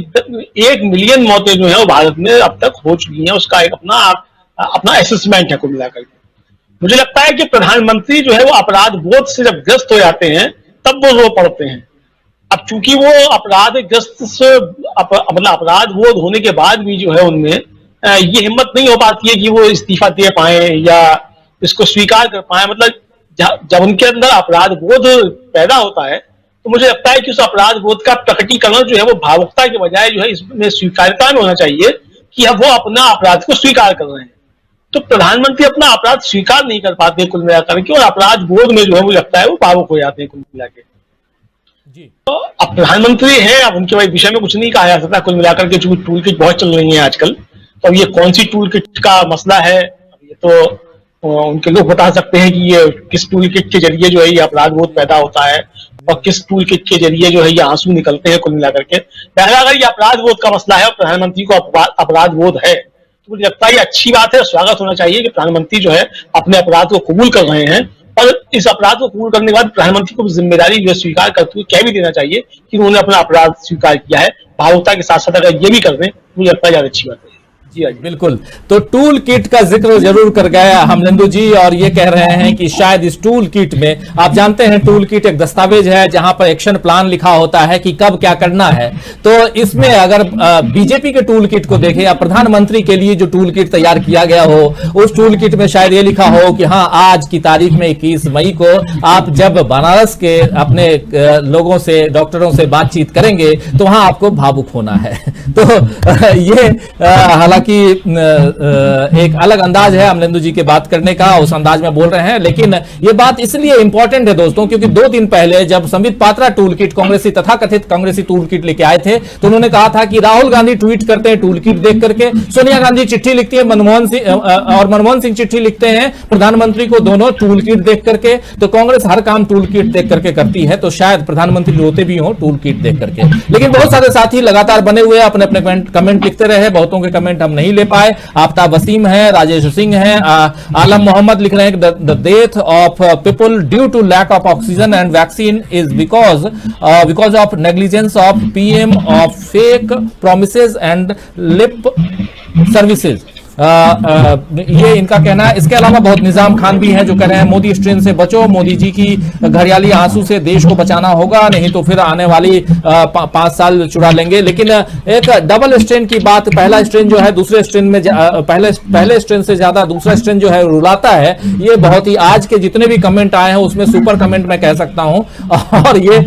1 मिलियन मौतें जो है वो भारत में अब तक हो चुकी हैं, उसका एक अपना असेसमेंट है कुल मिलाकर के। मुझे लगता है कि प्रधानमंत्री जो है वो अपराध बोध से जब ग्रस्त हो जाते हैं तब वो रो पड़ते हैं। अब चूंकि वो अपराध ग्रस्त से मतलब अपराध बोध होने के बाद भी जो है उनमें ये हिम्मत नहीं हो पाती है कि वो इस्तीफा दे पाए या इसको स्वीकार कर पाए। मतलब जब उनके अंदर अपराध बोध पैदा होता है तो मुझे लगता है कि उस अपराध बोध का प्रकटीकरण जो है वो भावुकता के बजाय जो है इसमें स्वीकार्यता में होना चाहिए कि अब वो अपना अपराध को स्वीकार कर रहे हैं। तो प्रधानमंत्री अपना अपराध स्वीकार नहीं कर पाते कुल मिलाकर के, और अपराध बोध में जो है मुझे लगता है वो भावुक हो जाते हैं कुल मिला के। तो अब प्रधानमंत्री हैं, अब उनके विषय में कुछ नहीं कहा जा सकता कुल मिलाकर के, चूंकि टूल किट बहुत चल रही है आजकल। तो अब ये कौन सी टूल किट का मसला है, ये तो उनके लोग बता सकते हैं कि ये किस टूल किट के जरिए जो है ये अपराध बोध पैदा होता है और किस टूल किट के जरिए जो है ये आंसू निकलते हैं कुल मिलाकर के। पहला, अगर ये अपराध बोध का मसला है और प्रधानमंत्री को अपराध बोध है तो मुझे लगता है ये अच्छी बात है, स्वागत होना चाहिए कि प्रधानमंत्री जो है अपने अपराध को कबूल कर रहे हैं। और इस अपराध को कबूल करने के बाद प्रधानमंत्री को जिम्मेदारी जो स्वीकार करते हुए कह भी देना चाहिए कि उन्होंने अपना अपराध स्वीकार किया है। भावुकता के साथ साथ अगर ये भी कर दें मुझे लगता है ज्यादा अच्छी बात है। जी हाँ जी। बिल्कुल। तो टूल किट का जिक्र जरूर कर गए अमलेंदु जी, और ये कह रहे हैं कि शायद इस टूल किट में, आप जानते हैं टूल किट एक दस्तावेज है जहां पर एक्शन प्लान लिखा होता है कि कब क्या करना है। तो इसमें अगर बीजेपी के टूल किट को देखें या प्रधानमंत्री के लिए जो टूल किट तैयार किया गया हो, उस टूल किट में शायद ये लिखा हो कि हाँ, आज की तारीख में 21 मई को आप जब बनारस के अपने लोगों से, डॉक्टरों से बातचीत करेंगे तो वहां आपको भावुक होना है। तो ये हालांकि एक अलग अंदाज है अमलेंदु जी के बात करने का, उस अंदाज में बोल रहे हैं, लेकिन ये बात इसलिए इंपॉर्टेंट है दोस्तों क्योंकि 2 दिन पहले जब संबित पात्रा टूल किट, कांग्रेसी तथाकथित कांग्रेसी टूल किट लेके आए थे, तो उन्होंने कहा था कि राहुल गांधी ट्वीट करते हैं टूल किट देख करके, सोनिया गांधी चिट्ठी लिखती है, मनमोहन सिंह चिट्ठी लिखते हैं प्रधानमंत्री को, दोनों टूल किट देख करके। तो कांग्रेस हर काम टूल किट देख करके करती है, तो शायद प्रधानमंत्री रोते भी हो टूल किट देख करके। लेकिन बहुत सारे साथी लगातार बने हुए अपने अपने कमेंट लिखते रहे, बहुतों के कमेंट हम नहीं ले पाए। आफ्ताब वसीम है, राजेश सिंह है, आलम मोहम्मद लिख रहे हैं the death of people due to lack of oxygen and vaccine is because of negligence of PM of fake promises and lip services. ये इनका कहना है। इसके अलावा बहुत निजाम खान भी हैं जो कह रहे हैं मोदी स्ट्रेन से बचो, मोदी जी की घड़ियाली आंसू से देश को बचाना होगा, नहीं तो फिर आने वाली 5 साल चुरा लेंगे। लेकिन एक डबल स्ट्रेन की बात, पहला स्ट्रेन जो है दूसरे स्ट्रेन में पहले स्ट्रेन से ज्यादा दूसरा स्ट्रेन जो है रुलाता है, ये बहुत ही आज के जितने भी कमेंट आए हैं उसमें सुपर कमेंट मैं कह सकता हूं। और ये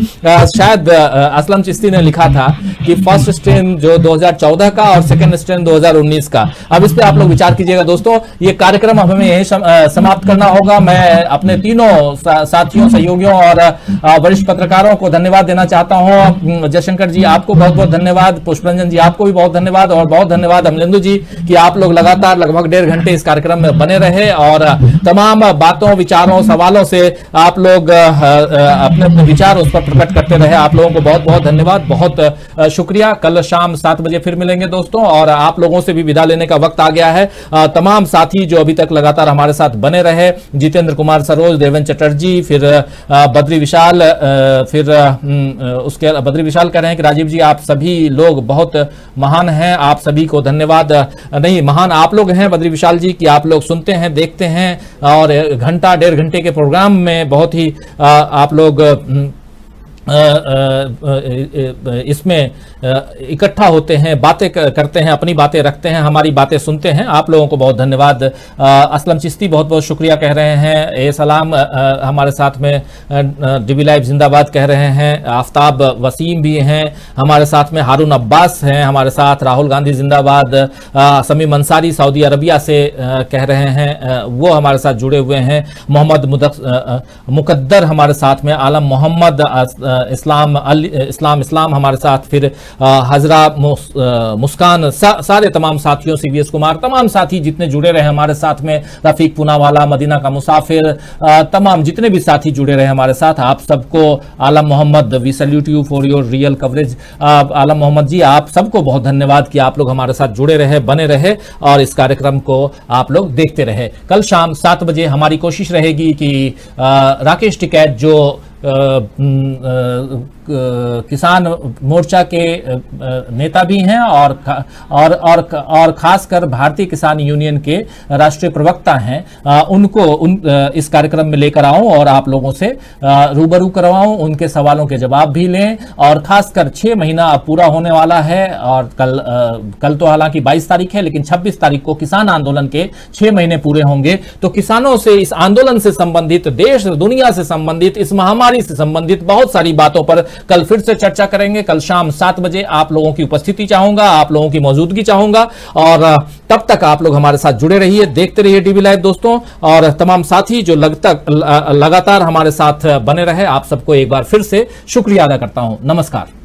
शायद असलम चिश्ती ने लिखा था कि फर्स्ट स्ट्रेन जो 2014 का और सेकेंड स्ट्रेन 2019 का। अब इस पे आप लोग विचार कीजिएगा दोस्तों। ये कार्यक्रम अब हमें यही समाप्त करना होगा। मैं अपने तीनों साथियों, सहयोगियों और वरिष्ठ पत्रकारों को धन्यवाद देना चाहता हूं। जयशंकर जी आपको बहुत बहुत धन्यवाद, पुष्परंजन जी आपको भी बहुत धन्यवाद, और बहुत धन्यवाद अमलेंदु जी कि आप लोग लगातार लगभग 1.5 घंटे इस कार्यक्रम में बने रहे और तमाम बातों, विचारों, सवालों से आप लोग अपने अपने विचार उस पर प्रकट करते रहे। आप लोगों को बहुत बहुत धन्यवाद, बहुत शुक्रिया। कल शाम 7 बजे फिर मिलेंगे दोस्तों, और आप लोगों से भी विदा लेने का वक्त आ गया है। तमाम साथी जो अभी तक लगातार हमारे साथ बने रहे, जितेंद्र कुमार सरोज, देवेंद्र चटर्जी, फिर बद्री विशाल, फिर उसके बद्री विशाल कह रहे हैं कि राजीव जी आप सभी लोग बहुत महान हैं, आप सभी को धन्यवाद। नहीं, महान आप लोग हैं बद्री विशाल जी कि आप लोग सुनते हैं, देखते हैं और घंटा 1.5 घंटे के प्रोग्राम में बहुत ही आप लोग इसमें इकट्ठा होते हैं, बातें करते हैं, अपनी बातें रखते हैं, हमारी बातें सुनते हैं। आप लोगों को बहुत धन्यवाद। असलम चिश्ती बहुत बहुत शुक्रिया कह रहे हैं। ए सलाम हमारे साथ में डीबी लाइव जिंदाबाद कह रहे हैं। आफ्ताब वसीम भी हैं हमारे साथ में, हारून अब्बास हैं हमारे साथ, राहुल गांधी जिंदाबाद, समीम अंसारी सऊदी अरबिया से कह रहे हैं, वो हमारे साथ जुड़े हुए हैं। मोहम्मद मुकद्दर हमारे साथ में, आलम मोहम्मद, इस्लाम हमारे साथ, फिर हजरा मुस्कान, सारे तमाम साथियों, सीवीएस कुमार, तमाम साथी जितने जुड़े रहे हमारे साथ में, रफीक पूनावाला, मदीना का मुसाफिर, तमाम जितने भी साथी जुड़े रहे हमारे साथ, आप सबको, Alam Mohammad, we salute you for your real coverage. Alam Mohammad ji आप सबको बहुत धन्यवाद कि आप लोग हमारे साथ जुड़े रहे, बने रहे और इस कार्यक्रम को आप लोग देखते रहे। कल शाम 7 बजे हमारी कोशिश रहेगी कि राकेश टिकैत जो किसान मोर्चा के नेता भी हैं और खासकर भारतीय किसान यूनियन के राष्ट्रीय प्रवक्ता हैं, उनको इस कार्यक्रम में लेकर आऊं और आप लोगों से रूबरू करवाऊं, उनके सवालों के जवाब भी लें। और खासकर 6 महीना अब पूरा होने वाला है और कल तो हालांकि 22 तारीख है, लेकिन 26 तारीख को किसान आंदोलन के 6 महीने पूरे होंगे। तो किसानों से, इस आंदोलन से संबंधित, देश दुनिया से संबंधित, इस महामारी से संबंधित बहुत सारी बातों पर कल फिर से चर्चा करेंगे। कल शाम 7 बजे आप लोगों की उपस्थिति चाहूंगा, आप लोगों की मौजूदगी चाहूंगा, और तब तक आप लोग हमारे साथ जुड़े रहिए, देखते रहिए डीबी लाइव दोस्तों। और तमाम साथी जो लगातार हमारे साथ बने रहे, आप सबको एक बार फिर से शुक्रिया अदा करता हूं। नमस्कार।